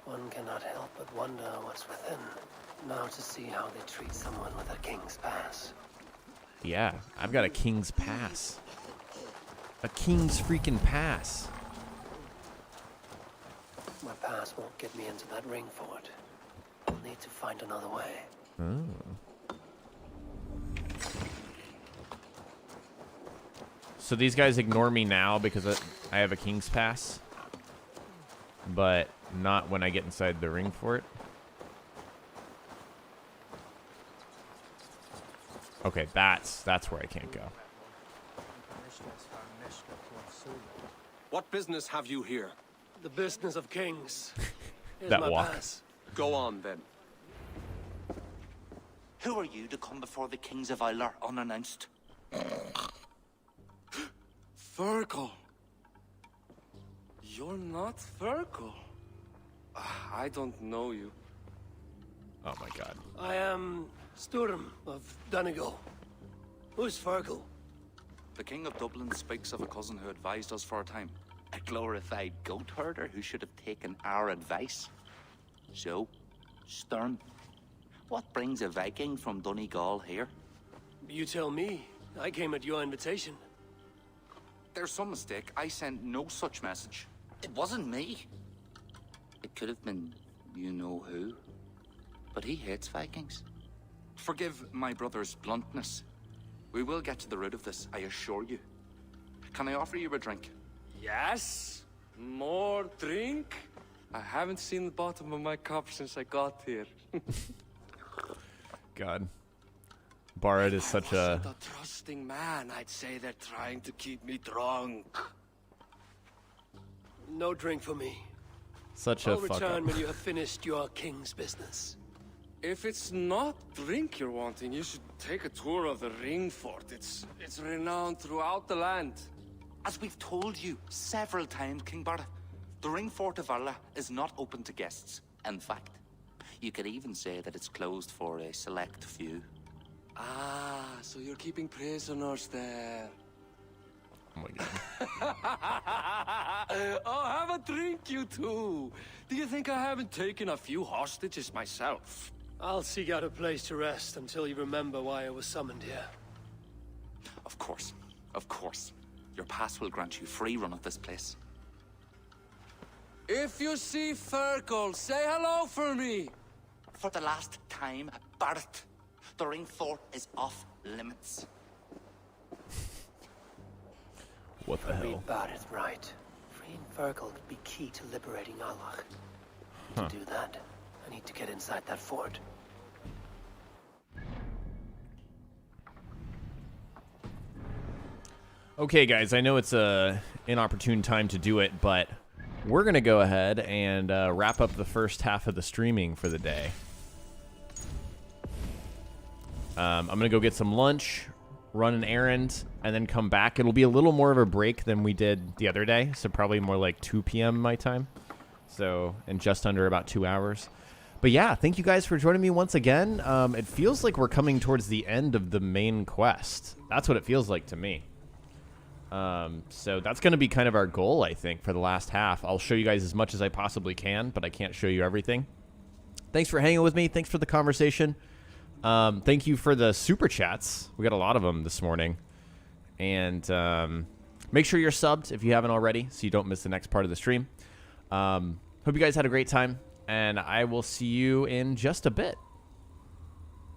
One cannot help but wonder what's within. Now to see how they treat someone with a king's pass. Yeah, I've got a king's pass. A king's freaking pass. My pass won't get me into that ring fort. I'll need to find another way. Oh. So these guys ignore me now because I have a king's pass, but not when I get inside the ring fort. Okay, that's where I can't go. What business have you here? The business of kings. Here's That my walk. pass. Go on, then. Who are you to come before the kings of Eivor unannounced? Fergal. You're not Fergal. I don't know you. Oh my god. I am Sturm of Donegal. Who's Fergal? The king of Dublin speaks of a cousin who advised us for a time. A glorified goat herder who should have taken our advice. So, Sturm, what brings a Viking from Donegal here? You tell me. I came at your invitation. There's some mistake. I sent no such message. It wasn't me. It could have been you-know-who. But he hates Vikings. Forgive my brother's bluntness. We will get to the root of this, I assure you. Can I offer you a drink? Yes? More drink? I haven't seen the bottom of my cup since I got here. God. Barrett is such a... a trusting man, I'd say they're trying to keep me drunk. No drink for me. Such a I'll fuck up. return when you have finished your king's business. If it's not drink you're wanting, you should take a tour of the ring fort. It's renowned throughout the land. As we've told you several times, King Barrett, the ring fort of Varla is not open to guests. In fact, you could even say that it's closed for a select few. Ah, so you're keeping prisoners there. Oh my god. Oh, have a drink, you two. Do you think I haven't taken a few hostages myself? I'll seek out a place to rest until you remember why I was summoned here. Of course, of course. Your pass will grant you free run of this place. If you see Fergal, say hello for me. For the last time, Barrett, the ring fort is off limits. What the hell? Read Barrett right. Freeing Fergal could be key to liberating Allah. To do that, I need to get inside that fort. Okay, guys, I know it's a inopportune time to do it, but we're going to go ahead and wrap up the first half of the streaming for the day. I'm going to go get some lunch, run an errand, and then come back. It'll be a little more of a break than we did the other day, so probably more like 2 p.m. my time. So, in just under about 2 hours. But yeah, thank you guys for joining me once again. It feels like we're coming towards the end of the main quest. That's what it feels like to me. So that's going to be kind of our goal, I think, for the last half. I'll show you guys as much as I possibly can, but I can't show you everything. Thanks for hanging with me. Thanks for the conversation. Thank you for the super chats. We got a lot of them this morning. And make sure you're subbed if you haven't already so you don't miss the next part of the stream. Hope you guys had a great time, and I will see you in just a bit.